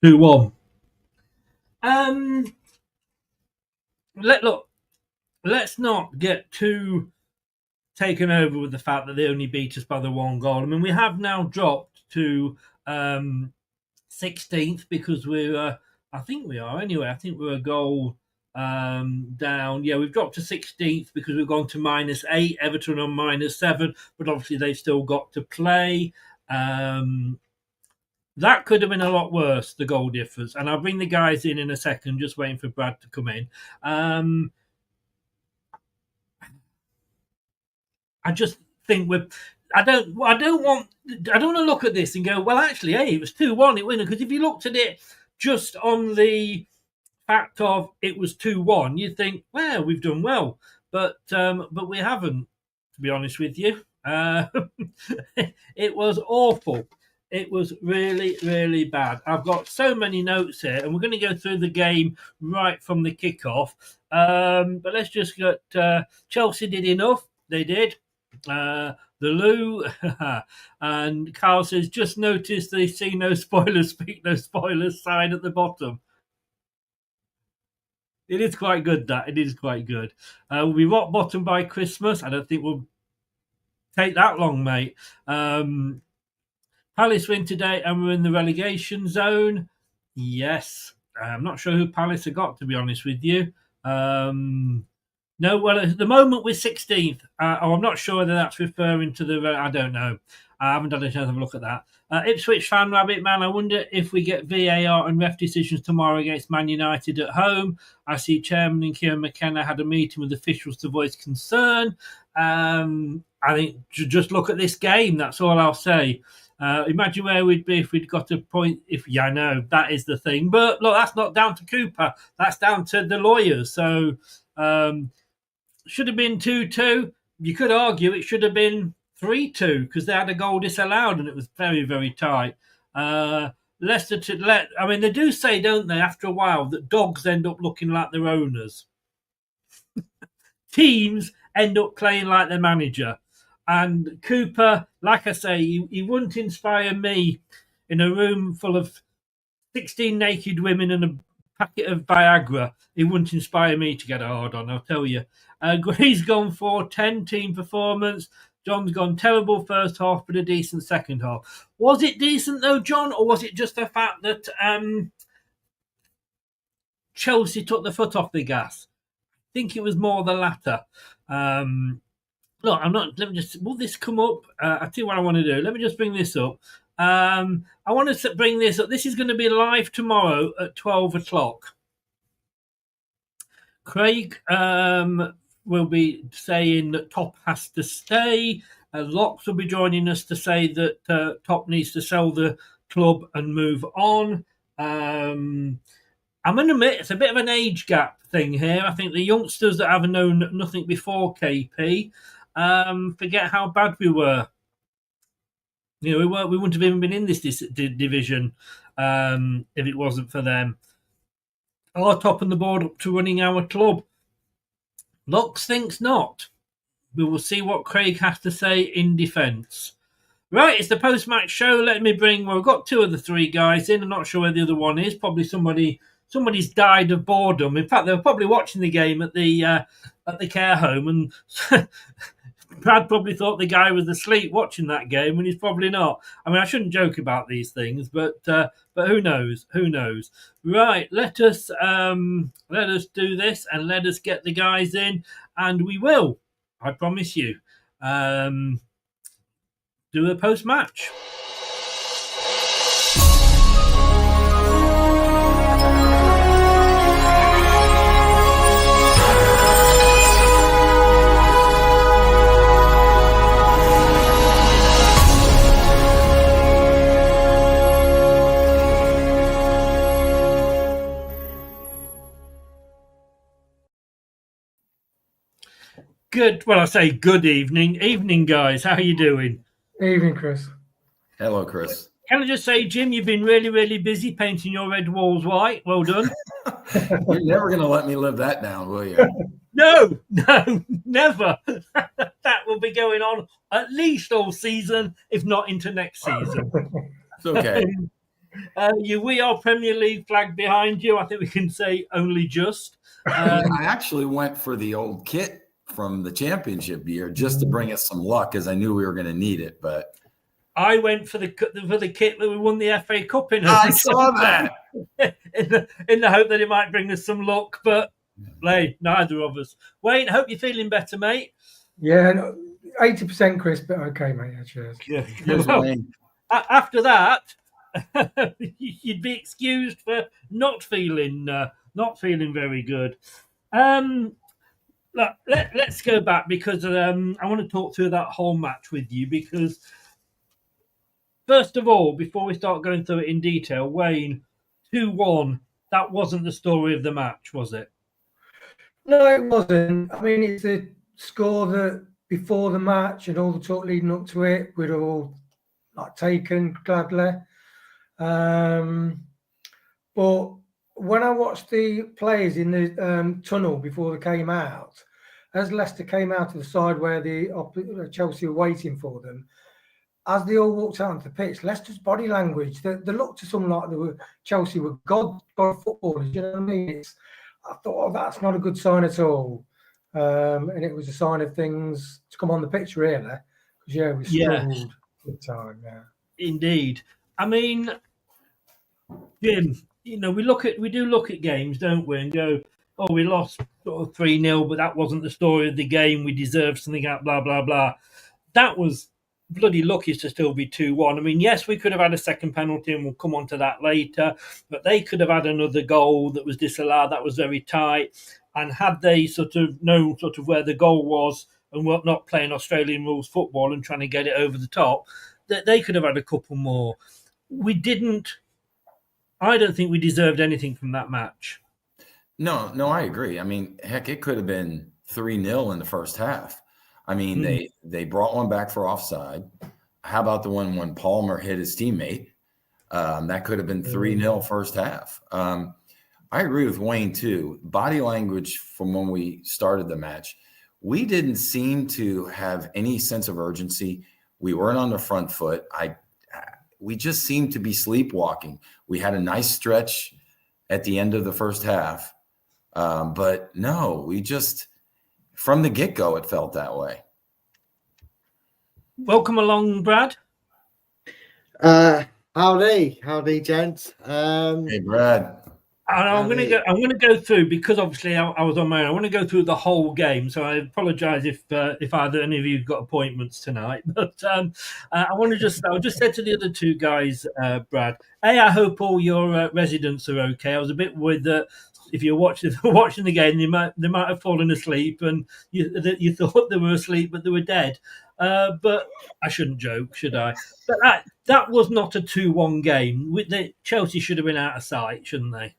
2-1. Let's not get too taken over with the fact that they only beat us by the 1 goal. I mean, we have now dropped to 16th because we're, I think we are anyway. I think we're a goal down. Yeah, we've dropped to 16th because we've gone to -8. Everton on -7, but obviously they've still got to play. That could have been a lot worse, the goal difference. And I'll bring the guys in a second, just waiting for Brad to come in. I just think I don't want to look at this and go, well, actually, hey, it was 2-1, it won. Because if you looked at it just on the fact of it was 2-1, you'd think, well, we've done well, but we haven't, to be honest with you. It was awful. It was really, really bad. I've got so many notes here, and we're going to go through the game right from the kickoff. But let's just get Chelsea did enough. They did. The Lou and Carl says, just noticed they see no spoilers, speak no spoilers sign at the bottom. It is quite good, that. It is quite good. We'll be rock bottom by Christmas. I don't think we'll take that long, mate. Palace win today and we're in the relegation zone. Yes. I'm not sure who Palace have got, to be honest with you. No, well, at the moment we're 16th. I'm not sure whether that's referring to the... I don't know. I haven't had a chance to have a look at that. Ipswich fan, Rabbit Man, I wonder if we get VAR and ref decisions tomorrow against Man United at home. I see Chairman and Kieran McKenna had a meeting with officials to voice concern. I think just look at this game. That's all I'll say. Imagine where we'd be if we'd got a point. I know, that is the thing. But look, that's not down to Cooper. That's down to the lawyers. So... should have been 2-2. You could argue it should have been 3-2 because they had a goal disallowed and it was very, very tight. Leicester they do say, don't they, after a while, that dogs end up looking like their owners. Teams end up playing like their manager. And Cooper, like I say, he wouldn't inspire me in a room full of 16 naked women and a packet of Viagra. It wouldn't inspire me to get a hard on, I'll tell you. Gray's gone 4-10 team performance. John's gone terrible first half, but a decent second half. Was it decent though, John, or was it just the fact that Chelsea took the foot off the gas? I think it was more the latter. Look, let me just... Will this come up? I'll tell you what I want to do. Let me just bring this up. I want to bring this up. This is going to be live tomorrow at 12 o'clock. Craig will be saying that Top has to stay. Locks will be joining us to say that Top needs to sell the club and move on. I'm going to admit it's a bit of an age gap thing here. I think the youngsters that have known nothing before KP forget how bad we were. You know, we wouldn't have even been in this division if it wasn't for them. Our top and the board up to running our club. Locks thinks not. We will see what Craig has to say in defence. Right, it's the post-match show. Let me bring... Well, we've got 2 of the 3 guys in. I'm not sure where the other one is. Probably somebody's died of boredom. In fact, they were probably watching the game at the care home, and Brad probably thought the guy was asleep watching that game, and he's probably not. I mean, I shouldn't joke about these things, but who knows? Who knows? Right, let us do this and let us get the guys in, and we will. I promise you. Do a post-match. I say good evening. Evening, guys. How are you doing? Evening, Chris. Hello, Chris. Can I just say, Jim, you've been really, really busy painting your red walls white. Well done. You're never going to let me live that down, will you? No, never. That will be going on at least all season, if not into next season. It's okay. We are Premier League flag behind you. I think we can say only just. I actually went for the old kit from the championship year just to bring us some luck, because I knew we were going to need it. But I went for the kit that we won the FA Cup in. I saw that. in the hope that it might bring us some luck, but neither of us. Wayne, hope you're feeling better, mate. Yeah, no, 80% Chris, but okay, mate. Yeah, cheers. Cheers, Well, Wayne. after that, you'd be excused for not feeling very good. Look, let's go back, because I want to talk through that whole match with you, because first of all, before we start going through it in detail, Wayne, 2-1, that wasn't the story of the match, was it? No, it wasn't. I mean, it's a score that before the match and all the talk leading up to it, we'd all taken gladly. But when I watched the players in the tunnel before they came out, as Leicester came out to the side where the Chelsea were waiting for them, as they all walked out onto the pitch, Leicester's body language, they looked to some like Chelsea were God footballers. You know what I mean? I thought, that's not a good sign at all. And it was a sign of things to come on the pitch, really. Because, we struggled big time, yeah. Indeed. I mean, Jim, we do look at games, don't we, and go, oh, we lost sort of 3-0, but that wasn't the story of the game. We deserved something out, blah, blah, blah. That was bloody lucky to still be 2-1. I mean, yes, we could have had a second penalty, and we'll come on to that later, but they could have had another goal that was disallowed. That was very tight. And had they sort of known sort of where the goal was and were not playing Australian rules football and trying to get it over the top, they could have had a couple more. We didn't. I don't think we deserved anything from that match. No, I agree. I mean, heck, it could have been 3-0 in the first half. I mean, they brought one back for offside. How about the one when Palmer hit his teammate? That could have been 3-0 first half. I agree with Wayne, too. Body language from when we started the match, we didn't seem to have any sense of urgency. We weren't on the front foot. We just seemed to be sleepwalking. We had a nice stretch at the end of the first half. But no, we just, from the get-go, it felt that way. Welcome along, Brad. Howdy, gents. Hey, Brad. I'm going to go through, because obviously I was on my own. I want to go through the whole game, so I apologise if either any of you got appointments tonight. But I want to I'll just say to the other two guys, Brad. I hope all your residents are okay. I was a bit worried that if you're watching the game, they might have fallen asleep, and you thought they were asleep, but they were dead. But I shouldn't joke, should I? But that was not a 2-1 game. Chelsea should have been out of sight, shouldn't they?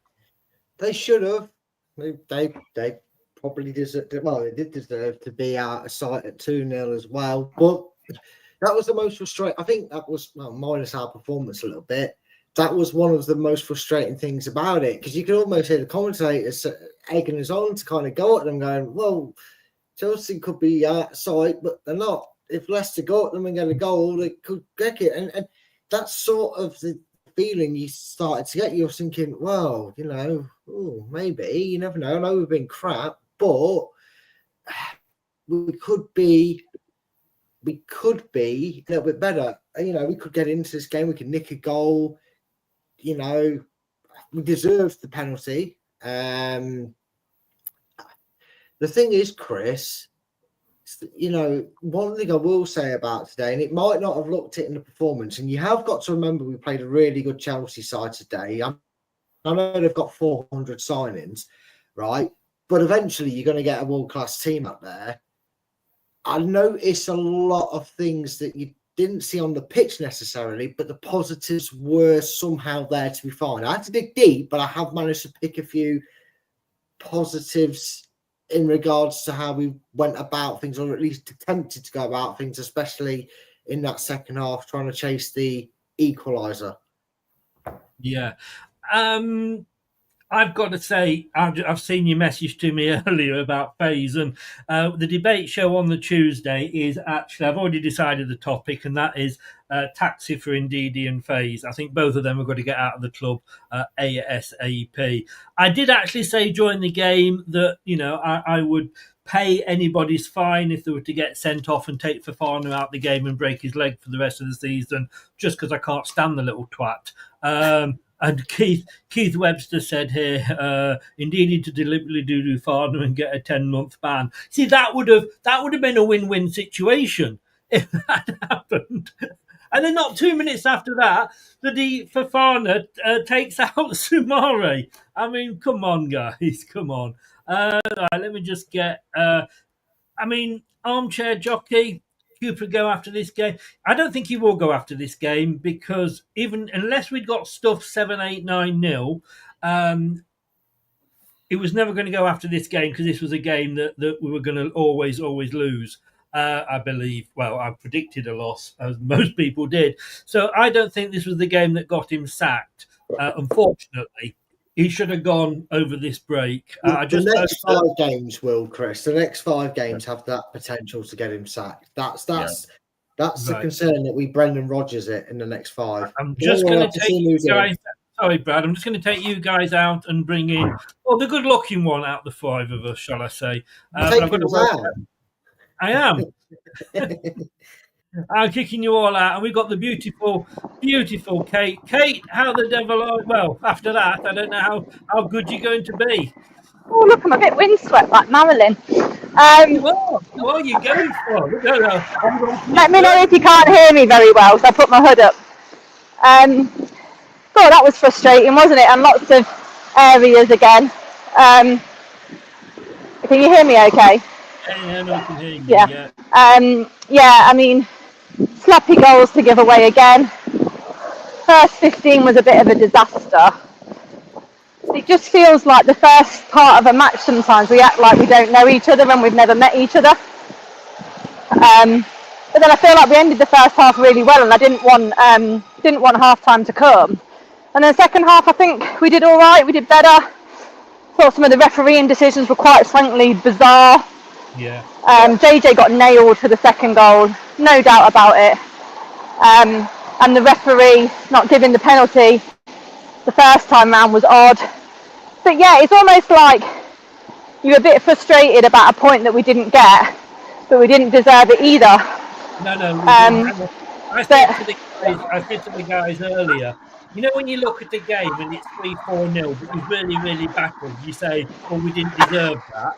They should have. They probably deserved. Well, they did deserve to be out of sight at 2-0 as well. But that was the most frustrating. I think that was minus our performance a little bit. That was one of the most frustrating things about it, because you could almost hear the commentators egging us on to kind of go at them, going, "Well, Chelsea could be out of sight, but they're not. If Leicester go at them and get a goal, they could get it." And that's sort of the feeling you started to get. You're thinking, well, maybe, you never know. I know we've been crap, but we could be a little bit better. We could get into this game. We could nick a goal. We deserved the penalty. The thing is, Chris, one thing I will say about today, and it might not have looked it in the performance, and you have got to remember we played a really good Chelsea side today. I know they've got 400 signings, right? But eventually you're going to get a world-class team up there. I noticed a lot of things that you didn't see on the pitch necessarily, but the positives were somehow there to be found. I had to dig deep, but I have managed to pick a few positives in regards to how we went about things, or at least attempted to go about things, especially in that second half, trying to chase the equaliser. Yeah. I've got to say, I've seen your message to me earlier about Faze, and the debate show on the Tuesday is actually, I've already decided the topic, and that is taxi for Ndidi and FaZe. I think both of them have got to get out of the club ASAP. I did actually say during the game that, I would pay anybody's fine if they were to get sent off and take Fofana out the game and break his leg for the rest of the season, just because I can't stand the little twat. And Keith Webster said here, indeed, to deliberately do Fofana and get a 10-month ban. See, that would have been a win-win situation if that happened. And then not 2 minutes after that, the Fofana takes out Soumare. I mean, come on, guys, come on. Right, let me just get. Armchair jockey. Cooper go after this game. I don't think he will go after this game because even unless we'd got stuffed 7-8, 9-0, it was never going to go after this game because this was a game that we were going to always lose. I believe. Well, I predicted a loss, as most people did. So I don't think this was the game that got him sacked. Unfortunately, he should have gone over this break. The next 5 games will, Chris. The next 5 games have that potential to get him sacked. That's the concern that we Brendan Rodgers it in the next 5. I'm just going to take you guys. Sorry, Brad. I'm just going to take you guys out and bring in the good-looking one out of the 5 of us, shall I say? But I've got to I am. I'm kicking you all out, and we've got the beautiful, beautiful Kate. Kate, how the devil are... Well, after that, I don't know how good you're going to be. Oh, look, I'm a bit windswept like Marilyn. What are you going for? Let me know if you can't hear me very well, so I put my hood up. That was frustrating, wasn't it? And lots of areas again. Can you hear me okay? Yeah, no, I can hear you. Yeah. I mean, sloppy goals to give away again. First 15 was a bit of a disaster. It just feels like the first part of a match sometimes we act like we don't know each other and we've never met each other. But then I feel like we ended the first half really well, and I didn't want half time to come. And then second half, I think we did all right. We did better. Thought some of the refereeing decisions were quite frankly bizarre. Yeah. JJ got nailed for the second goal, no doubt about it. And the referee not giving the penalty the first time round was odd. But yeah, it's almost like you're a bit frustrated about a point that we didn't get, but we didn't deserve it either. No. I said to the guys earlier, when you look at the game and it's 3-4-0, but you've really, really battled, you say, well, we didn't deserve that.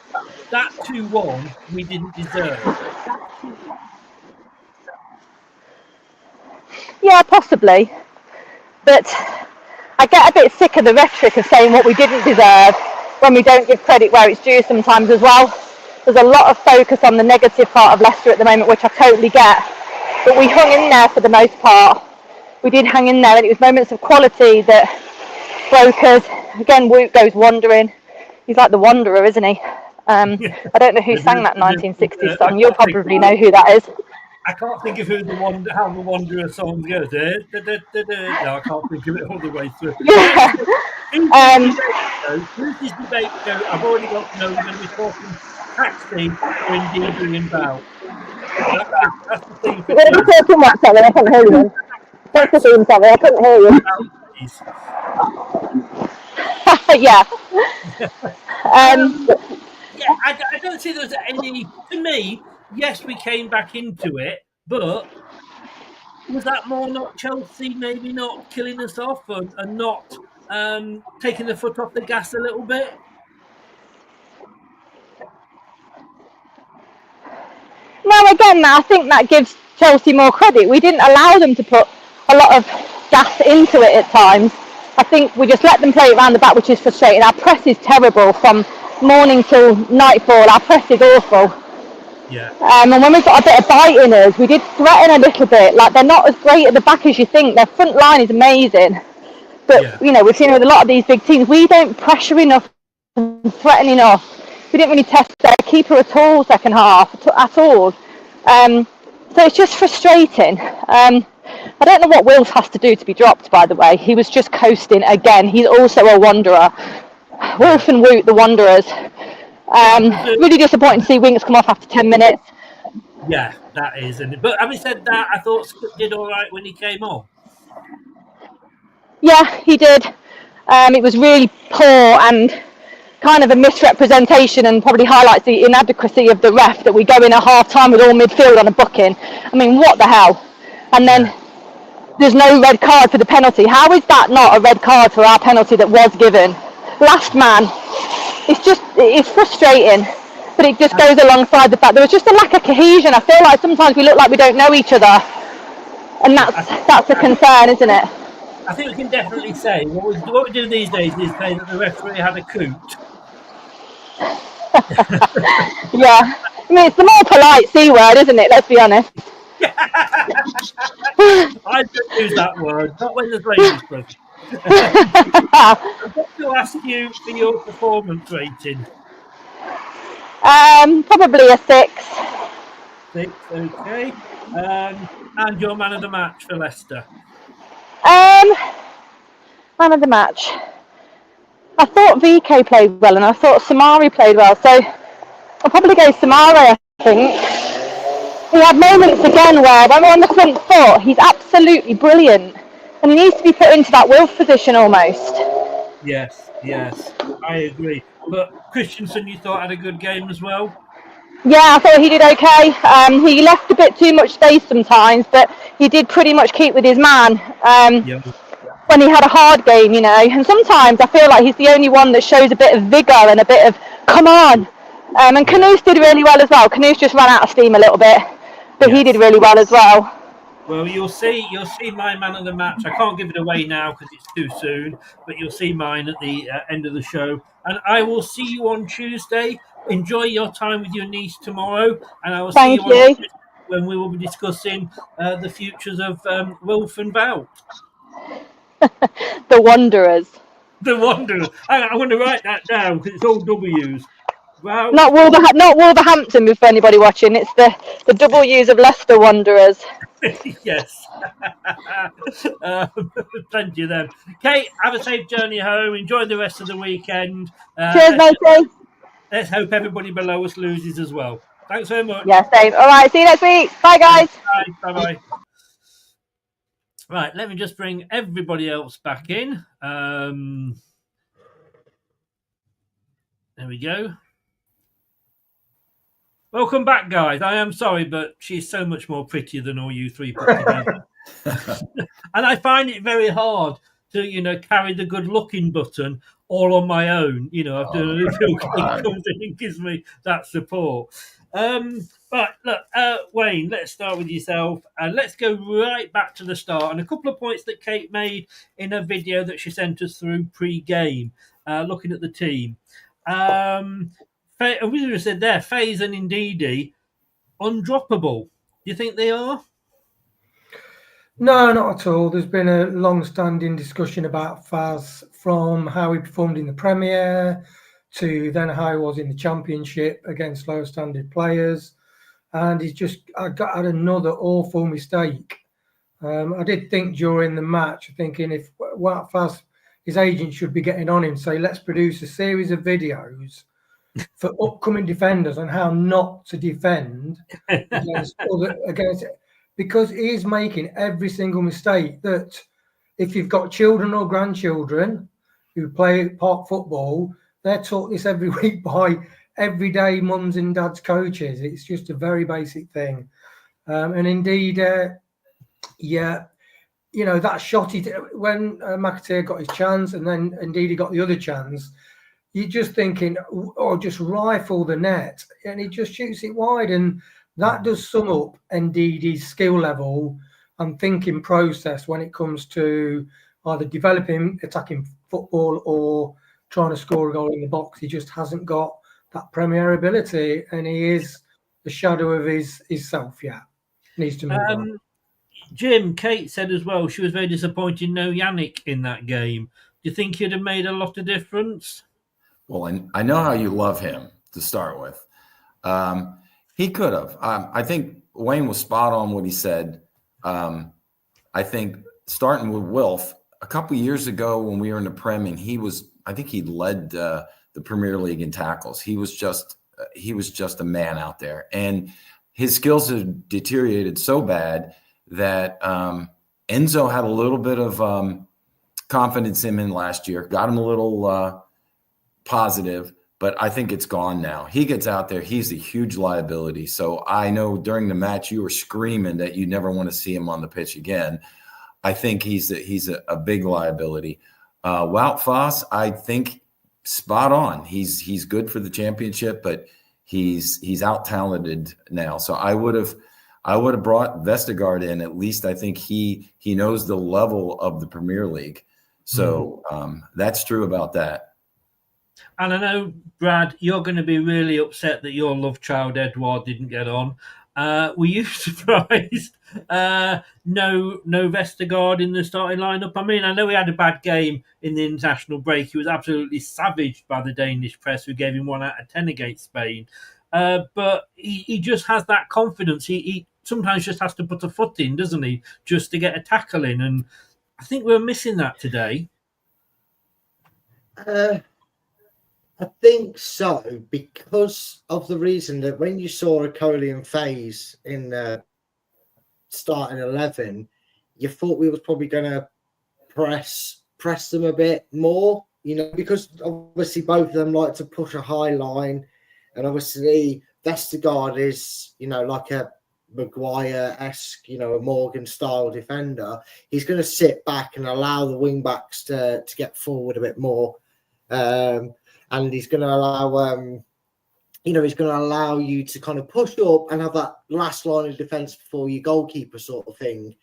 That 2-1, we didn't deserve. Yeah, possibly. But I get a bit sick of the rhetoric of saying what we didn't deserve when we don't give credit where it's due sometimes as well. There's a lot of focus on the negative part of Leicester at the moment, which I totally get. But we hung in there for the most part. We did hang in there, and it was moments of quality that broke us. Again, Woot goes wandering. He's like the Wanderer, isn't he? I don't know who sang that 1960s song. You'll probably know who that is. I can't think of how the Wanderer song goes. No, I can't think of it all the way through. Yeah. Who's this debate go? I've already got to know we're going to be talking taxi or Ndidi and Bout. That's the thing. We're going to be talking what, sorry? I can't hear you. That's the theme, sorry, I couldn't hear you. Yeah. I don't see there's any. To me, yes, we came back into it, but was that more not Chelsea maybe not killing us off and not taking the foot off the gas a little bit? No, again, I think that gives Chelsea more credit. We didn't allow them to put a lot of gas into it at times. I think we just let them play it around the back, which is frustrating. Our press is terrible from morning till nightfall. Our press is awful. Yeah. And when we've got a bit of bite in us, we did threaten a little bit. Like, they're not as great at the back as you think. Their front line is amazing. But, we've seen it with a lot of these big teams. We don't pressure enough and threaten enough. We didn't really test their keeper at all second half, at all. So it's just frustrating. I don't know what Wills has to do to be dropped, by the way. He was just coasting again. He's also a wanderer. Wolf and Woot, the wanderers. Really disappointing to see Winks come off after 10 minutes. Yeah, that is. But having said that, I thought Skip did all right when he came on. Yeah, he did. It was really poor and kind of a misrepresentation, and probably highlights the inadequacy of the ref that we go in at half time with all midfield on a booking. I mean, what the hell? And then there's no red card for the penalty. How is that not a red card for our penalty that was given? Last man. It's frustrating, but it just goes alongside the fact there was just a lack of cohesion. I feel like sometimes we look like we don't know each other, and that's a concern, isn't it? I think we can definitely say what we do these days is say that the referee had a coot. Yeah, I mean, it's the more polite C word, isn't it? Let's be honest. I don't use that word, not when there's ladies present. I've got to ask you for your performance rating. Probably a 6. 6, okay. And your man of the match for Leicester. Man of the match. I thought VK played well, and I thought Samari played well, so I'll probably go Samari, I think. He had moments again where when we're on the front foot, he's absolutely brilliant, and he needs to be put into that Wilf position almost. Yes, I agree. But Christensen, you thought had a good game as well? Yeah, I thought he did okay. He left a bit too much space sometimes, but he did pretty much keep with his man. When he had a hard game, you know, and sometimes I feel like he's the only one that shows a bit of vigour and a bit of come on. And Canoes did really well as well. Canoes just ran out of steam a little bit, but he did really well as well. Well, you'll see my man of the match. I can't give it away now because it's too soon, but you'll see mine at the end of the show. And I will see you on Tuesday. Enjoy your time with your niece tomorrow, and I will see you on Tuesday when we will be discussing the futures of Wilf and Bout. The Wanderers. The Wanderers. I'm going to write that down because it's all W's. Wow. Not Wolverhampton, for anybody watching. It's the W's of Leicester Wanderers. Yes. Plenty of them. Kate, have a safe journey home. Enjoy the rest of the weekend. Cheers, matey. Let's hope everybody below us loses as well. Thanks very much. Yeah, same. All right, see you next week. Bye, guys. Bye. Right, let me just bring everybody else back in. There we go. Welcome back, guys. I am sorry, but she's so much more prettier than all you three put together. And I find it very hard to, carry the good-looking button all on my own. I've done a little it comes in and gives me that support. Right, look, Wayne, let's start with yourself, and let's go right back to the start. And a couple of points that Kate made in a video that she sent us through pre-game, looking at the team. We said there, FaZe and Ndidi, undroppable. Do you think they are? No, not at all. There's been a long-standing discussion about Faz from how he performed in the Premier to then how he was in the Championship against lower-standard players. And he's just had another awful mistake. I did think during the match, thinking if Faz, his agent should be getting on him, say, let's produce a series of videos for upcoming defenders on how not to defend against because he is making every single mistake that if you've got children or grandchildren who play park football, they're taught this every week by everyday mums and dads coaches. It's just a very basic thing. And indeed, that shot when McAteer got his chance and then indeed he got the other chance, you're just thinking, just rifle the net, and he just shoots it wide. And that does sum up Ndidi's skill level and thinking process when it comes to either developing attacking football or trying to score a goal in the box. He just hasn't got that Premier ability, and he is the shadow of his self. Yeah, needs to move on. Jim, Kate said as well she was very disappointed no Yannick in that game. Do you think he'd have made a lot of difference? Well, I know how you love him to start with. He could have. I think Wayne was spot on what he said. I think starting with Wilf, a couple of years ago when we were in the Prem, and I think he led the Premier League in tackles. He was just a man out there. And his skills have deteriorated so bad that Enzo had a little bit of confidence in him last year, got him a little positive, but I think it's gone now. He gets out there, he's a huge liability. So I know during the match you were screaming that you never want to see him on the pitch again. I think he's a big liability. Wout Faes, I think spot on. He's good for the championship, but he's out talented now. So I would have brought Vestergaard in. At least I think he knows the level of the Premier League. So that's true about that. And I know, Brad, you're going to be really upset that your love child Edouard didn't get on. Were you surprised? No Vestergaard in the starting lineup. I mean, I know he had a bad game in the international break. He was absolutely savaged by the Danish press, who gave him 1 out of 10 against Spain. But he just has that confidence. He sometimes just has to put a foot in, doesn't he, just to get a tackle in. And I think we're missing that today. I think so, because of the reason that when you saw a Coley and Faes in the starting 11, you thought we was probably going to press them a bit more, because obviously both of them like to push a high line, and obviously Vestergaard is, like a Maguire-esque, a Morgan-style defender. He's going to sit back and allow the wing-backs to get forward a bit more. And he's going to allow, he's going to allow you to kind of push up and have that last line of defence before your goalkeeper sort of thing.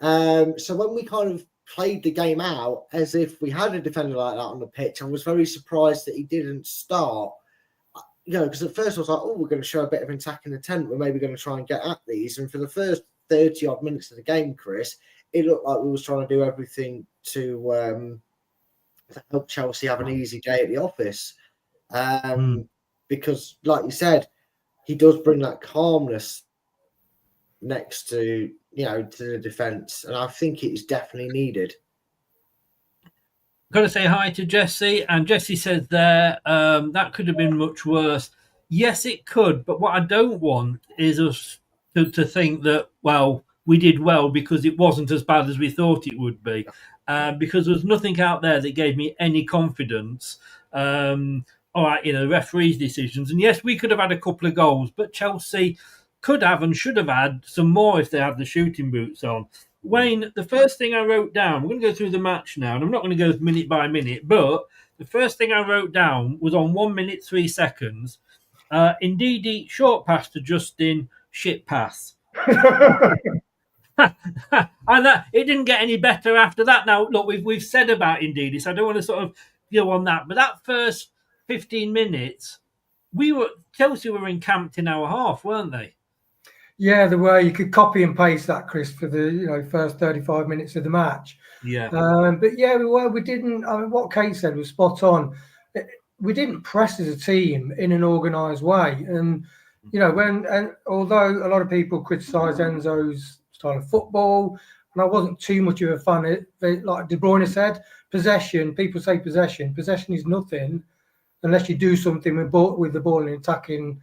So when we kind of played the game out as if we had a defender like that on the pitch, I was very surprised that he didn't start. Because at first I was like, we're going to show a bit of attacking intent. We're maybe going to try and get at these. And for the first 30-odd minutes of the game, Chris, it looked like we was trying to do everything to help Chelsea have an easy day at the office. Because, like you said, he does bring that calmness next to, to the defence. And I think it is definitely needed. Got to say hi to Jesse, and Jesse says there that could have been much worse. Yes, it could, but what I don't want is us to think that, well, we did well because it wasn't as bad as we thought it would be, because there was nothing out there that gave me any confidence. All right, referees' decisions, and yes, we could have had a couple of goals, but Chelsea could have and should have had some more if they had the shooting boots on. Wayne, the first thing I wrote down, we're going to go through the match now, and I'm not going to go minute by minute, but the first thing I wrote down was on 1 minute, 3 seconds. Indeed, short pass to Justin, shit pass. And it didn't get any better after that. Now, look, we've said about Indeed, so I don't want to sort of go on that, but that first 15 minutes, Chelsea were encamped in our half, weren't they? Yeah, the way you could copy and paste that, Chris, for the first 35 minutes of the match. Yeah. But yeah, we didn't. I mean, what Kate said was spot on. We didn't press as a team in an organised way, and although a lot of people criticise Enzo's style of football, and I wasn't too much of a fan of it, like De Bruyne said, possession. People say possession. Possession is nothing unless you do something with the ball in attacking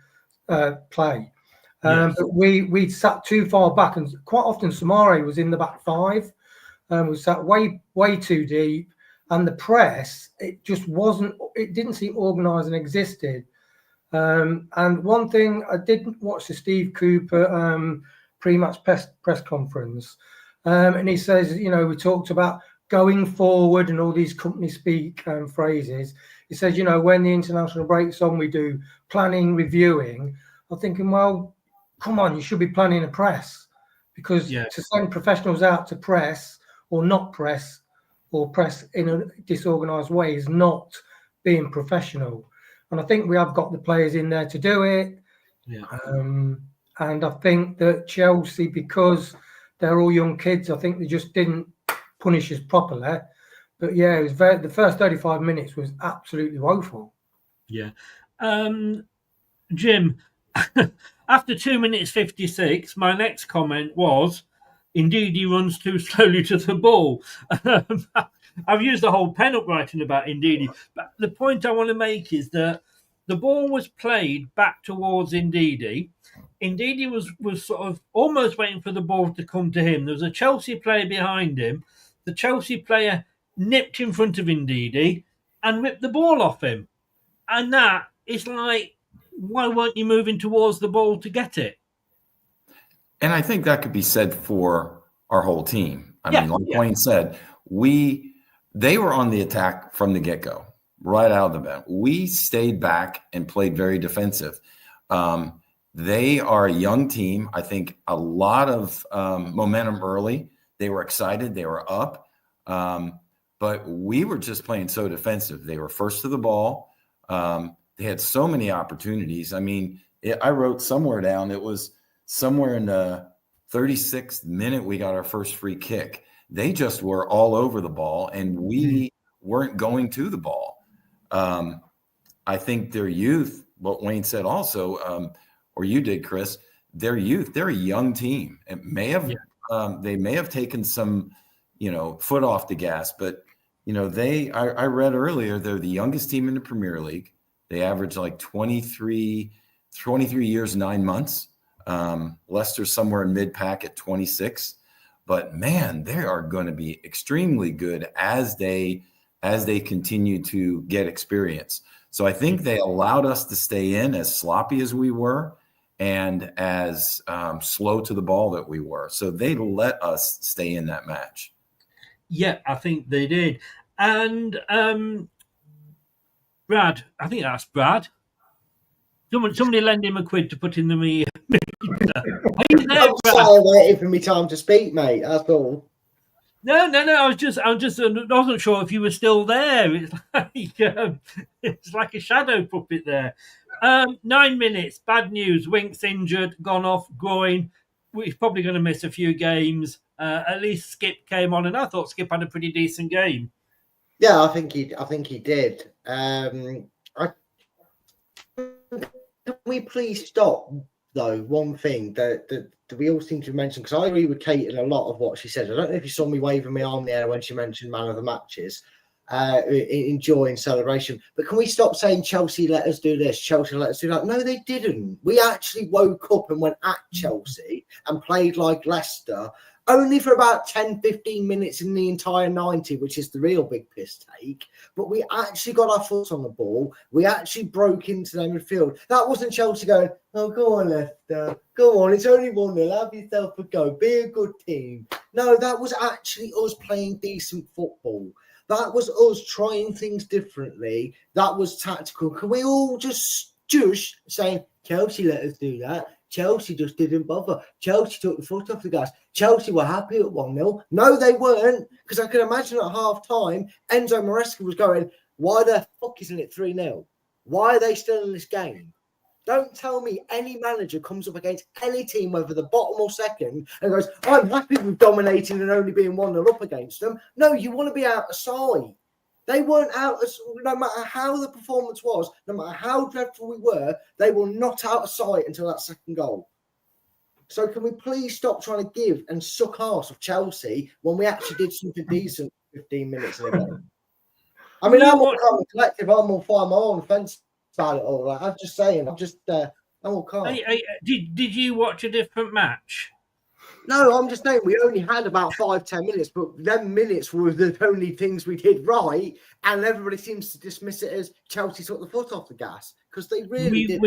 play. Yes. But we sat too far back, and quite often Samari was in the back five. We sat way too deep, and the press, it didn't seem organised and existed. And one thing, I didn't watch the Steve Cooper pre-match press conference, and he says, we talked about going forward and all these company speak phrases. He says, when the international break's on, we do planning, reviewing. I'm thinking, well, come on, you should be planning a press, because to send professionals out to press or not press or press in a disorganised way is not being professional. And I think we have got the players in there to do it. Yeah. And I think that Chelsea, because they're all young kids, I think they just didn't punish us properly. But yeah, it was the first 35 minutes was absolutely woeful. Yeah. Jim, after 2 minutes 56, my next comment was, indeed, he runs too slowly to the ball. I've used the whole pen up writing about Ndidi, but the point I want to make is that the ball was played back towards Ndidi. Ndidi was sort of almost waiting for the ball to come to him. There was a Chelsea player behind him. The Chelsea player nipped in front of Ndidi and ripped the ball off him. And that is like, why weren't you moving towards the ball to get it? And I think that could be said for our whole team. I mean, like Wayne said, they were on the attack from the get-go, right out of the bat. We stayed back and played very defensive. They are a young team. I think a lot of momentum early. They were excited. They were up. But we were just playing so defensive. They were first to the ball. They had so many opportunities. I mean, I wrote somewhere down, it was somewhere in the 36th minute we got our first free kick. They just were all over the ball, and we weren't going to the ball. I think their youth, what Wayne said also, or you did, Chris, their youth, they're a young team. It may have they may have taken some, foot off the gas, but I read earlier they're the youngest team in the Premier League. They average like 23 years, 9 months. Leicester's somewhere in mid-pack at 26. But man, they are going to be extremely good as they continue to get experience. So I think they allowed us to stay in as sloppy as we were and as slow to the ball that we were. So they let us stay in that match. Yeah, I think they did. And Brad, I think that's Brad. Somebody lend him a quid to put in the me. Are you there, I'm sorry, waiting for me time to speak, mate. That's all. No. I wasn't sure if you were still there. It's like a shadow puppet there. 9 minutes. Bad news. Winks injured, gone off, groin. He's probably going to miss a few games. At least Skip came on, and I thought Skip had a pretty decent game. Yeah, I think he did. Can we please stop, though, one thing that we all seem to mention, because I agree with Kate in a lot of what she said. I don't know if you saw me waving my arm there when she mentioned man of the matches, enjoying celebration. But can we stop saying Chelsea let us do this, Chelsea let us do that? No, they didn't. We actually woke up and went at Chelsea and played like Leicester, only for about 10, 15 minutes in the entire 90, which is the real big piss take. But we actually got our foot on the ball. We actually broke into their midfield. That wasn't Chelsea going, oh, go on, Leicester. Go on, it's only 1-0. Have yourself a go. Be a good team. No, that was actually us playing decent football. That was us trying things differently. That was tactical. Can we all just saying, Chelsea let us do that? Chelsea just didn't bother. Chelsea took the foot off the gas. Chelsea were happy at 1-0. No, they weren't, because I can imagine at half-time, Enzo Maresca was going, why the fuck isn't it 3-0? Why are they still in this game? Don't tell me any manager comes up against any team, whether the bottom or second, and goes, I'm happy with dominating and only being 1-0 up against them. No, you want to be out of sight. They weren't out, no matter how the performance was, no matter how dreadful we were, they were not out of sight until that second goal. So can we please stop trying to give and suck arse of Chelsea when we actually did something decent 15 minutes in a game? I mean, I'm all calm and collective. I'm all fine. I'm on the fence about it all. Like, I'm just saying. I'm all calm. Did you watch a different match? No, I'm just saying we only had about 5-10 minutes, but them minutes were the only things we did right, and everybody seems to dismiss it as Chelsea took the foot off the gas, because they really did.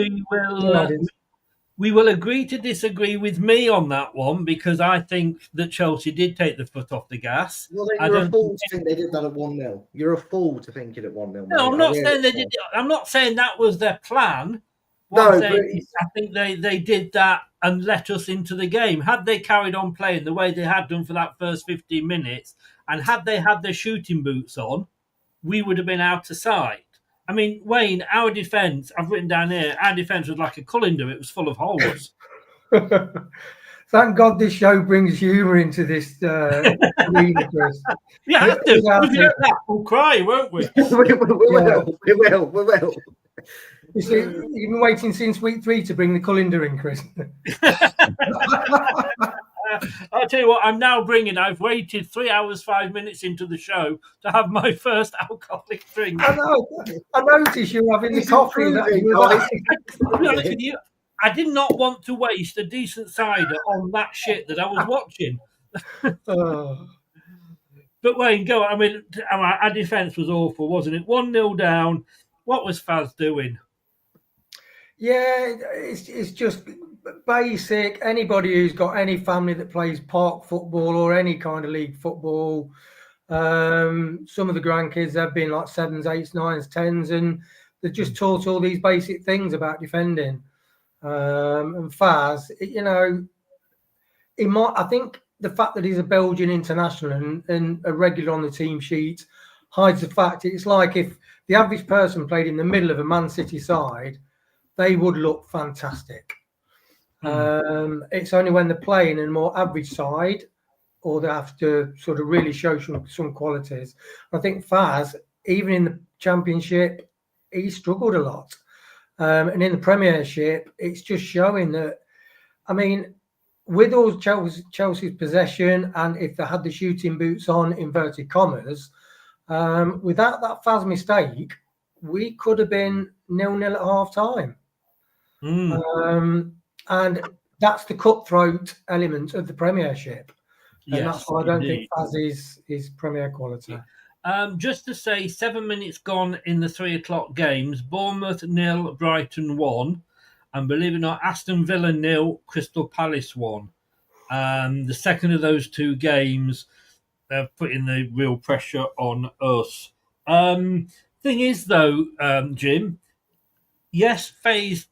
We will agree to disagree with me on that one, because I think that Chelsea did take the foot off the gas. Well, then you're a fool to think they did that at 1-0. You're a fool to think it at 1-0. No, I'm not saying they did. I'm not saying that was their plan. I think they did that and let us into the game. Had they carried on playing the way they had done for that first 15 minutes, and had they had their shooting boots on, we would have been out of sight. I mean, Wayne, our defence, I've written down here, our defence was like a colander. It was full of holes. Thank God this show brings humour into this arena, Chris. Yeah, have to. If you don't laugh, we'll cry, won't we? We will. You see, you've been waiting since week 3 to bring the colander in, Chris. I'll tell you what, I've waited 3 hours, 5 minutes into the show to have my first alcoholic drink. I know. I noticed you were having the coffee. To be honest with you, I did not want to waste a decent cider on that shit that I was watching. Oh. But Wayne, go on. I mean, our defence was awful, wasn't it? 1-0 down. What was Faz doing? Yeah, it's just basic. Anybody who's got any family that plays park football or any kind of league football, some of the grandkids have been like 7s, 8s, 9s, 10s, and they're just taught all these basic things about defending. And Faz, I think the fact that he's a Belgian international and a regular on the team sheet hides the fact it's like if the average person played in the middle of a Man City side, they would look fantastic. It's only when they're playing in a more average side or they have to sort of really show some qualities. I think Faz, even in the Championship, he struggled a lot. And in the Premiership, it's just showing that, I mean, with all Chelsea's possession and if they had the shooting boots on, inverted commas, without that Faz mistake, we could have been 0-0 at half-time. And that's the cutthroat element of the Premiership. And that's why I don't think Faz is Premier quality. Just to say, 7 minutes gone in the 3 o'clock games. Bournemouth 0, Brighton 1. And believe it or not, Aston Villa 0, Crystal Palace 1. The second of those two games, they're putting the real pressure on us. Thing is, though, Jim, yes, FaZe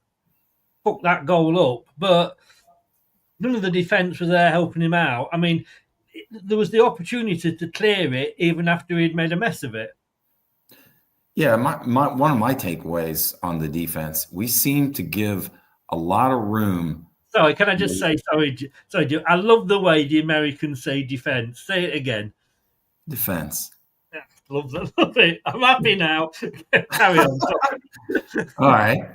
fucked that goal up, but none of the defence was there helping him out. I mean, there was the opportunity to clear it even after he'd made a mess of it. Yeah, one of my takeaways on the defense, we seem to give a lot of room. Sorry, can I just say, sorry, I love the way the Americans say defense. Say it again. Defense. Yeah, love it. I'm happy now. Carry on. All right.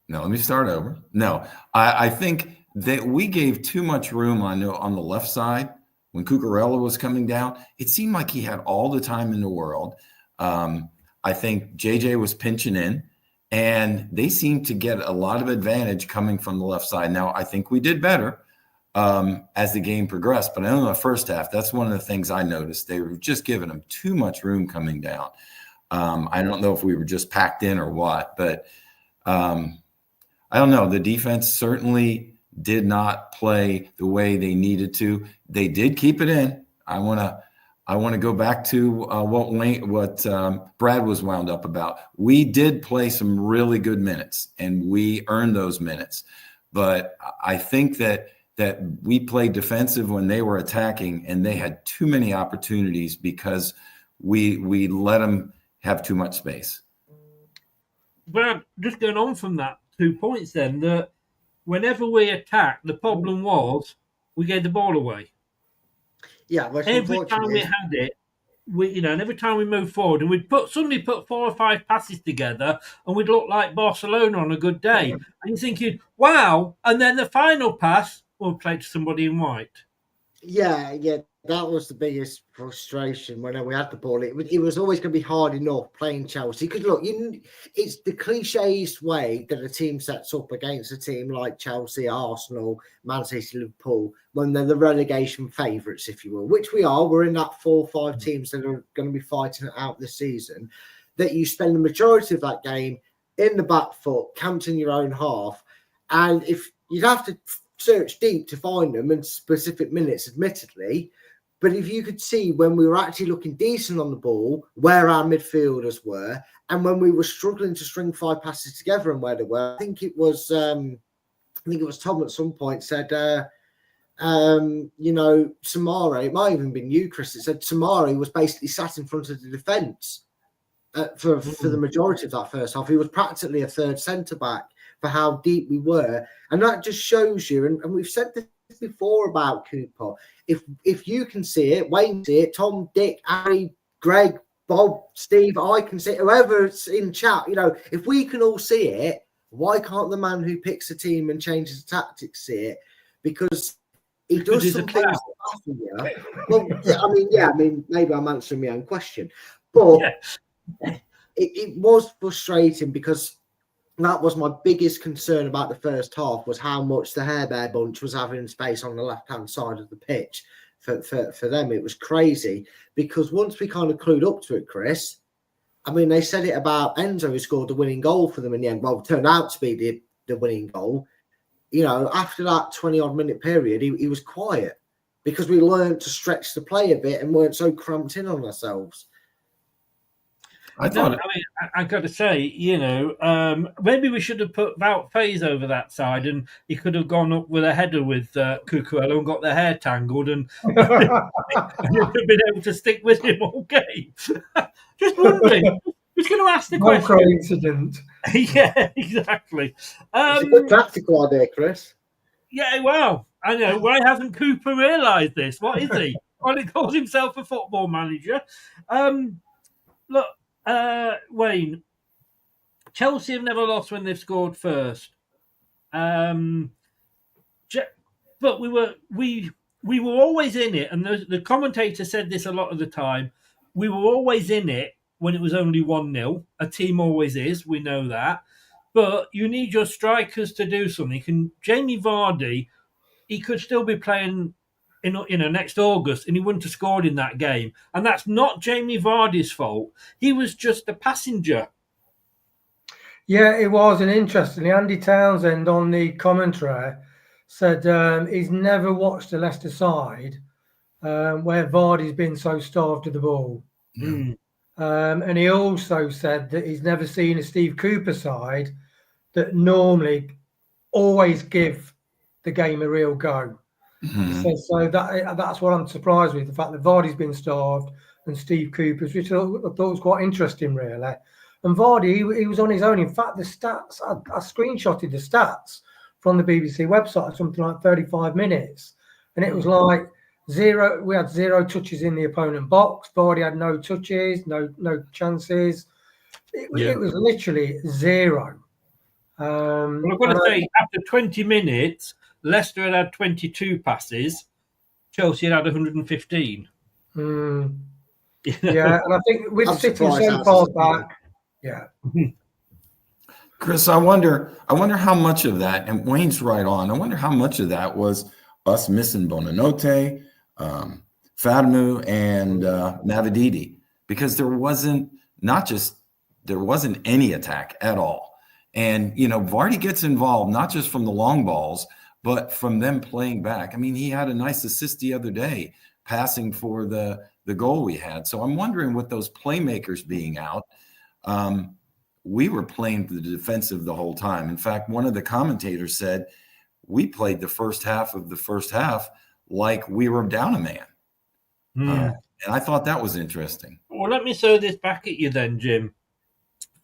No, let me start over. No, I think that we gave too much room on the left side when Cucurella was coming down. It seemed like he had all the time in the world. I think JJ was pinching in, and they seemed to get a lot of advantage coming from the left side. Now, I think we did better as the game progressed, but I know in the first half, that's one of the things I noticed. They were just giving them too much room coming down. I don't know if we were just packed in or what, but I don't know. The defense certainly did not play the way they needed to. They did keep it in. I want to go back to what Brad was wound up about. We did play some really good minutes, and we earned those minutes. But I think that we played defensive when they were attacking, and they had too many opportunities because we let them have too much space. Brad, just going on from that, 2 points then, that whenever we attacked, the problem was we gave the ball away. Yeah, every time we had it, and every time we moved forward, and we'd suddenly put 4 or 5 passes together, and we'd look like Barcelona on a good day. And you're thinking, wow! And then the final pass, we'll play to somebody in white. Yeah, that was the biggest frustration when we had the ball. It was always going to be hard enough playing Chelsea because look, it's the cliché way that a team sets up against a team like Chelsea, Arsenal, Man City, Liverpool when they're the relegation favourites, if you will, which we are. We're in that 4 or 5 teams that are going to be fighting it out this season. That you spend the majority of that game in the back foot, camped in your own half, and if you'd have to search deep to find them in specific minutes, admittedly. But if you could see when we were actually looking decent on the ball, where our midfielders were, and when we were struggling to string 5 passes together and where they were, I think it was Tom at some point said, Samari, it might have even been you, Chris, it said Samari was basically sat in front of the defence for the majority of that first half. He was practically a third centre-back for how deep we were. And that just shows you, and we've said this before about Cooper, if you can see it, Wayne see it, Tom, Dick, Harry, Greg, Bob, Steve, I can see it, whoever's in chat, if we can all see it, why can't the man who picks a team and changes the tactics see it? Because he does some things. Well, maybe I'm answering my own question. But it was frustrating because that was my biggest concern about the first half, was how much the Hair Bear bunch was having space on the left-hand side of the pitch. For them, it was crazy, because once we kind of clued up to it, Chris, I mean, they said it about Enzo, who scored the winning goal for them in the end. Well, it turned out to be the winning goal. You know, after that 20-odd minute period, he was quiet, because we learned to stretch the play a bit and weren't so cramped in on ourselves. I thought. I got to say, you know, maybe we should have put Wout Faes over that side, and he could have gone up with a header with Cucurella and got their hair tangled, and you'd have been able to stick with him all game. Just wondering. Who's going to ask the question? Coincidence. Yeah, exactly. It's a good tactical idea, Chris. Yeah, well, I know. Why hasn't Cooper realised this? What is he? Well, he calls himself a football manager. Look, Wayne, Chelsea have never lost when they've scored first. But we were always in it, and the commentator said this a lot of the time. We were always in it when it was only 1-0. A team always is, we know that. But you need your strikers to do something. Jamie Vardy, he could still be playing next August, and he wouldn't have scored in that game. And that's not Jamie Vardy's fault. He was just a passenger. Yeah, it was. And interestingly, Andy Townsend on the commentary said he's never watched a Leicester side where Vardy's been so starved of the ball. Mm. And he also said that he's never seen a Steve Cooper side that normally always give the game a real go. Mm-hmm. So that's what I'm surprised with, the fact that Vardy's been starved and Steve Cooper's, which I thought was quite interesting, really. And Vardy, he was on his own. In fact, the stats, I screenshotted the stats from the BBC website, something like 35 minutes. And it was like we had 0 touches in the opponent box. Vardy had no touches, no chances. It was literally 0. Well, I've got to say, after 20 minutes, Leicester had 22 passes. Chelsea had 115. Yeah, and I think with City so far back, yeah. Chris, I wonder how much of that, and Wayne's right on, I wonder how much of that was us missing Bonanote, Fadmu, and Mavididi, because there wasn't any attack at all. And, you know, Vardy gets involved, not just from the long balls, but from them playing back. I mean, he had a nice assist the other day, passing for the goal we had. So I'm wondering, with those playmakers being out, we were playing the defensive the whole time. In fact, one of the commentators said we played the first half like we were down a man. And I thought that was interesting. Well, let me throw this back at you then, Jim.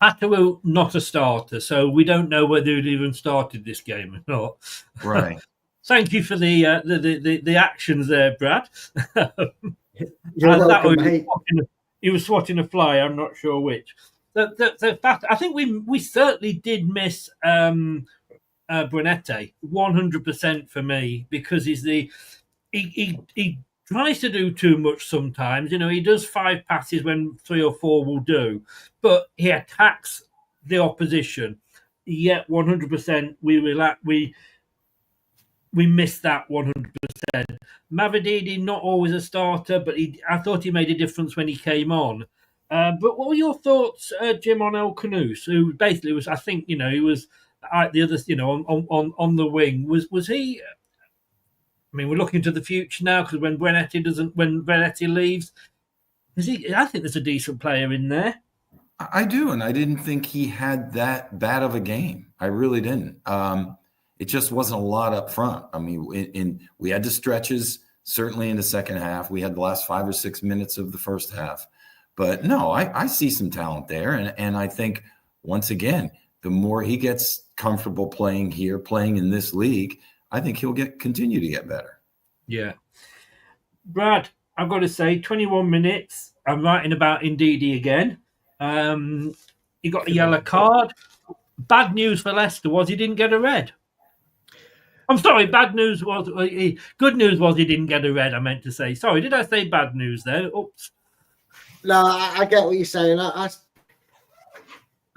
Atawu, not a starter, so we don't know whether he'd even started this game or not. Right. Thank you for the actions there, Brad. You're welcome, mate. He was swatting a fly. I'm not sure which. The fact, I think we certainly did miss Brunette 100% for me, because he tries to do too much sometimes. You know, he does 5 passes when 3 or 4 will do, but he attacks the opposition. Yet 100% we missed that 100%. Mavididi, not always a starter, but I thought he made a difference when he came on. But what were your thoughts, Jim, on El Kanous, who basically was, I think, you know, he was the other, you know, on the wing. Was he? I mean, we're looking to the future now, because when Brenetti leaves, is he? I think there's a decent player in there. I do, and I didn't think he had that bad of a game. I really didn't. It just wasn't a lot up front. I mean, we had the stretches certainly in the second half. We had the last 5 or 6 minutes of the first half. But no, I see some talent there, and I think, once again, the more he gets comfortable playing here, playing in this league, I think he'll continue to get better. Yeah. Brad, I've got to say, 21 minutes. I'm writing about Ndidi again. He got a yellow card. Bad news for Leicester was he didn't get a red. I'm sorry, good news was he didn't get a red, I meant to say. Sorry, did I say bad news there? Oops. No, I get what you're saying.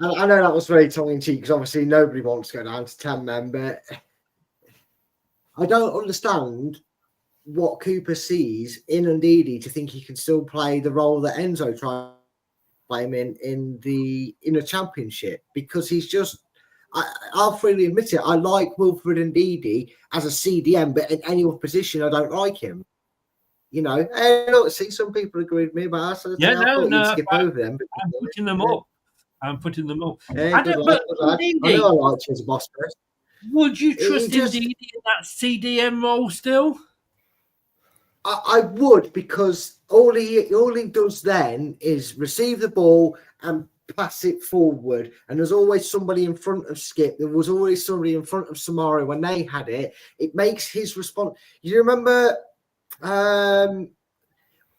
I know that was very tongue-in-cheek because obviously nobody wants to go down to 10 men, but I don't understand what Cooper sees in Ndidi to think he can still play the role that Enzo tried to play him in a championship, because he's just. I'll freely admit it. I like Wilfred Ndidi as a CDM, but in any other position, I don't like him. You know, and look, see, some people agree with me, but I thought you'd skip over them. I'm putting them up. Yeah, good lad. I know I like you as a boss, Chris. Would you trust Ndidi in that CDM role still? I would, because all he does then is receive the ball and pass it forward, and there's always somebody in front of Skip. There was always somebody in front of Samari when they had it. It makes his response. You remember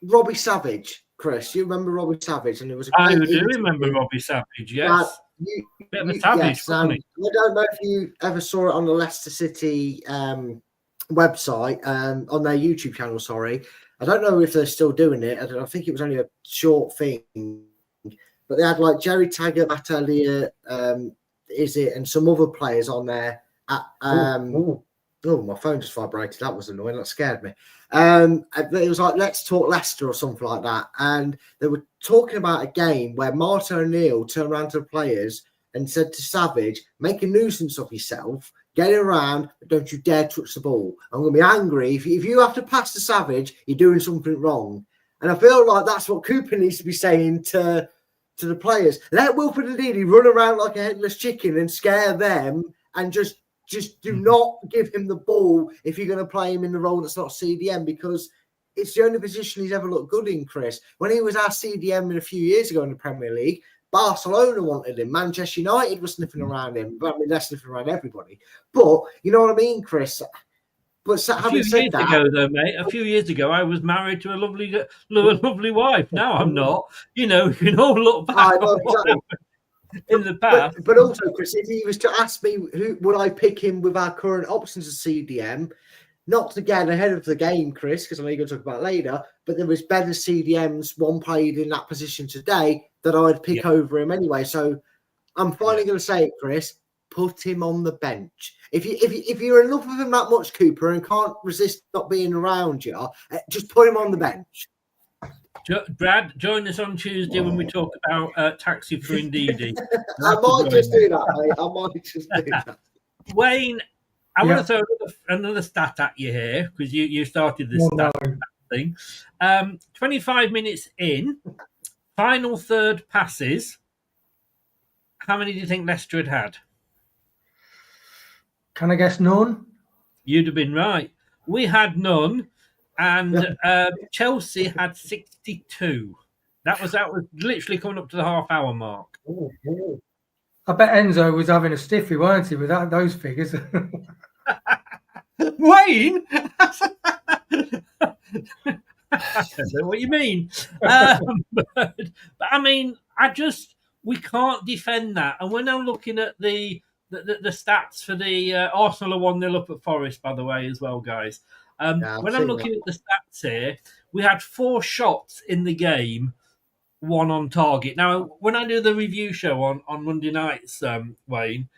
Robbie Savage, Chris? You remember Robbie Savage? And it was. I do remember Robbie Savage. Yes, bit of a savage. Yes, I don't know if you ever saw it on the Leicester City website, on their YouTube channel. Sorry, I don't know if they're still doing it. I think it was only a short thing. But they had like Jerry Taggart, Matt Elliott, and some other players on there. Oh, my phone just vibrated. That was annoying. That scared me. It was like Let's Talk Leicester or something like that. And they were talking about a game where Martin O'Neill turned around to the players and said to Savage, make a nuisance of yourself, get it around, but don't you dare touch the ball. I'm going to be angry. If you have to pass to Savage, you're doing something wrong. And I feel like that's what Cooper needs to be saying to the players. Let Wilfred Ndidi run around like a headless chicken and scare them, and just do not give him the ball if you're going to play him in the role that's not CDM, because it's the only position he's ever looked good in, Chris. When he was our CDM a few years ago in the Premier League, Barcelona wanted him. Manchester United was sniffing around him. I mean, they're sniffing around everybody. But you know what I mean, Chris? But a few years ago, I was married to a lovely wife. Now I'm not. You know, you can all look back in the past. But also, Chris, if he was to ask me who would I pick him with our current options as CDM, not to get ahead of the game, Chris, because I know you're going to talk about it later, but there was better CDMs, one played in that position today, that I'd pick over him anyway. So I'm finally going to say it, Chris. Put him on the bench. If you're in love with him that much, Cooper, and can't resist not being around you, just put him on the bench. Brad, join us on Tuesday when we talk about Taxi for Ndidi. I might just do that. Wayne, I want to throw another stat at you here, because you started this thing. 25 minutes in, final third passes. How many do you think Leicester had? Can I guess none? You'd have been right. We had none, and Chelsea had 62. That was literally coming up to the half-hour mark. I bet Enzo was having a stiffy, weren't he, with those figures? Wayne? I don't know what you mean. But I mean, we can't defend that. And we're now looking at the stats for the Arsenal are 1-0 up at Forest, by the way, as well, guys. When I'm looking at the stats here, we had 4 shots in the game, 1 on target. Now, when I do the review show on Monday nights, Wayne,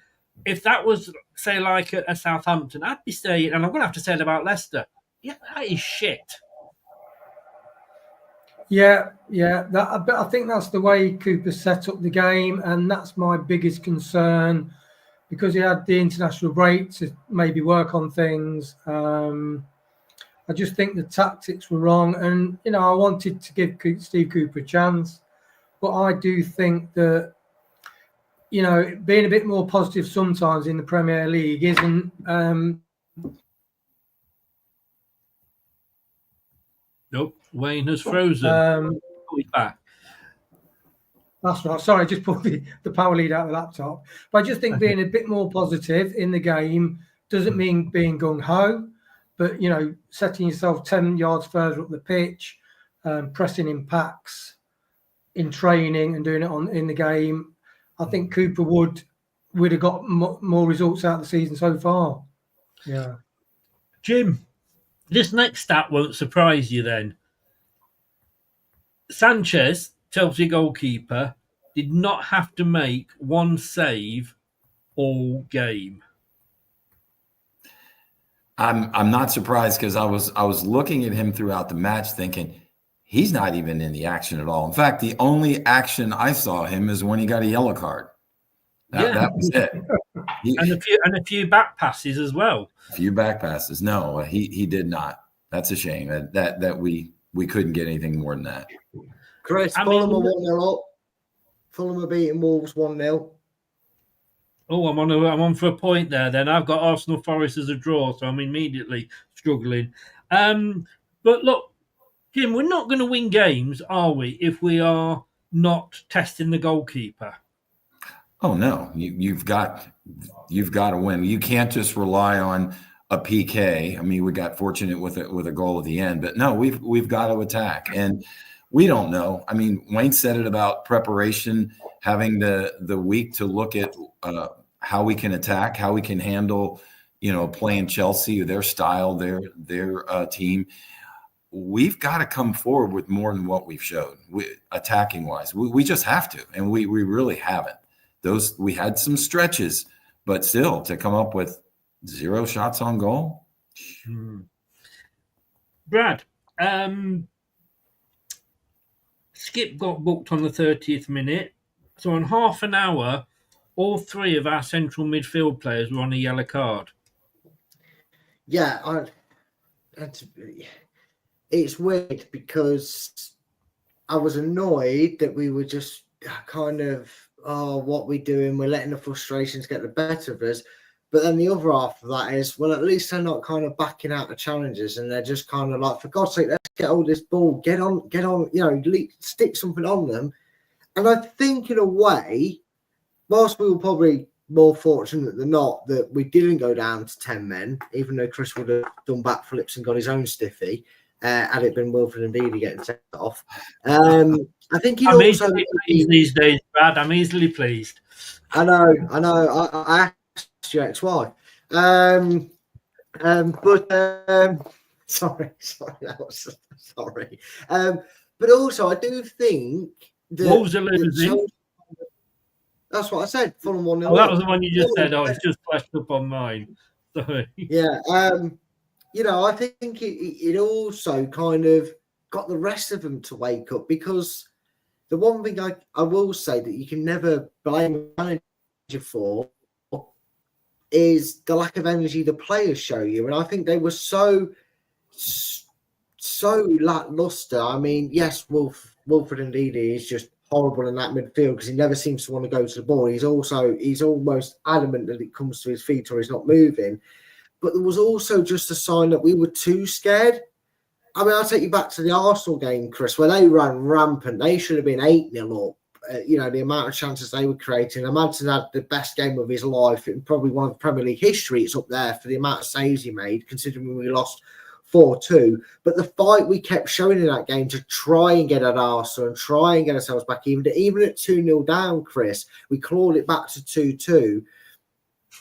if that was, say, like a Southampton, I'd be saying, and I'm going to have to say it about Leicester, yeah, that is shit. Yeah. But I think that's the way Cooper set up the game, and that's my biggest concern, because he had the international break to maybe work on things. I just think the tactics were wrong, and I wanted to give Steve Cooper a chance, but I do think that being a bit more positive sometimes in the Premier League isn't. Nope, Wayne has frozen. He's back. That's right. Sorry, I just pulled the power lead out of the laptop. But I just think being a bit more positive in the game doesn't mean being gung-ho, but, setting yourself 10 yards further up the pitch, pressing in packs, in training and doing it in the game. I think Cooper would have got more results out of the season so far. Yeah. Jim, this next stat won't surprise you then. Sanchez, Chelsea goalkeeper, did not have to make one save all game. I'm not surprised, because I was looking at him throughout the match thinking he's not even in the action at all. In fact, the only action I saw him is when he got a yellow card. That was it. And a few back passes as well. A few back passes. No, he did not. That's a shame that we couldn't get anything more than that. Chris, Fulham are 1-0 up. Fulham are beating Wolves 1-0. Oh, I'm on for a point there. Then I've got Arsenal Forest as a draw, so I'm immediately struggling. But look, Jim, we're not going to win games, are we, if we are not testing the goalkeeper? Oh no, you've got to win. You can't just rely on a PK. I mean, we got fortunate with a goal at the end, but no, we've got to attack, and we don't know. I mean, Wayne said it about preparation, having the week to look at how we can attack, how we can handle, playing Chelsea, their style, their team. We've got to come forward with more than what we've showed, attacking wise. We just have to, and we really haven't. We had some stretches, but still to come up with 0 shots on goal. Brad, Skip got booked on the 30th minute. So in half an hour, all 3 of our central midfield players were on a yellow card. Yeah, it's weird because I was annoyed that we were just kind of, what we doing? We're letting the frustrations get the better of us. But then the other half of that is, well, at least they're not kind of backing out the challenges, and they're just kind of like, for God's sake, let's get all this ball, get on, stick something on them. And I think in a way, whilst we were probably more fortunate than not that we didn't go down to 10 men, even though Chris would have done backflips and got his own stiffy, had it been Wilfred and Didi getting sent off. I think he'd also these days, Brad. I'm easily pleased. I know. I asked your ex-wife. Sorry, sorry. But also, I do think that Wolves are losing. That's what I said. Fulham 1-0. Oh, that was the one you just said. Oh, it's just flashed up on mine. Sorry. Yeah. I think it also kind of got the rest of them to wake up, because the one thing I will say that you can never blame a manager for is the lack of energy the players show you. And I think they were so lackluster. I mean, yes, Wilfred and Didi is just horrible in that midfield because he never seems to want to go to the ball. He's almost adamant that it comes to his feet or he's not moving. But there was also just a sign that we were too scared. I mean, I'll take you back to the Arsenal game, Chris, where they ran rampant. They should have been 8-0 up. The amount of chances they were creating. Madsen had the best game of his life, in probably one of Premier League history. It's up there for the amount of saves he made, considering we lost 4-2. But the fight we kept showing in that game to try and get at Arsenal and try and get ourselves back, even at 2-0 down, Chris, we clawed it back to 2-2.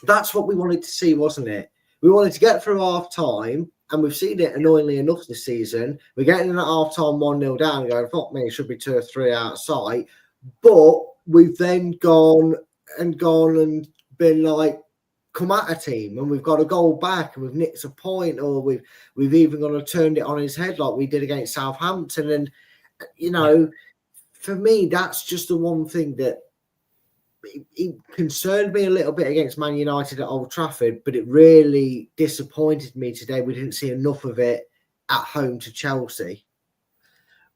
That's what we wanted to see, wasn't it? We wanted to get through half time, and we've seen it annoyingly enough this season. We're getting in at half time 1-0 down and going, fuck me, it should be 2 or 3 out of sight. But we've then gone and been like, come at a team, and we've got a goal back, and we've nicked a point, or we've even gone and turned it on his head like we did against Southampton. And, for me, that's just the one thing that it concerned me a little bit against Man United at Old Trafford, but it really disappointed me today. We didn't see enough of it at home to Chelsea.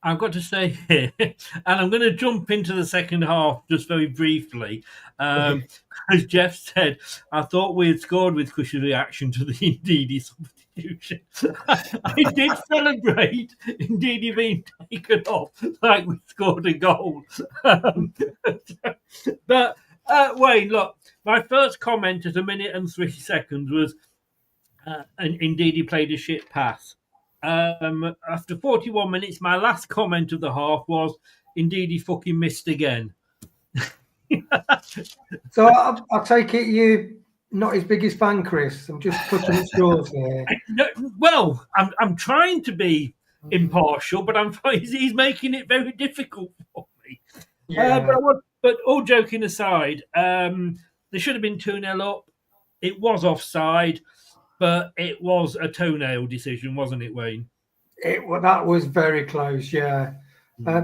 I've got to say here, and I'm going to jump into the second half just very briefly. As Jeff said, I thought we had scored with Cush's reaction to the Ndidi substitution. I did celebrate Ndidi being taken off like we scored a goal. But Wayne, look, my first comment at 1 minute and 3 seconds was Ndidi played a shit pass. After 41 minutes, my last comment of the half was, indeed, he fucking missed again. So I'll take it you're not his biggest fan, Chris. I'm just putting at straws here. Well, I'm trying to be impartial, but he's making it very difficult for me. Yeah. But But all joking aside, they should have been 2-0 up. It was offside, but it was a toenail decision, wasn't it, Wayne? That was very close, yeah.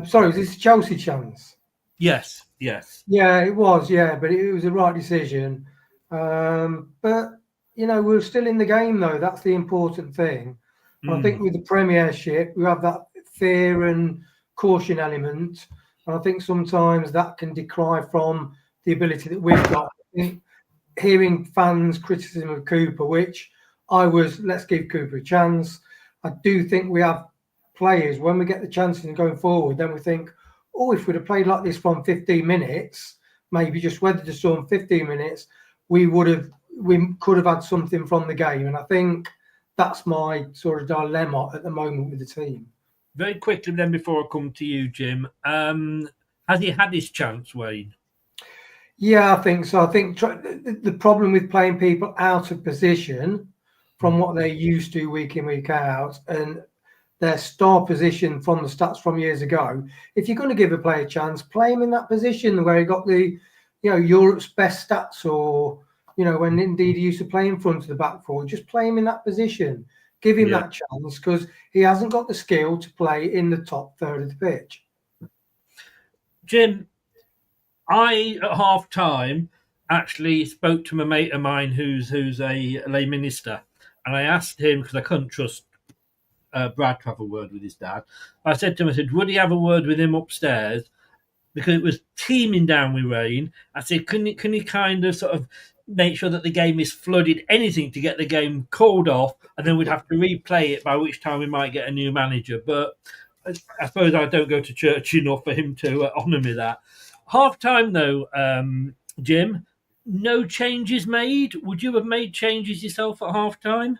Sorry, was this Chelsea chance? Yes. Yeah, it was, yeah, but it was the right decision. But, we're still in the game, though. That's the important thing. I think with the Premiership, we have that fear and caution element. And I think sometimes that can deprive from the ability that we've got. Hearing fans' criticism of Cooper, which let's give Cooper a chance. I do think we have players, when we get the chances and going forward, then we think, if we'd have played like this from 15 minutes, maybe just weathered the storm 15 minutes, we could have had something from the game. And I think that's my sort of dilemma at the moment with the team. Very quickly then, before I come to you, Jim, has he had his chance, Wayne? Yeah, I think so. I think the problem with playing people out of position from what they're used to week in, week out, and their star position from the stats from years ago, if you're going to give a player a chance, play him in that position where he got the, Europe's best stats, or, when indeed he used to play in front of the back four, just play him in that position. Give him that chance, because he hasn't got the skill to play in the top third of the pitch. Jim, I, at half-time, actually spoke to a mate of mine who's a lay minister, and I asked him, because I couldn't trust Brad to have a word with his dad. I said to him, would he have a word with him upstairs? Because it was teeming down with rain. I said, can you kind of sort of make sure that the game is flooded, anything to get the game called off, and then we'd have to replay it, by which time we might get a new manager. But I suppose I don't go to church enough for him to honour me that. Half-time, though, Jim, no changes made. Would you have made changes yourself at half-time?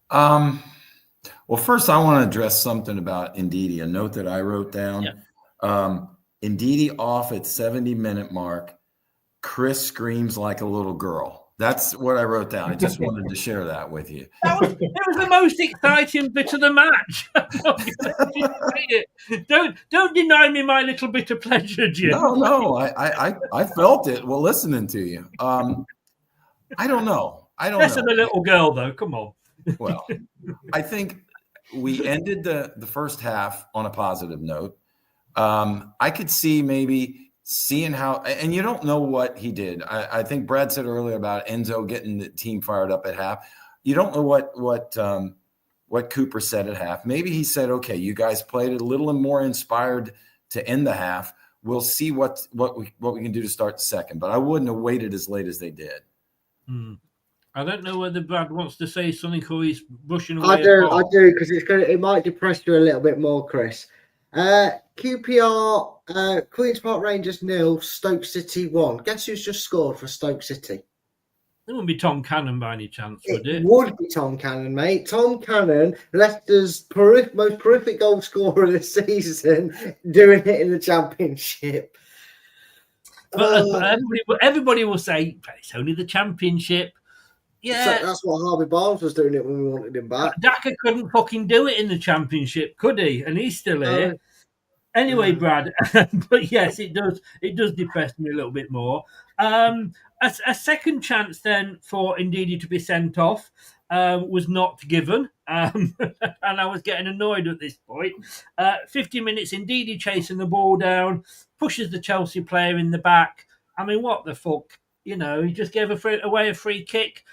Well, first, I want to address something about Ndidi, a note that I wrote down. Yeah. Ndidi off at 70-minute mark. Chris screams like a little girl. That's what I wrote down. I just wanted to share that with you. It was the most exciting bit of the match. Don't deny me my little bit of pleasure, Jim. No, I felt it while listening to you. I don't know. Less of a little girl, though. Come on. Well, I think we ended the first half on a positive note. I could see maybe seeing how, and you don't know what he did. I think Brad said earlier about Enzo getting the team fired up at half. You don't know what Cooper said at half. Maybe he said, okay, you guys played a little more inspired to end the half. We'll see what we can do to start the second. But I wouldn't have waited as late as they did. I don't know whether Brad wants to say something or he's rushing away. I do, because it might depress you a little bit more, Chris. QPR, Queen's Park Rangers 0, Stoke City 1. Guess who's just scored for Stoke City? It wouldn't be Tom Cannon by any chance, would it? It would be Tom Cannon, mate. Tom Cannon, Leicester's most prolific goal scorer of the season, doing it in the Championship. But everybody will say, it's only the Championship. Yeah, so that's what Harvey Barnes was doing it when we wanted him back. Daka couldn't fucking do it in the Championship, could he? And he's still here. Anyway, Brad, but yes, it does depress me a little bit more. A second chance then for Ndidi to be sent off was not given, and I was getting annoyed at this point. 50 minutes, Ndidi chasing the ball down, pushes the Chelsea player in the back. I mean, what the fuck? He just gave away a free kick.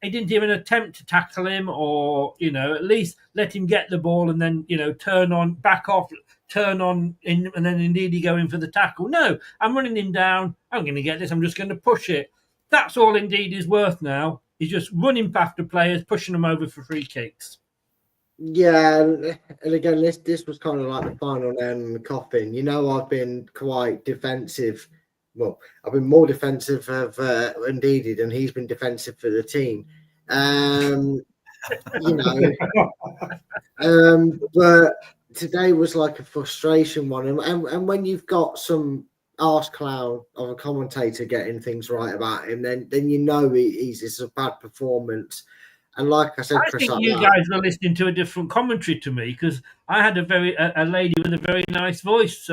He didn't even attempt to tackle him, or at least let him get the ball and then turn on, back off, turn on, and then Ndidi go in for the tackle. No, I'm running him down. I'm going to get this. I'm just going to push it. That's all Ndidi's worth now. He's just running after players, pushing them over for free kicks. Yeah, and again, this was kind of like the final nail in the coffin. I've been quite defensive. Well, I've been more defensive of Ndidi than he's been defensive for the team. But today was like a frustration one. And when you've got some arse clown of a commentator getting things right about him, then it's a bad performance. And like I said, Chris, I think you guys were listening to a different commentary to me, because I had a lady with a very nice voice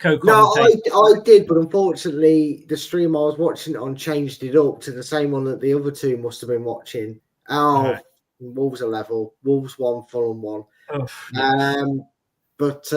co-commentator. No, I did, but unfortunately, the stream I was watching it on changed it up to the same one that the other two must have been watching. Oh, Right. Wolves are level. Wolves 1, Fulham 1. Oh, yeah. But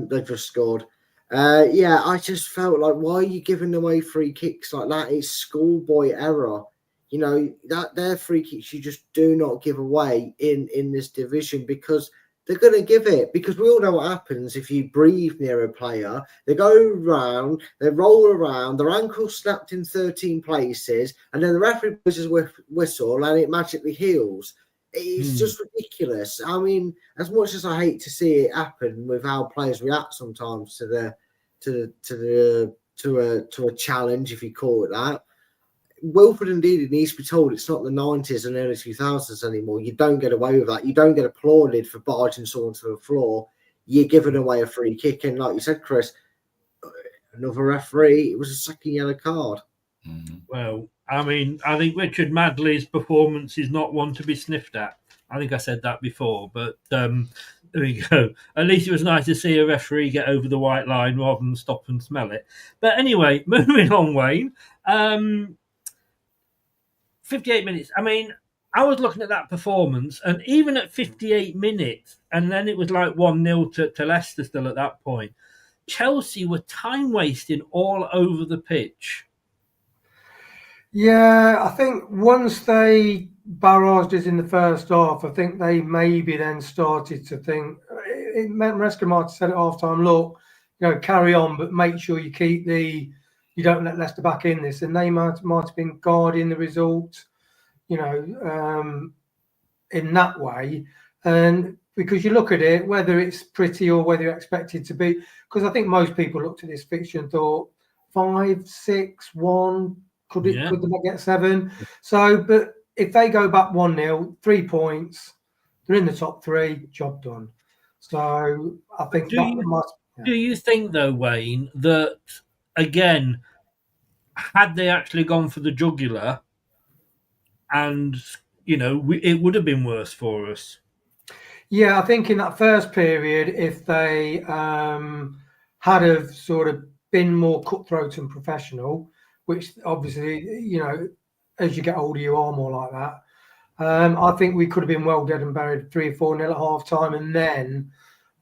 they just scored. Yeah, I just felt like, why are you giving away free kicks like that? It's schoolboy error. You know, that they're free kicks you just do not give away in this division, because they're going to give it, because we all know what happens if you breathe near a player. They go around, they roll around, their ankle snapped in 13 places, and then the referee blows his whistle and it magically heals. It's just ridiculous. I mean, as much as I hate to see it happen with how players react sometimes to a challenge, if you call it that, Wilfred indeed needs to be told it's not the 90s and early 2000s anymore. You don't get away with that. You don't get applauded for barging someone to the floor. You're giving away a free kick. And like you said, Chris, another referee, it was a second yellow card. Well, I mean, I think Richard Madley's performance is not one to be sniffed at. I think I said that before, but there we go. At least it was nice to see a referee get over the white line rather than stop and smell it. But anyway, moving on, Wayne. 58 minutes. I mean, I was looking at that performance, and even at 58 minutes, and then it was like 1-0 to Leicester still at that point, Chelsea were time wasting all over the pitch. Yeah, I think once they barraged us in the first half, I think they maybe then started to think. Maresca might have said at half time, look, carry on, but make sure you keep you don't let Leicester back in this. And they might have been guarding the result, in that way. And because you look at it, whether it's pretty or whether you're expected to be, because I think most people looked at this fixture and thought 5, 6, 1, could they get 7? So, but if they go back 1-0, 3 points, they're in the top 3, job done. So I think do you think though, Wayne, that again, had they actually gone for the jugular, and it would have been worse for us? Yeah, I think in that first period, if they had have sort of been more cutthroat and professional, which obviously, as you get older, you are more like that. I think we could have been well dead and buried 3 or 4-0 at half time. And then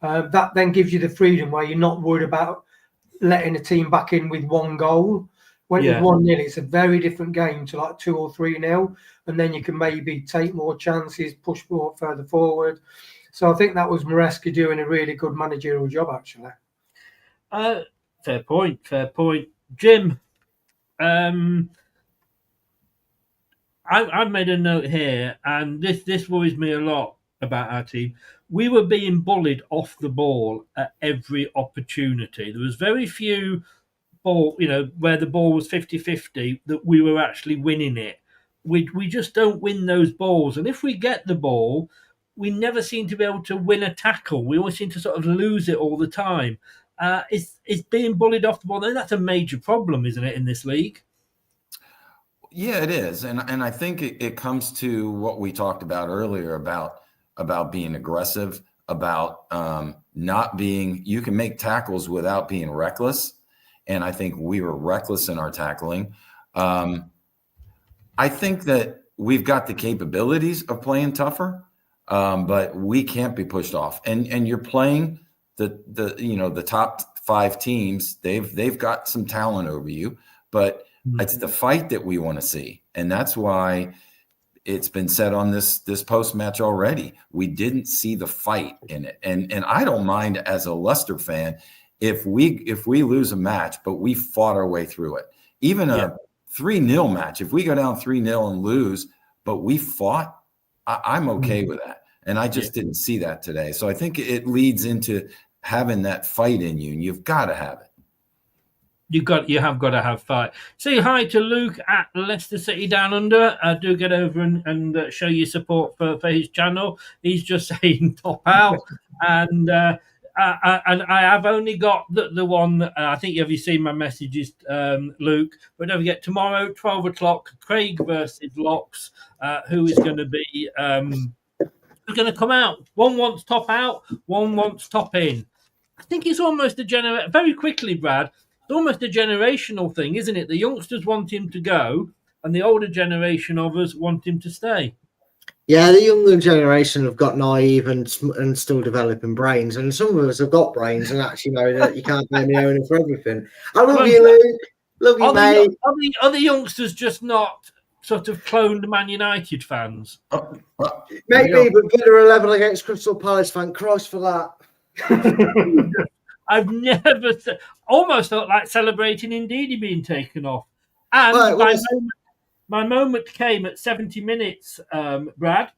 that then gives you the freedom where you're not worried about letting a team back in with 1 goal. When it's 1-0, it's a very different game to like 2 or 3-0. And then you can maybe take more chances, push more further forward. So I think that was Maresca doing a really good managerial job, actually. Fair point. Jim, I've made a note here, and this worries me a lot about our team. We were being bullied off the ball at every opportunity. There was very few ball, where the ball was 50-50 that we were actually winning it. We just don't win those balls. And if we get the ball, we never seem to be able to win a tackle. We always seem to sort of lose it all the time. It's being bullied off the ball. And that's a major problem, isn't it, in this league? Yeah, it is. And I think it comes to what we talked about earlier about being aggressive, about not being, you can make tackles without being reckless. And I think we were reckless in our tackling. I think that we've got the capabilities of playing tougher, but we can't be pushed off. And you're playing the top 5 teams. They've got some talent over you, but it's the fight that we want to see. And that's why it's been said on this post-match already. We didn't see the fight in it. And I don't mind as a Leicester fan if we lose a match, but we fought our way through it. Even a 3-0 match, if we go down 3-0 and lose, but we fought, I'm okay with that. And I just didn't see that today. So I think it leads into having that fight in you, and you've got to have it. You have got to have fight. Say hi to Luke at Leicester City Down Under. Do get over and show your support for his channel. He's just saying top out. And I have only got the one. I think have you seen my messages, Luke? But don't forget, tomorrow, 12 o'clock, Craig versus Locks. Who is going to be who's going to come out? One wants top out, one wants top in. I think it's almost very quickly, Brad. It's almost a generational thing, isn't it? The youngsters want him to go, and the older generation of us want him to stay. Yeah, the younger generation have got naive and still developing brains, and some of us have got brains and actually know that you can't blame the owner for everything. I love you, Luke. Love you, mate. Are the youngsters just not sort of cloned Man United fans? Maybe, but Villa 11 against Crystal Palace, thank Christ for that. I've never almost felt like celebrating Ndidi being taken off. And my moment came at 70 minutes, Brad.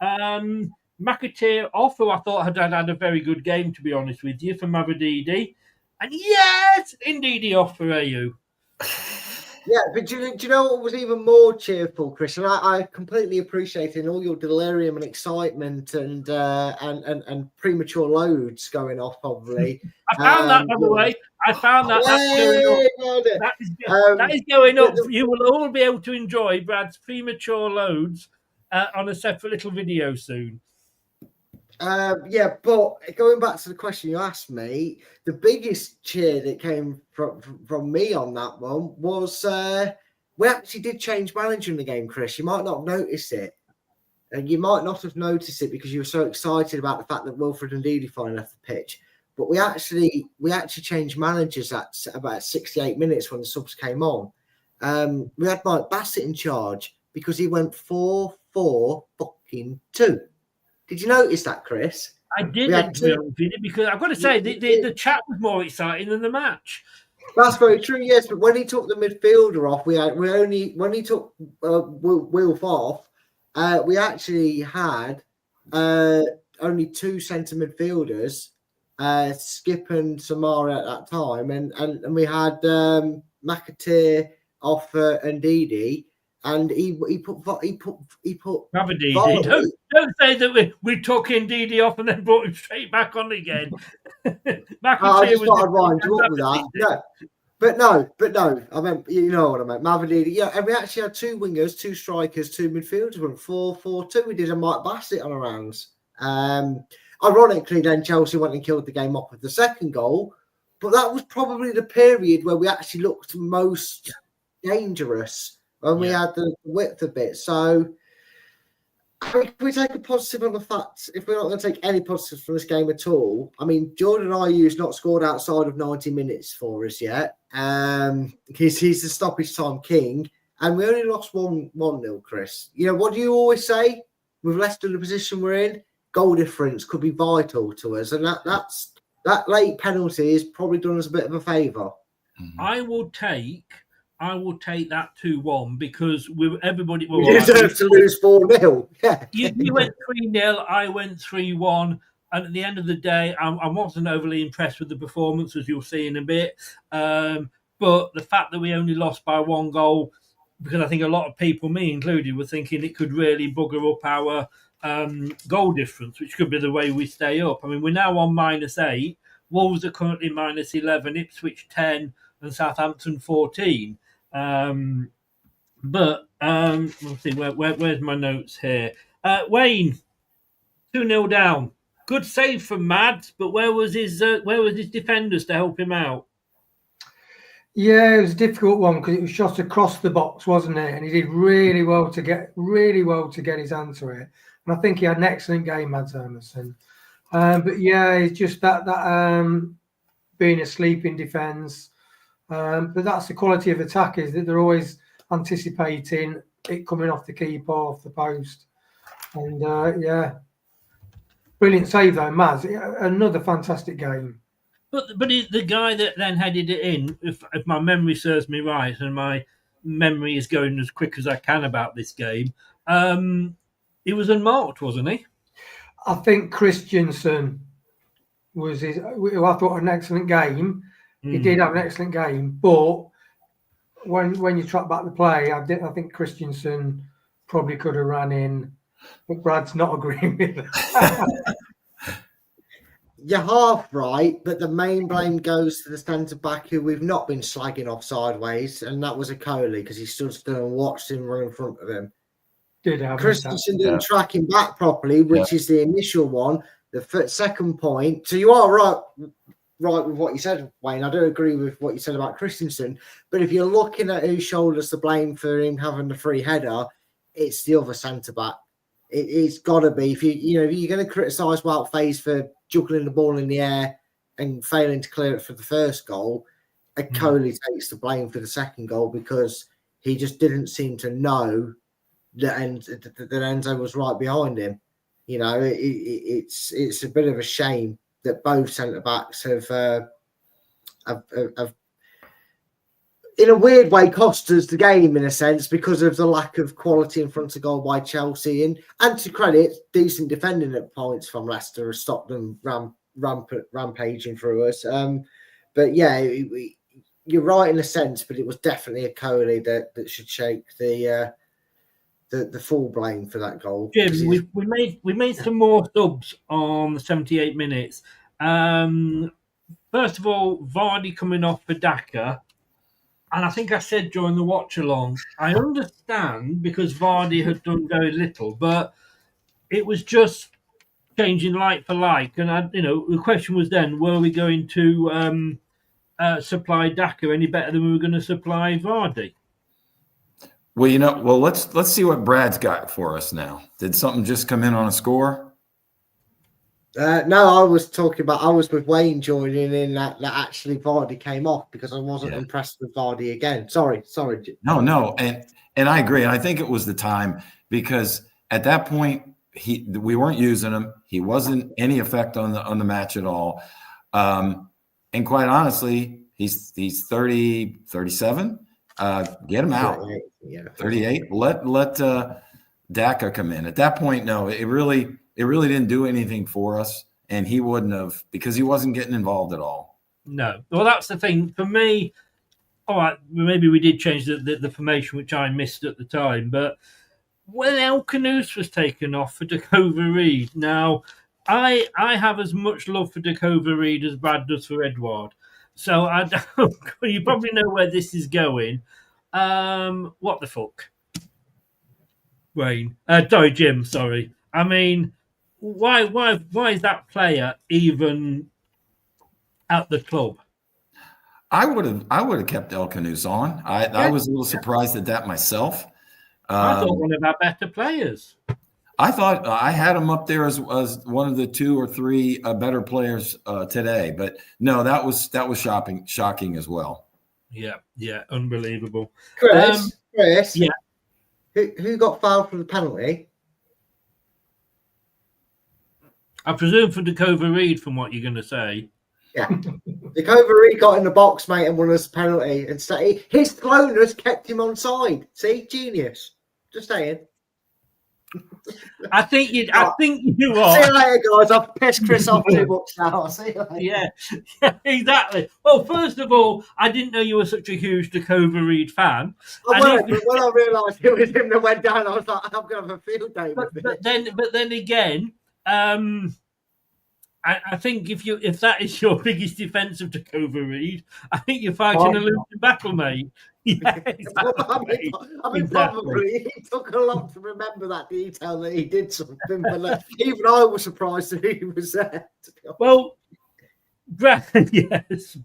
McAteer off, who I thought had a very good game, to be honest with you, for Mavadidi. And yes, Ndidi off for AU. Yeah, but do you know what was even more cheerful, Chris? And I completely appreciated all your delirium and excitement and premature loads going off, probably. I found that, by the way. I found that. That is going up. You will all be able to enjoy Brad's premature loads on a separate little video soon. Yeah, but going back to the question you asked me, the biggest cheer that came from me on that one was we actually did change manager in the game, Chris. You might not have noticed it. And you might not have noticed it because you were so excited about the fact that Wilfred Ndidi finally left the pitch. But we actually changed managers at about 68 minutes when the subs came on. We had Mike Bassett in charge because he went 4-4-2. Did you notice that, Chris? I didn't, to be honest with you, because I've got to say, the chat was more exciting than the match. That's very true, yes. But when he took the midfielder off, when he took Wilf off, we actually had only two centre midfielders, Skip and Samara at that time, and we had McAteer off Ndidi. And he put Mavadidi. Don't say that we took Ndidi off and then brought him straight back on again. I just thought I'd wind you up with that. No, but no. I meant, you know what I meant. Mavadidi. Yeah, and we actually had two wingers, two strikers, two midfielders. We went 4-4-2. We did a Mike Bassett on our rounds. Ironically, then Chelsea went and killed the game off with the second goal. But that was probably the period where we actually looked most dangerous. When we had the width a bit. So, if we take a positive on the fact, if we're not going to take any positives from this game at all, I mean, Jordan Ayew's not scored outside of 90 minutes for us yet. He's the stoppage time king. And we only lost 1-0, Chris. You know, what do you always say? With Leicester in the position we're in, goal difference could be vital to us. And that late penalty has probably done us a bit of a favour. I will take that 2-1 because everybody. Well, you deserve to lose 4-0. Yeah. You went 3-0, I went 3-1. And at the end of the day, I wasn't overly impressed with the performance, as you'll see in a bit. But the fact that we only lost by 1 goal, because I think a lot of people, me included, were thinking it could really bugger up our goal difference, which could be the way we stay up. I mean, we're now on -8. Wolves are currently -11, Ipswich 10, and Southampton 14. Let's see, where's my notes here? Wayne, 2-0 down. Good save from Mads, but where was his defenders to help him out? Yeah, it was a difficult one because it was shot across the box, wasn't it? And he did really well to get his hand to it. And I think he had an excellent game, Mads Emerson. But yeah, it's just that being asleep in defence. But that's the quality of attack, is that they're always anticipating it coming off the keeper, off the post. And brilliant save though, Maz. Another fantastic game. But the guy that then headed it in, if my memory serves me right, and my memory is going as quick as I can about this game, he was unmarked, wasn't he? I think Christensen was who I thought an excellent game. He did have an excellent game, but when you track back the play, I think Christensen probably could have ran in, but Brad's not agreeing with that. You're half right, but the main blame goes to the centre-back who we've not been slagging off sideways, and that was Coley, because he stood still and watched him run in front of him. Christensen didn't track him back properly, which is the initial one. The second point, so you are right, right with what you said, Wayne. I do agree with what you said about Christensen. But if you're looking at who shoulders the blame for him having the free header, it's the other centre back. It's got to be. If you're going to criticise Wout Faes for juggling the ball in the air and failing to clear it for the first goal, Coley takes the blame for the second goal because he just didn't seem to know that Enzo was right behind him. You know, it's a bit of a shame that both centre backs have in a weird way cost us the game in a sense because of the lack of quality in front of goal by Chelsea, and to credit, decent defending at points from Leicester has stopped them rampaging through us. But yeah, you're right in a sense, but it was definitely a Coley that should shake the full blame for that goal. Jim, we made some more subs on the 78 minutes. First of all, Vardy coming off for Daka. And I think I said during the watch-along, I understand because Vardy had done very little, but it was just changing like for like. And, the question was then, were we going to supply Daka any better than we were going to supply Vardy? Well, let's see what Brad's got for us now. Did something just come in on a score? No, I was with Wayne joining in that actually Vardy came off because I wasn't impressed with Vardy again. Sorry. No, and I agree. And I think it was the time because at that point we weren't using him. He wasn't any effect on the match at all. And quite honestly, he's 30, 37. Get him out. 38. Let Daka come in. At that point, no, it really didn't do anything for us, and he wouldn't have because he wasn't getting involved at all. No. Well, that's the thing. For me, all right, maybe we did change the formation, which I missed at the time, but when El Canoes was taken off for Dakova Reed, now I have as much love for Dakova Reed as Brad does for Edouard. So I don't, you probably know where this is going. What the fuck? Wayne. Sorry, Jim, sorry. I mean, why is that player even at the club? I would have kept El Canoes on. I was a little surprised at that myself. I thought one of our better players. I thought I had him up there as one of the 2 or 3 better players today, but no, that was shocking as well. Yeah, unbelievable. Chris, yeah. Who got fouled for the penalty? I presume for Dakova Reed, from what you're going to say. Yeah. Dakova Reed got in the box, mate, and won us a penalty. And his slowness kept him on side. See? Genius. Just saying. I think you are. See you later, guys. I've pissed Chris off too much now. I'll see you later. Yeah, exactly. Well, first of all, I didn't know you were such a huge Dakova Reed fan. When I realised it was him that went down, I was like, I'm going to have a field day with it. But then again, I think if that is your biggest defence of Dakova Reed, I think you're fighting a losing battle, mate. Yeah, exactly. I mean, probably it took a lot to remember that detail that he did something, but even I was surprised that he was there. Well, Brad, yes,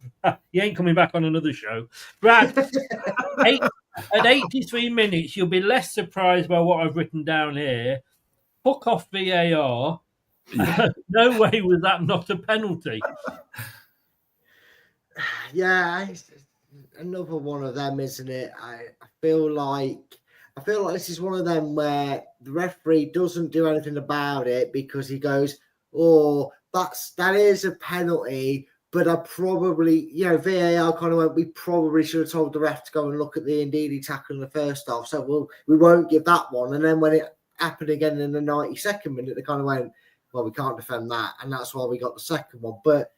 he ain't coming back on another show. Brad, at 83 minutes, you'll be less surprised by what I've written down here. Hook off VAR. No way was that not a penalty. Yeah, another one of them, isn't it? I feel like this is one of them where the referee doesn't do anything about it because he goes, "Oh, that is a penalty." But I probably, VAR kind of went, we probably should have told the ref to go and look at the Ndidi tackle in the first half. So we won't give that one. And then when it happened again in the 92nd minute, they kind of went, well, we can't defend that. And that's why we got the second one. But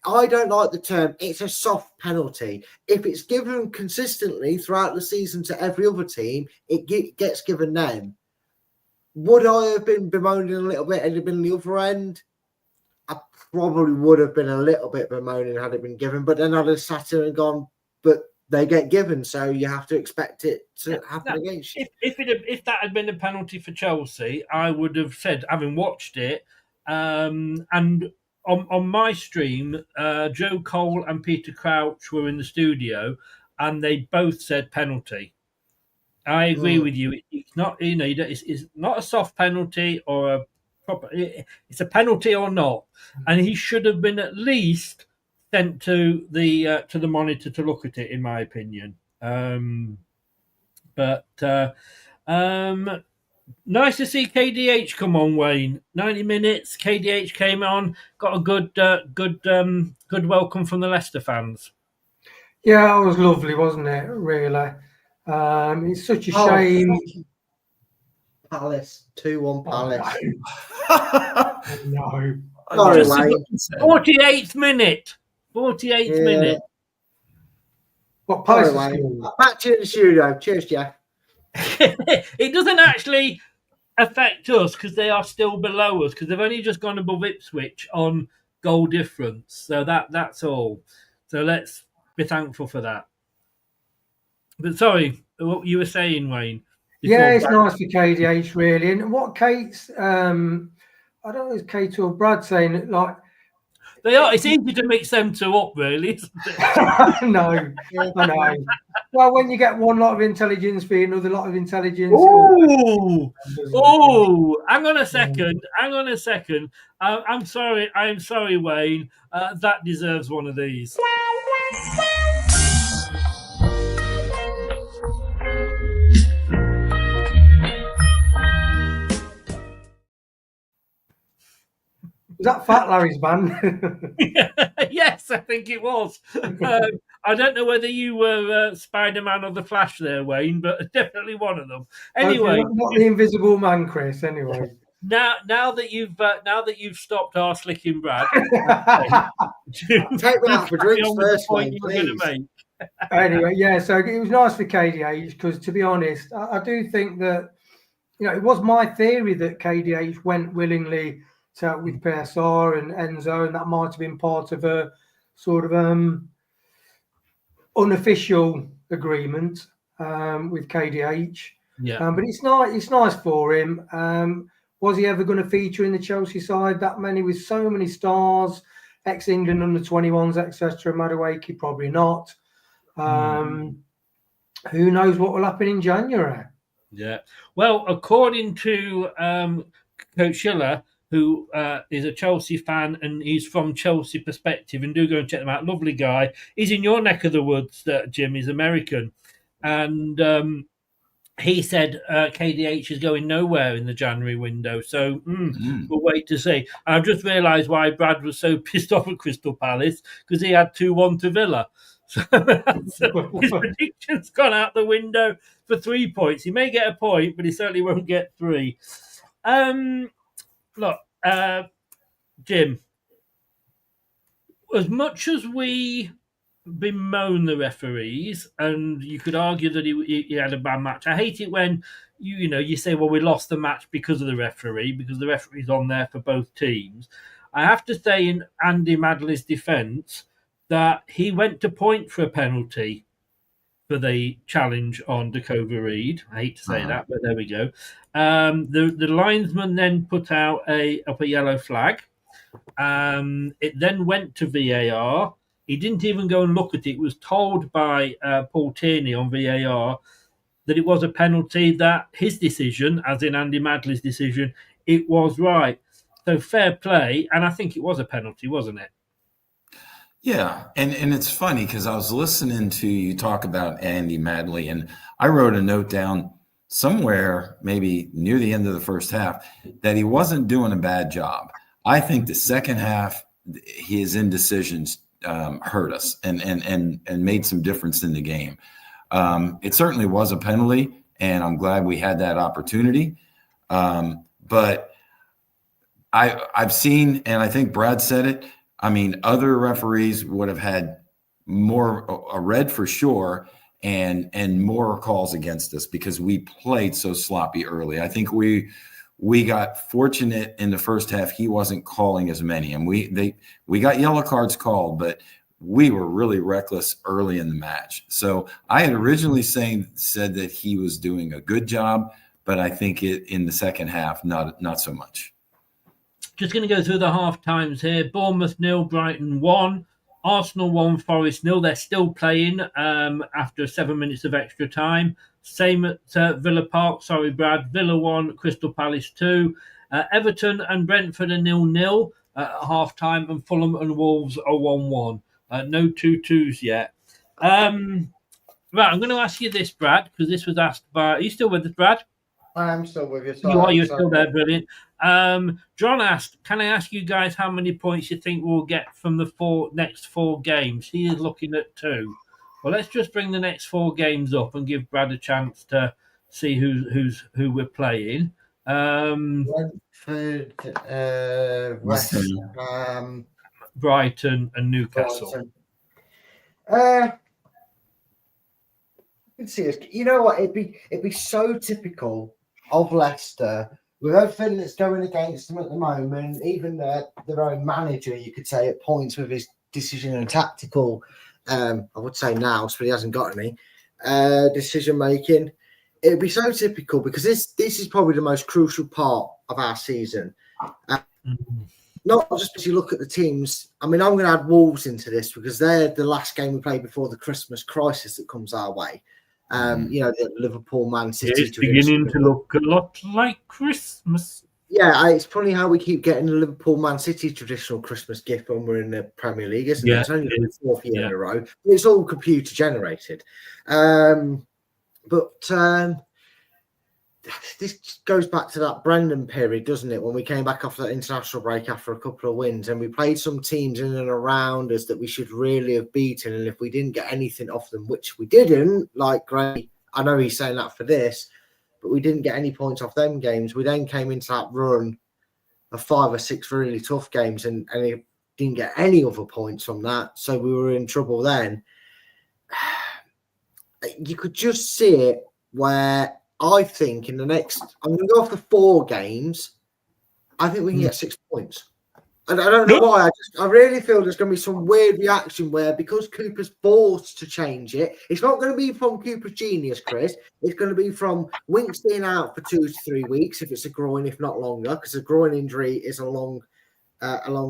I don't like the term. It's a soft penalty. If it's given consistently throughout the season to every other team, it gets given them. Would I have been bemoaning a little bit had it been the other end? I probably would have been a little bit bemoaning had it been given, but then I'd have sat here and gone, but they get given, so you have to expect it to happen against you. If that had been a penalty for Chelsea, I would have said, having watched it, and on my stream, Joe Cole and Peter Crouch were in the studio, and they both said penalty. I agree with you. It's not, it's not a soft penalty or a proper. It's a penalty or not, and he should have been at least sent to the monitor to look at it, in my opinion. But nice to see KDH come on, Wayne. 90 minutes. KDH came on, got a good welcome from the Leicester fans. Yeah, it was lovely, wasn't it? Really. It's such a shame. Palace 2-1 Palace. No. Sorry, Just Wayne. 48th minute. 48th minute. What Sorry, Palace? Wayne. Back to you in the studio. Cheers, Jack. It doesn't actually affect us because they are still below us because they've only just gone above Ipswich on goal difference. So that's all. So let's be thankful for that. But sorry, what you were saying, Wayne? Yeah, it's nice for KDH, really. And what Kate's, I don't know if it's Kate or Brad saying it, like. They are. It's easy to mix them two up, really, isn't it? I know. Well, when you get one lot of intelligence for another lot of intelligence. Oh, hang on a second. I'm sorry, Wayne. That deserves one of these. Was that Fat Larry's band? Yes, I think it was. I don't know whether you were Spider-Man or the Flash there, Wayne, but definitely one of them. Anyway, not the Invisible Man, Chris. Anyway, now that you've stopped arse licking Brad, Take that for drinks first, Wayne, please. Anyway, yeah. So it was nice for KDH because, to be honest, I do think that it was my theory that KDH went willingly with PSR and Enzo, and that might have been part of a sort of unofficial agreement with KDH. Yeah. But it's nice for him. Was he ever going to feature in the Chelsea side that many with so many stars, ex-England under 21s, etc.? Madueke, probably not. Who knows what will happen in January? Yeah. Well, according to Coach Schiller, who is a Chelsea fan and he's from Chelsea perspective, and do go and check them out. Lovely guy. He's in your neck of the woods, Jim. He's American. And he said KDH is going nowhere in the January window. So we'll wait to see. And I've just realised why Brad was so pissed off at Crystal Palace, because he had 2-1 to Villa. So his prediction's gone out the window for 3 points. He may get a point, but he certainly won't get 3. Look, Jim, as much as we bemoan the referees, and you could argue that he had a bad match, I hate it when you say, well, we lost the match because of the referee, because the referee's on there for both teams. I have to say, in Andy Madley's defence, that he went to point for a penalty for the challenge on Dakova Reed. I hate to say that, but there we go. The linesman then put out a yellow flag. It then went to VAR. He didn't even go and look at it. It was told by Paul Tierney on VAR that it was a penalty, that his decision, as in Andy Madley's decision, it was right. So fair play, and I think it was a penalty, wasn't it? Yeah, and it's funny because I was listening to you talk about Andy Madley, and I wrote a note down somewhere, maybe near the end of the first half, that he wasn't doing a bad job. I think the second half, his indecisions hurt us and made some difference in the game. It certainly was a penalty, and I'm glad we had that opportunity. But I've seen, and I think Brad said it, I mean, other referees would have had a red for sure, and more calls against us because we played so sloppy early. I think we got fortunate in the first half. He wasn't calling as many, and we got yellow cards called, but we were really reckless early in the match. So I had originally said that he was doing a good job, but I think in the second half, not so much. Just going to go through the half times here. Bournemouth 0, Brighton 1, Arsenal 1, Forest 0. They're still playing after 7 minutes of extra time. Same at Villa Park. Sorry, Brad. Villa 1, Crystal Palace 2. Everton and Brentford are 0-0 at half time, and Fulham and Wolves are 1-1. No 2-2s yet. Right, I'm going to ask you this, Brad, because this was asked by. Are you still with us, Brad? I am still with you. You're still there, brilliant. John asked, can I ask you guys how many points you think we'll get from the next four games? He is looking at 2. Well, let's just bring the next 4 games up and give Brad a chance to see who we're playing. Brentford, West Ham, Brighton and Newcastle. Brighton. You know what? It'd be so typical of Leicester with everything that's going against them at the moment. Even their own manager, you could say, at points with his decision and tactical. I would say now, but he hasn't got any decision making. It'd be so typical because this is probably the most crucial part of our season. Not just because you look at the teams. I mean, I'm going to add Wolves into this because they're the last game we played before the Christmas crisis that comes our way. You know, the Liverpool, Man City. It's beginning to look a lot like Christmas. Yeah, it's funny how we keep getting the Liverpool, Man City traditional Christmas gift when we're in the Premier League, isn't it? It's only the 4th year in a row. It's all computer generated. But this goes back to that Brendan period, doesn't it? When we came back after that international break after a couple of wins and we played some teams in and around us that we should really have beaten. And if we didn't get anything off them, which we didn't, like Gray, I know he's saying that for this, but we didn't get any points off them games. We then came into that run of 5 or 6 really tough games and it didn't get any other points from that. So we were in trouble then. You could just see it where I think in the next, I'm going to go off the 4 games. I think we can get 6 points. And I don't know why. I really feel there's going to be some weird reaction where because Cooper's forced to change it, it's not going to be from Cooper's genius, Chris. It's going to be from Winks being out for 2 to 3 weeks if it's a groin, if not longer, because a groin injury is a long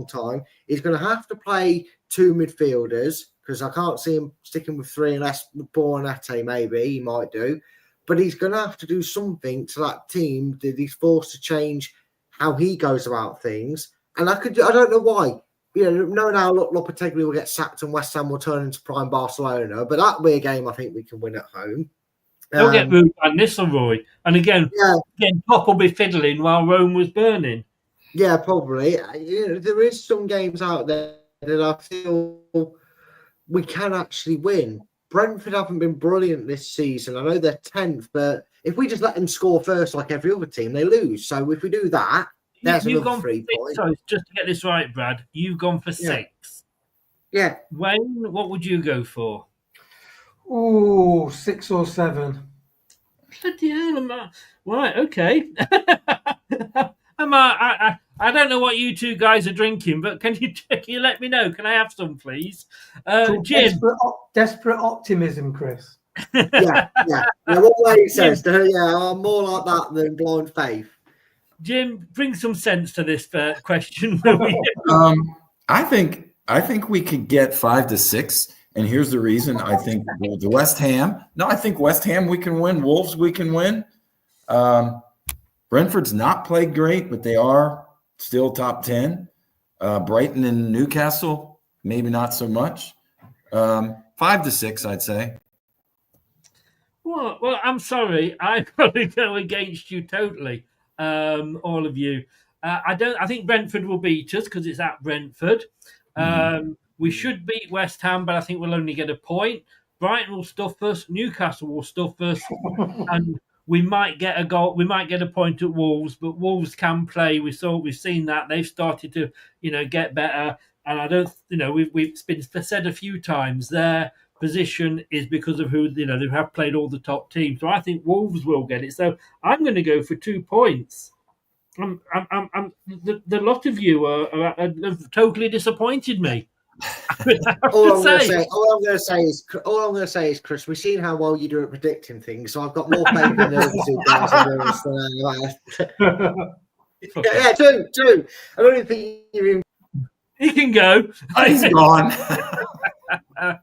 time. He's going to have to play 2 midfielders because I can't see him sticking with 3 unless Bornette maybe he might do. But he's going to have to do something to that team that he's forced to change how he goes about things. And I don't know why. You know, knowing how Lopetegui will get sacked and West Ham will turn into prime Barcelona, but that'll be a game I think we can win at home. They'll get moved by Nistelrooy. And again, Pop will be fiddling while Rome was burning. Yeah, probably. You know, there is some games out there that I feel we can actually win. Brentford haven't been brilliant this season. I know they're 10th, but if we just let them score first like every other team, they lose. So if we do that, there's another 3 points. So just to get this right, Brad, you've gone for 6. Yeah. Wayne, what would you go for? Oh, 6 or 7. Bloody hell, right, okay. I don't know what you two guys are drinking, but can you let me know? Can I have some, please? Jim. Desperate optimism, Chris. Yeah. What Wayne says, I'm more like that than blind faith. Jim, bring some sense to this question. I think we could get 5 to 6, and here's the reason. I think the West Ham. No, I think West Ham we can win. Wolves we can win. Brentford's not played great, but they are still top 10. Brighton and Newcastle, maybe not so much. 5 to 6, I'd say. Well, I'm sorry. I've got to go against you totally, all of you. I think Brentford will beat us because it's at Brentford. We should beat West Ham, but I think we'll only get a point. Brighton will stuff us. Newcastle will stuff us. And we might get a goal. We might get a point at Wolves, but Wolves can play. We've seen that they've started to, get better. And I don't, we've been said a few times their position is because of who they have played all the top teams. So I think Wolves will get it. So I'm going to go for 2 points. The lot of you have totally disappointed me. All I'm going to say is, Chris, we've seen how well you do at predicting things, so I've got more faith in those 2 guys than Yeah, two. I don't even think you're even. He can go. He's gone. I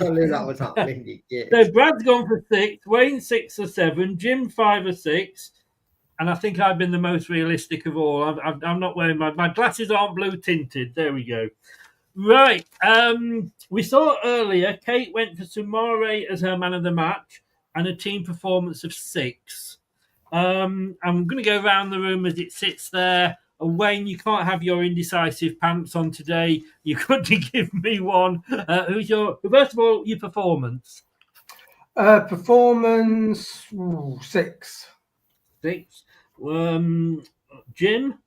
knew that was happening. Yeah. So Brad's gone for 6, Wayne 6 or 7, Jim 5 or 6, and I think I've been the most realistic of all. I'm not wearing my glasses aren't blue tinted. There we go. Right. We saw earlier Kate went for Sumare as her man of the match and a team performance of 6. I'm going to go around the room as it sits there. Wayne, you can't have your indecisive pants on today. You've got to give me one. First of all, your performance? Performance 6. 6. Jim?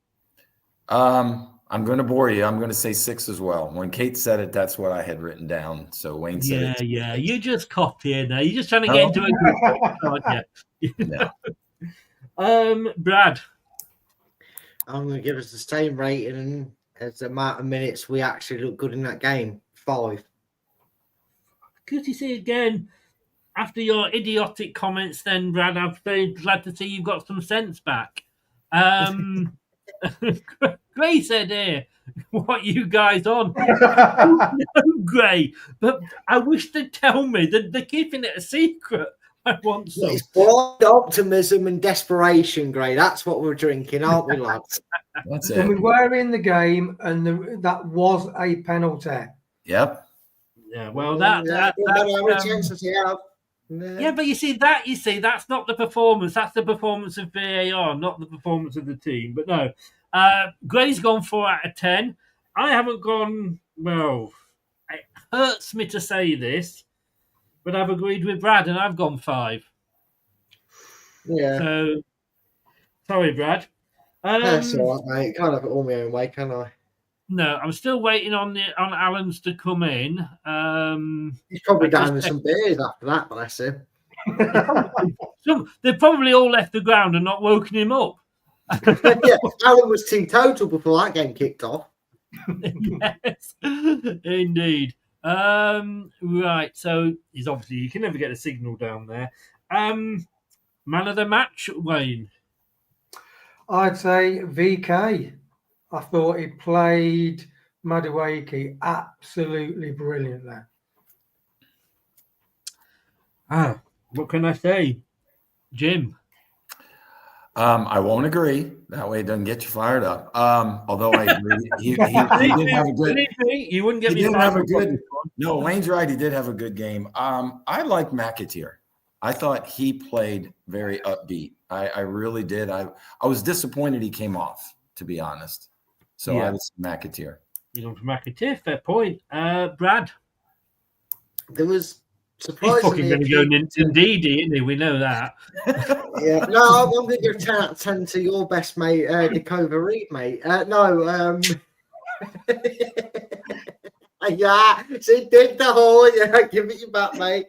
I'm going to bore you. I'm going to say 6 as well. When Kate said it, that's what I had written down. So Wayne said it. Yeah. You just copying now. You're just trying to get into a group, aren't you? No. Brad? I'm going to give us the same rating as the amount of minutes we actually look good in that game. 5. Because you see again, after your idiotic comments, then Brad, I'm very glad to see you've got some sense back. Gray said here, what you guys on? No, Gray, but I wish they'd tell me that they're keeping it a secret. I want some. It's blind optimism and desperation, Gray. That's what we're drinking, aren't we, lads? That's And we it. were in the game, and that was a penalty. Yep. Yeah, well, yeah, but you see, that's not the performance. That's the performance of VAR, not the performance of the team. But no, Gray's gone 4 out of 10. I haven't gone. Well, it hurts me to say this, but I've agreed with Brad, and I've gone 5. Yeah. So, sorry, Brad. That's all right, mate. Can't have it all my own way, can I? No, I'm still waiting on Alan's to come in. He's probably down with some beers after that, bless him. They've probably all left the ground and not woken him up. Yeah, Alan was teetotal before that game kicked off. Yes, indeed. Right, so he's obviously, you can never get a signal down there. Man of the match, Wayne. I'd say VK. I thought he played Madueke absolutely brilliantly. What can I say? Jim. I won't agree. That way it doesn't get you fired up. Although I agree. He did have a good. You wouldn't get He me did have a fired good. up. No, Wayne's right. He did have a good game. I like McAteer. I thought he played very upbeat. I really did. I was disappointed he came off, to be honest. So Yeah. I was McAteer. You know, for McAteer, fair point. Brad. There was He's surprisingly. fucking going to go indeed, isn't he? We know that. Yeah, no, I'm going to give 10 out of 10 to your best mate, Dakova Reed, mate. Yeah, so dig the hole. Yeah, give it back, mate.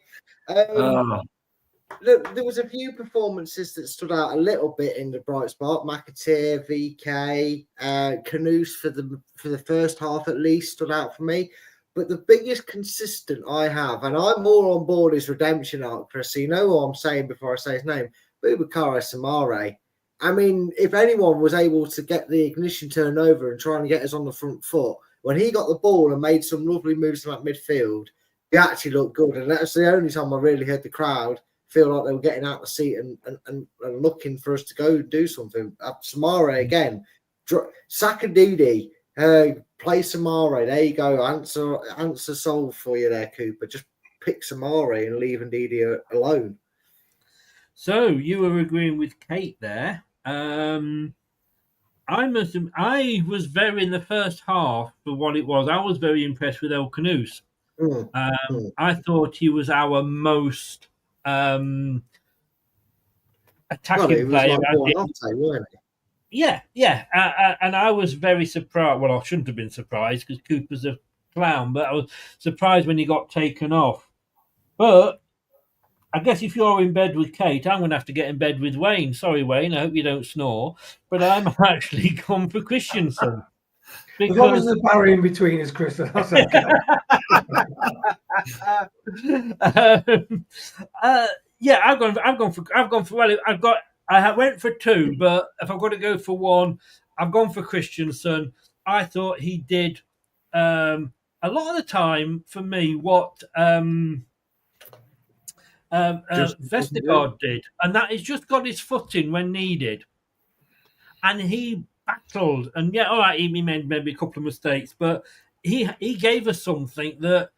Look, there was a few performances that stood out a little bit in the bright spot. McAteer, VK, Canoes for the first half at least stood out for me. But the biggest consistent I have, and I'm more on board his redemption arc, Chris. So you know what I'm saying before I say his name. Boubacar Samare. I mean, if anyone was able to get the ignition turned over and try and get us on the front foot, when he got the ball and made some lovely moves in that midfield, he actually looked good. And that's the only time I really heard the crowd feel like they were getting out of the seat and looking for us to go and do something. Samare again, Sakadidi, play Samare. There you go. Answer solved for you there, Cooper. Just pick Samare and leave Ndidi alone. So you were agreeing with Kate there. I was very in the first half for what it was. I was very impressed with El Canoes. I thought he was our most attacking player. Yeah. And I was very surprised. Well, I shouldn't have been surprised because Cooper's a clown, but I was surprised when he got taken off. But I guess if you're in bed with Kate, I'm going to have to get in bed with Wayne. Sorry, Wayne, I hope you don't snore. But I'm actually gone for Christensen. As long as there's a barrier in between us, Chris, that's okay. Yeah, I've gone for. Well, went for 2, but if I've got to go for 1, I've gone for Christensen. I thought he did a lot of the time for me what Vestergaard did, and that is just got his foot in when needed. And he battled, and yeah, all right, he made maybe a couple of mistakes, but he gave us something that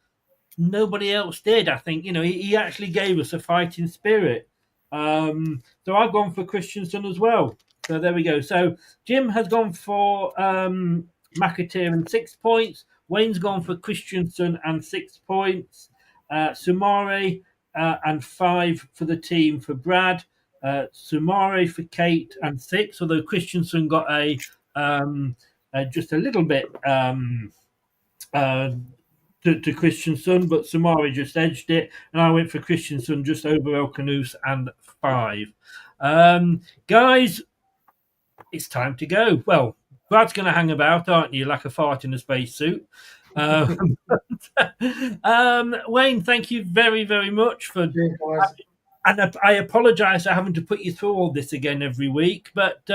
nobody else did. I think, he actually gave us a fighting spirit. So I've gone for Christensen as well. So there we go. So Jim has gone for McAteer and 6 points. Wayne's gone for Christensen and 6 points. Sumari and 5 for the team for Brad. Sumari for Kate and 6, although Christensen got a just a little bit to Christensen, but Sumari just edged it, and I went for Christensen just over Elkanous and 5. Guys, it's time to go. Well, Brad's going to hang about, aren't you, like a fart in a spacesuit? Wayne, thank you very, very much for. And I apologise for having to put you through all this again every week, but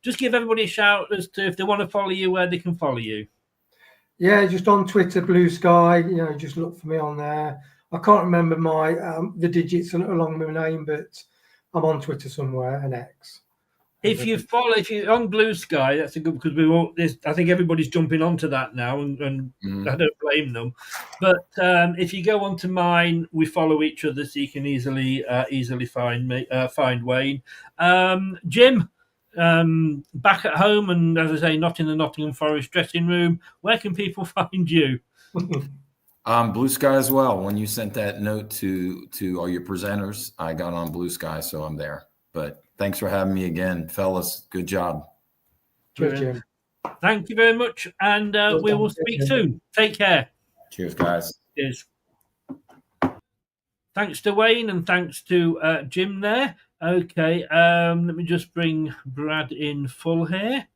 just give everybody a shout as to if they want to follow you, where they can follow you. Yeah, just on Twitter, Blue Sky. Just look for me on there. I can't remember my the digits along with my name, but I'm on Twitter somewhere and X. If you're on Blue Sky, that's a good, because I think everybody's jumping onto that now, and I don't blame them. But if you go onto mine, we follow each other, so you can easily find me, find Wayne. Jim, back at home, and as I say, not in the Nottingham Forest dressing room. Where can people find you? Blue Sky as well. When you sent that note to all your presenters, I got on Blue Sky, so I'm there. But thanks for having me again, fellas. Good job. Cheers, Jim. Thank you very much, and we will speak soon. Take care. Cheers, guys. Cheers. Thanks to Wayne, and thanks to Jim there. Okay, let me just bring Brad in full here.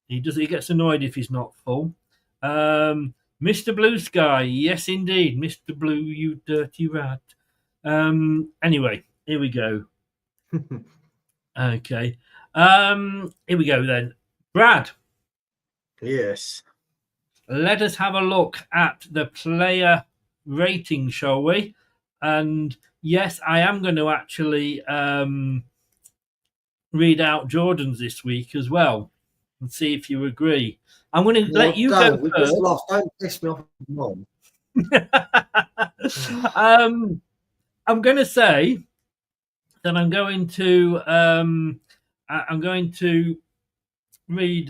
He gets annoyed if he's not full. Mr. Blue Sky, yes indeed, Mr. Blue, you dirty rat. Anyway, here we go. Okay. Here we go then. Brad. Yes. Let us have a look at the player rating, shall we? And yes, I am going to actually read out Jordan's this week as well and see if you agree. I'm going to let you go we first. Just lost. Don't piss me off, Mom. I'm going to say that I'm going to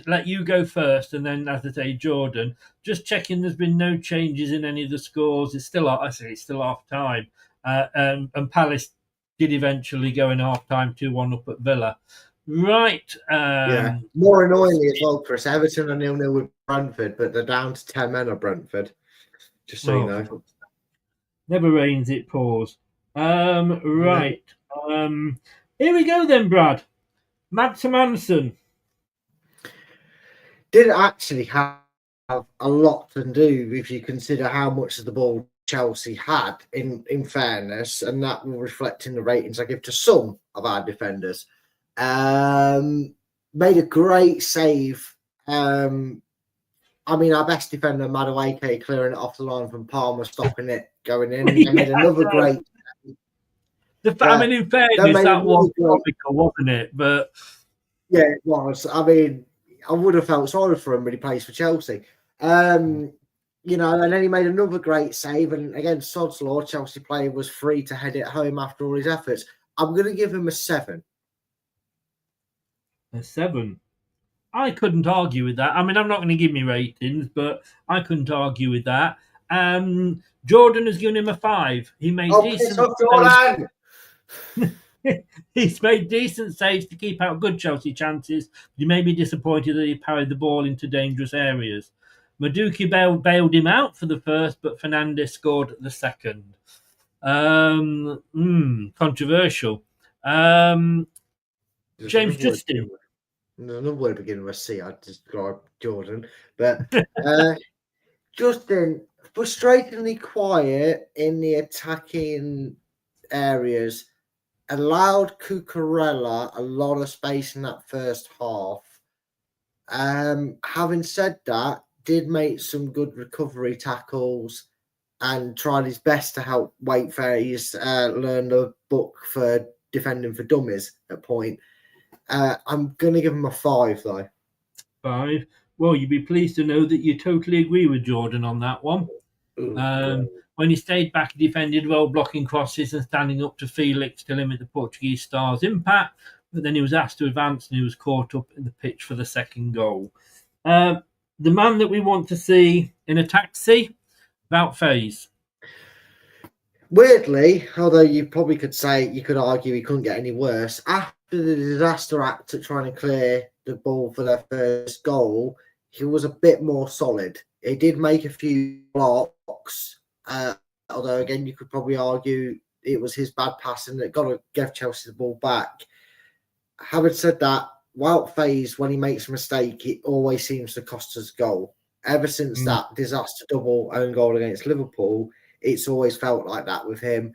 let you go first, and then, as I say, Jordan. Just checking, there's been no changes in any of the scores. It's still half time, and Palace did eventually go in half time 2-1 up at Villa. Right. Yeah. More annoyingly as well, Chris. Everton are 0-0 with Brentford, but they're down to 10 men at Brentford. Just so you know. Never rains, it pours. Right. Here we go then, Brad. Mads Manson. Did actually have a lot to do if you consider how much of the ball Chelsea had, in fairness, and that will reflect in the ratings I give to some of our defenders. Made a great save. Our best defender, Madueke, clearing it off the line from Palmer, stopping it, going in. They made another great. In fairness, that was comical, wasn't it? But yeah, it was. I would have felt sorry for him when he plays for Chelsea. And then he made another great save. And again, sod's law, Chelsea player was free to head it home after all his efforts. I'm going to give him a 7. A 7. I couldn't argue with that. I'm not going to give me ratings, but I couldn't argue with that. Jordan has given him a 5. He made decent Jordan! He's made decent saves to keep out good Chelsea chances. He may be disappointed that he parried the ball into dangerous areas. Madueke bailed him out for the first, but Fernandes scored the second. Controversial. James Justin. Another word beginning with a C. I'd describe Jordan, but Justin, frustratingly quiet in the attacking areas. allowed Cucurella a lot of space in that first half. Having said that, did make some good recovery tackles and tried his best to help Wakeface learn the book for defending for dummies at point. I'm going to give him a 5, though. 5. Well, you'd be pleased to know that you totally agree with Jordan on that one. When he stayed back, he defended well, blocking crosses and standing up to Felix to limit the Portuguese star's impact. But then he was asked to advance and he was caught up in the pitch for the second goal. The man that we want to see in a taxi, Wout Weirdly, although you probably could argue he couldn't get any worse, after the disaster act at trying to clear the ball for their first goal, he was a bit more solid. He did make a few blocks, although again you could probably argue it was his bad passing that got to give Chelsea the ball back. Having said that, Wout Faes, when he makes a mistake, it always seems to cost us a goal. Ever since that disaster double own goal against Liverpool, it's always felt like that with him.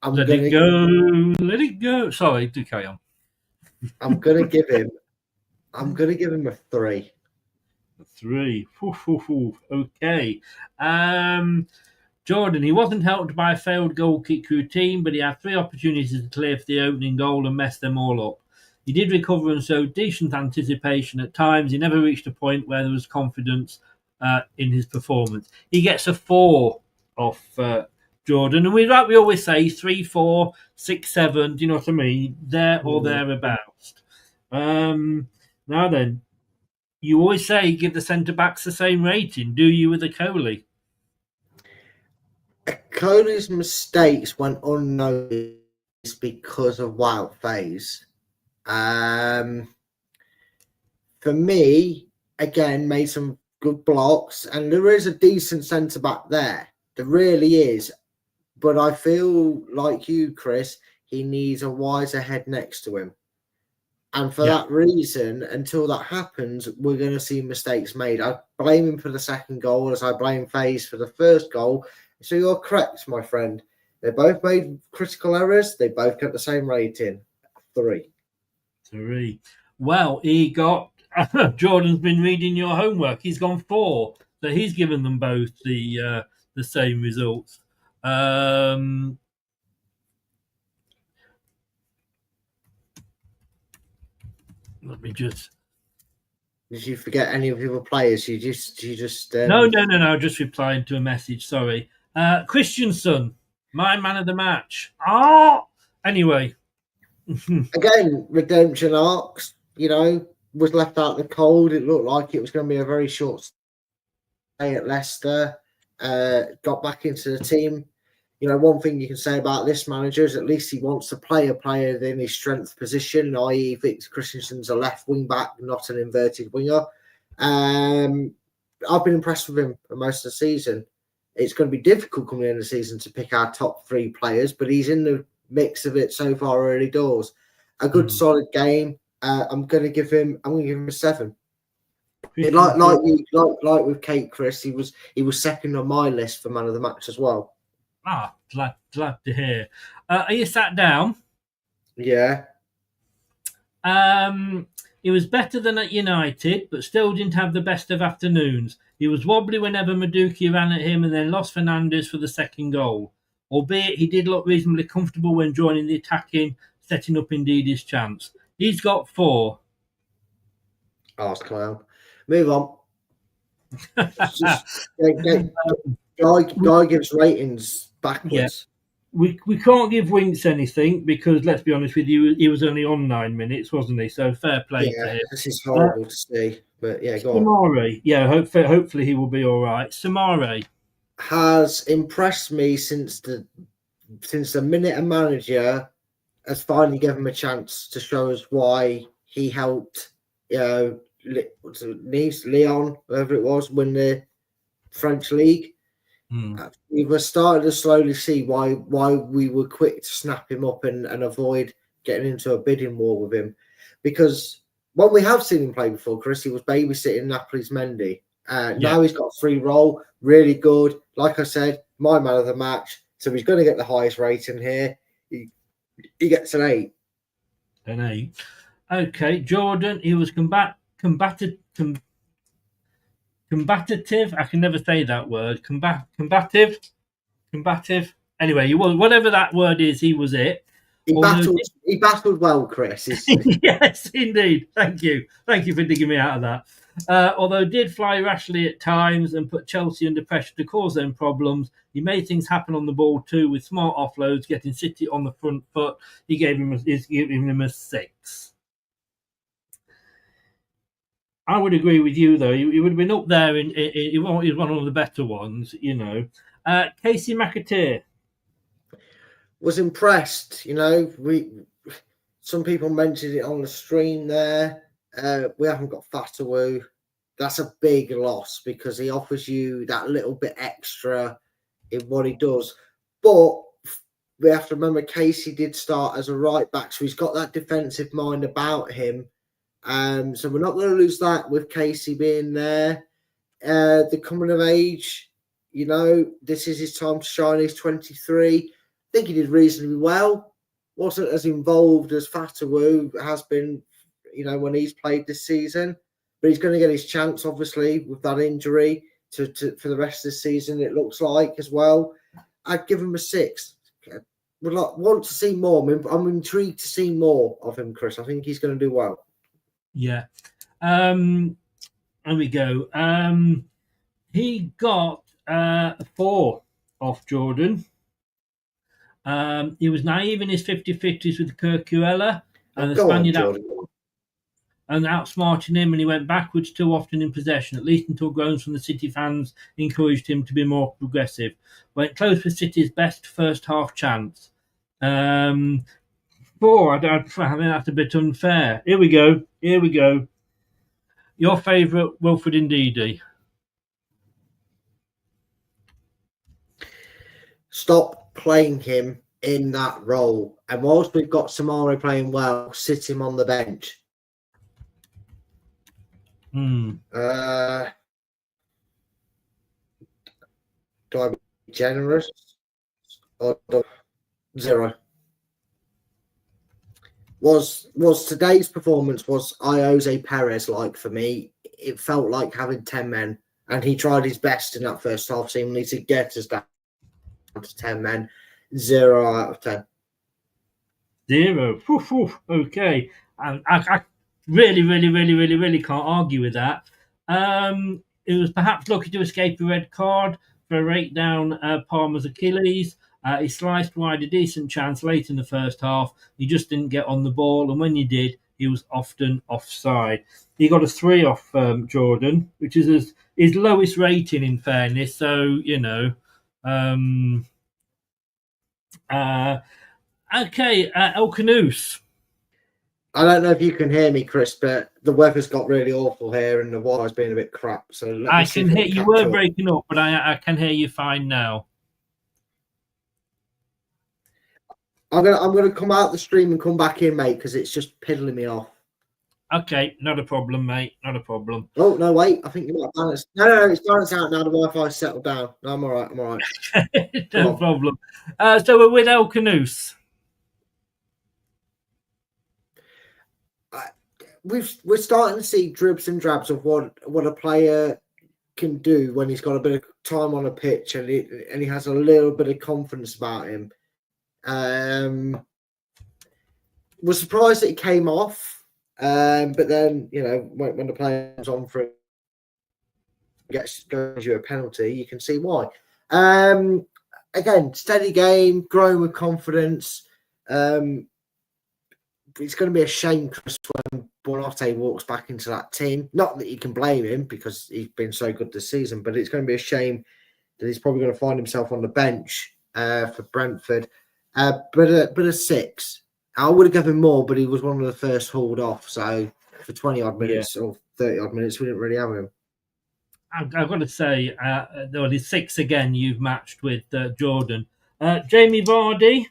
Let it go. Sorry, do carry on. I'm gonna give him a 3. 3. Okay. Jordan, he wasn't helped by a failed goal kick routine, but he had 3 opportunities to clear for the opening goal and mess them all up. He did recover and showed decent anticipation at times. He never reached a point where there was confidence in his performance. He gets a 4 off Jordan, and we always say 3, 4, 6, 7. Do you know what I mean? There or thereabouts. Now then, you always say give the centre backs the same rating. Do you with a Coley? Coley's mistakes went unnoticed because of Wout Faes. For me, again, made some good blocks, and there is a decent centre back there. There really is. But I feel like you, Chris, he needs a wiser head next to him. And for that reason, until that happens, we're going to see mistakes made. I blame him for the second goal as I blame Faes for the first goal. So you're correct, my friend. They both made critical errors. They both got the same rating. 3. 3. Well, he got... Jordan's been reading your homework. He's gone 4. So he's given them both the same results. Let me just... Did you forget any of the other players? You just No. Just replying to a message. Sorry. Christensen, my man of the match. Anyway. Again, redemption arcs, was left out in the cold. It looked like it was going to be a very short stay at Leicester. Got back into the team. One thing you can say about this manager is at least he wants to play a player in his strength position, i.e. Victor Christensen's a left wing back, not an inverted winger. I've been impressed with him for most of the season. It's going to be difficult coming in the season to pick our top 3 players, but he's in the mix of it so far early doors. A good solid game. I'm going to give him a 7. Like with Kate, Chris, he was second on my list for man of the match as well. Glad to hear. Are you sat down? Yeah. He was better than at United, but still didn't have the best of afternoons. He was wobbly whenever Madueke ran at him and then lost Fernandes for the second goal. Albeit he did look reasonably comfortable when joining the attacking, setting up indeed his chance. He's got 4. Arse clown. Move on. Guy gives ratings backwards. Yeah. We can't give Winks anything because, let's be honest with you, he was only on 9 minutes, wasn't he? So fair play to him. This is horrible to see. But yeah, go on. Samari. Yeah, hopefully he will be all right. Samari has impressed me since the minute a manager has finally given him a chance to show us why he helped, Leon, whoever it was, win the French league. We were starting to slowly see why we were quick to snap him up and avoid getting into a bidding war with him. Because when we have seen him play before, Chris, he was babysitting Napoli's Mendy. Now he's got a free role, really good. Like I said, my man of the match. So he's going to get the highest rating here. He gets an 8. An 8. Okay, Jordan, he was combative. I can never say that word. Combative. Anyway, he was, whatever that word is, he was it. He battled well, Chris. Yes, indeed. Thank you for digging me out of that. Although did fly rashly at times and put Chelsea under pressure to cause them problems, he made things happen on the ball too with smart offloads, getting City on the front foot. He's giving him a 6. I would agree with you, though. He would have been up there. He was one of the better ones, you know. Casey McAteer. Was impressed, you know. Some people mentioned it on the stream there. We haven't got Fatawu. That's a big loss because he offers you that little bit extra in what he does. But we have to remember Casey did start as a right back, so he's got that defensive mind about him. So we're not going to lose that with Casey being there. The coming of age, you know, this is his time to shine. He's 23. I think he did reasonably well. Wasn't as involved as Fatawu has been, you know, when he's played this season. But he's going to get his chance, obviously, with that injury for the rest of the season, it looks like, as well. I'd give him a 6. Would want to see more. I'm intrigued to see more of him, Chris. I think he's going to do well. Yeah. There we go. He got a 4 off Jordan. He was naive in his 50-50s with Kirkuela and the Spaniard outsmarting him, and he went backwards too often in possession, at least until groans from the City fans encouraged him to be more progressive. Went close with City's best first half chance. 4, I think that's a bit unfair. Here we go. Your favourite, Wilfred Ndidi. Stop playing him in that role. And whilst we've got Samari playing well, sit him on the bench. Do I be generous? Or 0? Was today's performance was Jose Perez like for me? It felt like having 10 men, and he tried his best in that first half, seemingly to get us down to 10 men. 0 out of 10. 0. Okay, and I really can't argue with that. It was perhaps lucky to escape a red card for a rake down Palmer's Achilles. He sliced wide a decent chance late in the first half. He just didn't get on the ball, and when he did, he was often offside. He got a 3 off Jordan, which is his lowest rating, in fairness. So, you know. Okay, El Canoes. I don't know if you can hear me, Chris, but the weather's got really awful here and the wire's been a bit crap. So I can hear you. Were breaking up, but I can hear you fine now. I'm gonna come out the stream and come back in, mate, because it's just piddling me off. Okay, not a problem, mate. Not a problem. Oh no, wait! I think you might balance. No, it's balanced out now. The Wi-Fi's settled down. No, I'm all right. No problem. So we're with El Canoes. We're starting to see dribs and drabs of what a player can do when he's got a bit of time on a pitch and he has a little bit of confidence about him. Was surprised that he came off, but then, you know, when the player comes on for it, goes you a penalty, you can see why. Again, steady game, growing with confidence. It's going to be a shame, Chris, when Bonate walks back into that team. Not that you can blame him because he's been so good this season, but it's going to be a shame that he's probably going to find himself on the bench for Brentford. But a 6. I would have given him more, but he was one of the first hauled off. So for 20-odd minutes or 30-odd minutes, we didn't really have him. I've got to say, the 6 again you've matched with Jordan. Jamie Vardy.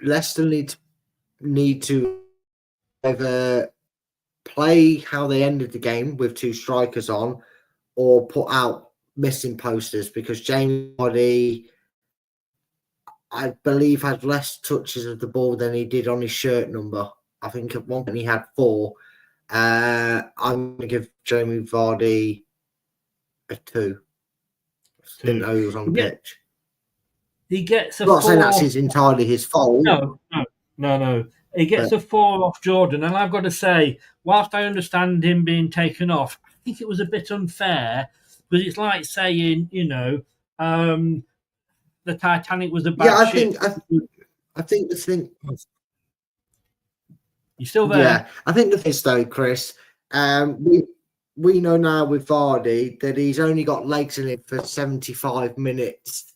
Leicester need to either play how they ended the game with 2 strikers on, or put out missing posters, because Jamie Vardy I believe, had less touches of the ball than he did on his shirt number. I think at one point he had 4. I'm going to give Jamie Vardy a 2. Didn't know he was on pitch. He gets a I'm not 4. saying that's entirely his fault. No. He gets a 4 off Jordan, and I've got to say, whilst I understand him being taken off, I think it was a bit unfair, because it's like saying, the Titanic was a bad ship. I think the thing. You still there? Yeah, I think the thing is though, Chris. We know now with Vardy that he's only got legs in it for 75 minutes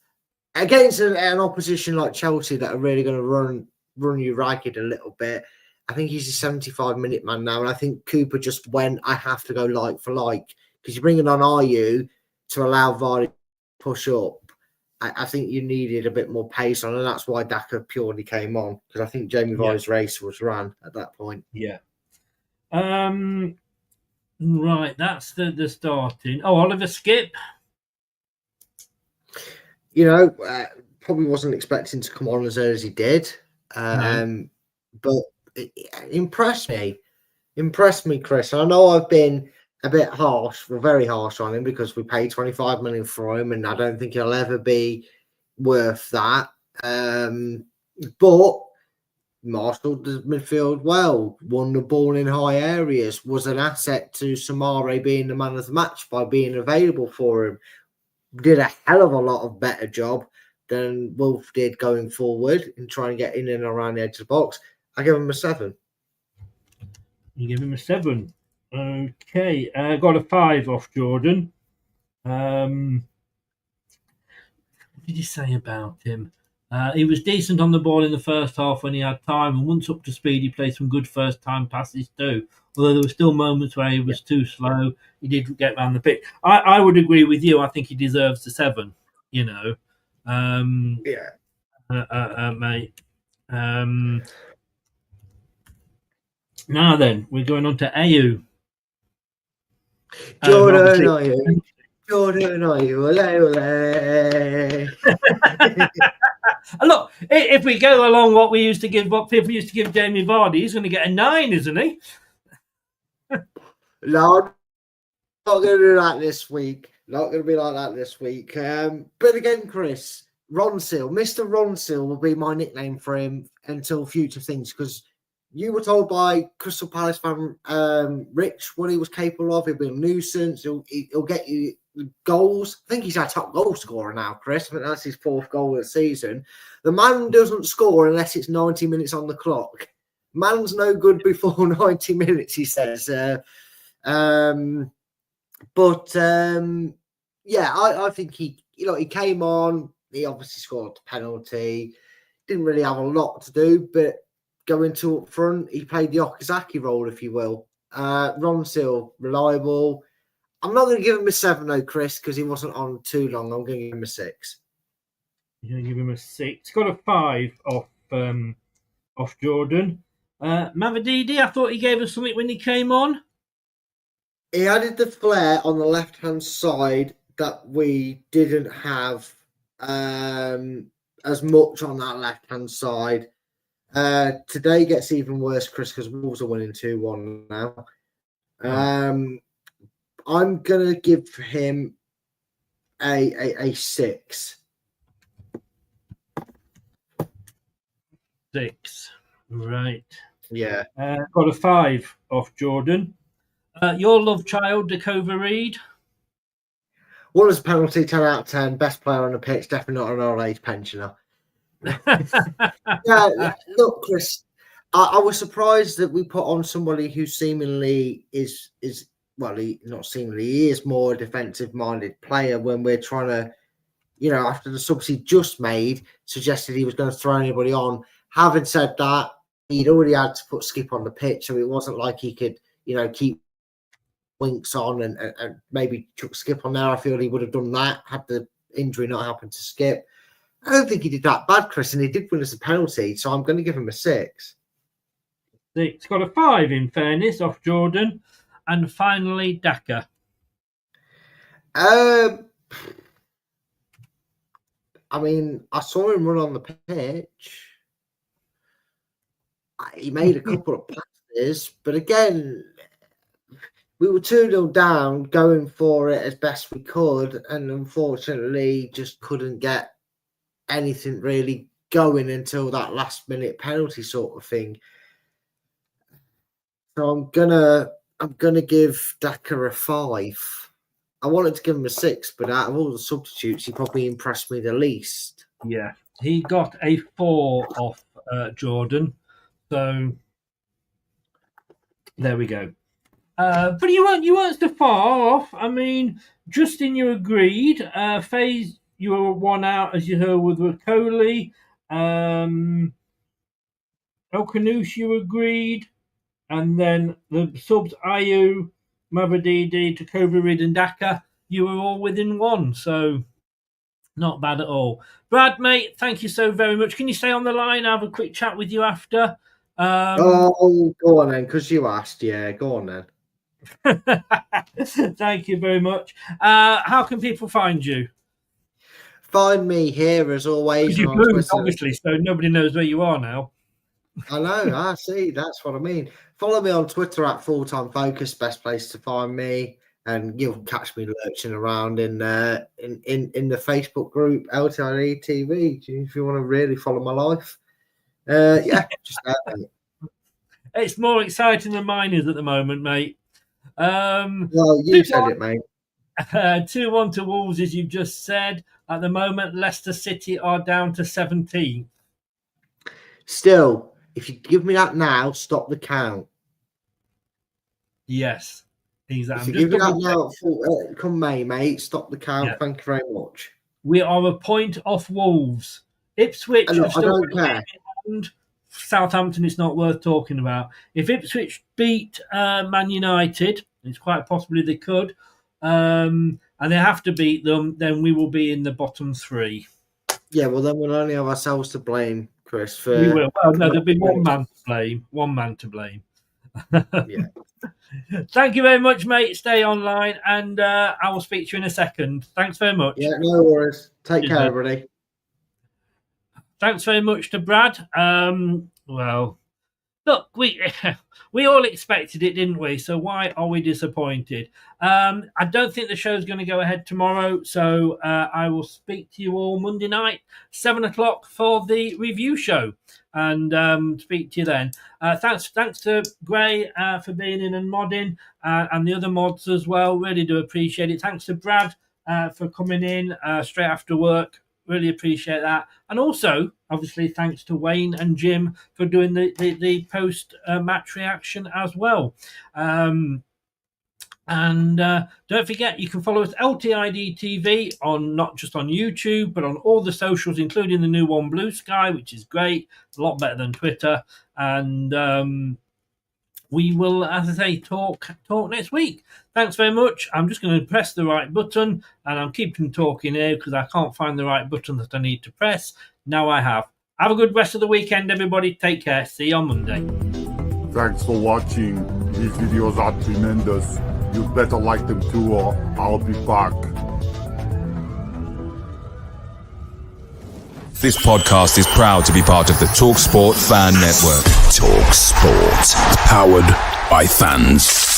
against an opposition like Chelsea that are really going to run you ragged a little bit. I think he's a 75-minute man now, and I think Cooper just went, I have to go like for like, because you're bringing on RU to allow Vardy to push up. I think you needed a bit more pace on, and that's why Daka purely came on, because I think Jamie Vardy's race was ran at that point. Yeah. Right, that's the starting. Oh, Oliver Skip. Probably wasn't expecting to come on as early as he did. But it impressed me, Chris. I know I've been a bit harsh, very harsh on him, because we paid 25 million for him, and I don't think he'll ever be worth that. But marshaled the midfield well, won the ball in high areas, was an asset to Samare being the man of the match by being available for him. Did a hell of a lot of better job than Wolf did going forward in trying to get in and around the edge of the box. I give him a 7. You give him a 7. Okay. Got a 5 off Jordan. What did you say about him? He was decent on the ball in the first half when he had time, and once up to speed, he played some good first-time passes too. Although there were still moments where he was too slow, he didn't get around the pitch. I would agree with you. I think he deserves a 7. Mate. Now then, we're going on to Ayew. Jordan, are you? Jordan, are you? Ole, ole. Look, if we go along what people used to give Jamie Vardy, he's going to get a 9, isn't he? No, I'm not going to do that this week. Not going to be like that this week. But again, Chris, Ronsil, Mr. Ronsil will be my nickname for him until future things, because you were told by Crystal Palace fan Rich what he was capable of. He'll be a nuisance. He'll get you goals. I think he's our top goal scorer now, Chris. I think that's his 4th goal of the season. The man doesn't score unless it's 90 minutes on the clock. Man's no good before 90 minutes, he says. I think he came on. He obviously scored the penalty. Didn't really have a lot to do, but going to up front, he played the Okazaki role, if you will. Ronsil, reliable. I'm not going to give him a 7 though, Chris, because he wasn't on too long. I'm going to give him a 6. You're going to give him a 6. Got a 5 off Jordan. Mavididi, I thought he gave us something when he came on. He added the flair on the left-hand side that we didn't have as much on that left-hand side. Today gets even worse, Chris, because Wolves are winning 2-1 now. I'm going to give him a 6. 6. Right. Yeah. Got a 5 off Jordan. Your love child, Dakova Reed. One is penalty, 10 out of 10. Best player on the pitch, definitely not an old age pensioner. Look, Chris, I was surprised that we put on somebody who seemingly he is more a defensive-minded player when we're trying to, after the subs he just made, suggested he was going to throw anybody on. Having said that, he'd already had to put Skip on the pitch, so it wasn't like he could, keep Winks on and maybe chuck Skip on there. I feel he would have done that had the injury not happened to Skip. I don't think he did that bad, Chris, and he did win us a penalty, so I'm going to give him a 6. 6. Got a 5 in fairness off Jordan. And finally, Daka. I I mean, I saw him run on the pitch. He made a couple of passes, but again, we were 2-0 down, going for it as best we could, and unfortunately just couldn't get anything really going until that last minute penalty sort of thing. So I'm gonna give Daka a 5. I wanted to give him a 6, but out of all the substitutes, he probably impressed me the least. Yeah, he got a 4 off Jordan. So there we go. But you weren't so far off. I mean, Justin, you agreed. FaZe, you were 1 out, as you heard, with Ricoli. Elkanoush, you agreed. And then the subs, Ayu, Mavadidi, Takova, Reed, and Daka, you were all within 1. So not bad at all. Brad, mate, thank you so very much. Can you stay on the line? I'll have a quick chat with you after. Go on then, because you asked. Yeah, go on then. Thank you very much. How can people find you? Find me here as always. You moved, obviously, so nobody knows where you are now. I know. I see. That's what I mean. Follow me on Twitter at Fulltime Focus. Best place to find me, and you'll catch me lurching around in the Facebook group LTID TV if you want to really follow my life. Yeah, just that. It's more exciting than mine is at the moment, mate. Well, you said it, mate. 2-1 to Wolves, as you've just said. At the moment, Leicester City are down to 17th. Still, if you give me that now, stop the count. Yes, exactly. If you give me that now, come May, mate, stop the count. Yeah. Thank you very much. We are a point off Wolves. Ipswich. I don't care. Southampton is not worth talking about. If Ipswich beat Man United, it's quite possibly they could, and they have to beat them, then we will be in the bottom 3. Yeah, well, then we'll only have ourselves to blame, Chris. We will. Well, no, there'll be one man to blame. One man to blame. Yeah. Thank you very much, mate. Stay online, and I will speak to you in a second. Thanks very much. Yeah, no worries. Take care, everybody. Thanks very much to Brad. Well, look, we all expected it, didn't we? So why are we disappointed? I don't think the show's going to go ahead tomorrow, so I will speak to you all Monday night, 7 o'clock for the review show, and speak to you then. Thanks to Gray for being in and modding, and the other mods as well. Really do appreciate it. Thanks to Brad for coming in straight after work. Really appreciate that. And also, obviously, thanks to Wayne and Jim for doing the post-match reaction as well. And don't forget, you can follow us LTID TV on not just on YouTube, but on all the socials, including the new one, Blue Sky, which is great. A lot better than Twitter. And we will, as I say, talk next week. Thanks very much. I'm just going to press the right button, and I'm keeping talking here because I can't find the right button that I need to press. Now I have. Have a good rest of the weekend, everybody. Take care. See you on Monday. Thanks for watching. These videos are tremendous. You better like them too, or I'll be back. This podcast is proud to be part of the TalkSport Fan Network. TalkSport. Powered by fans.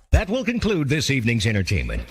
That will conclude this evening's entertainment.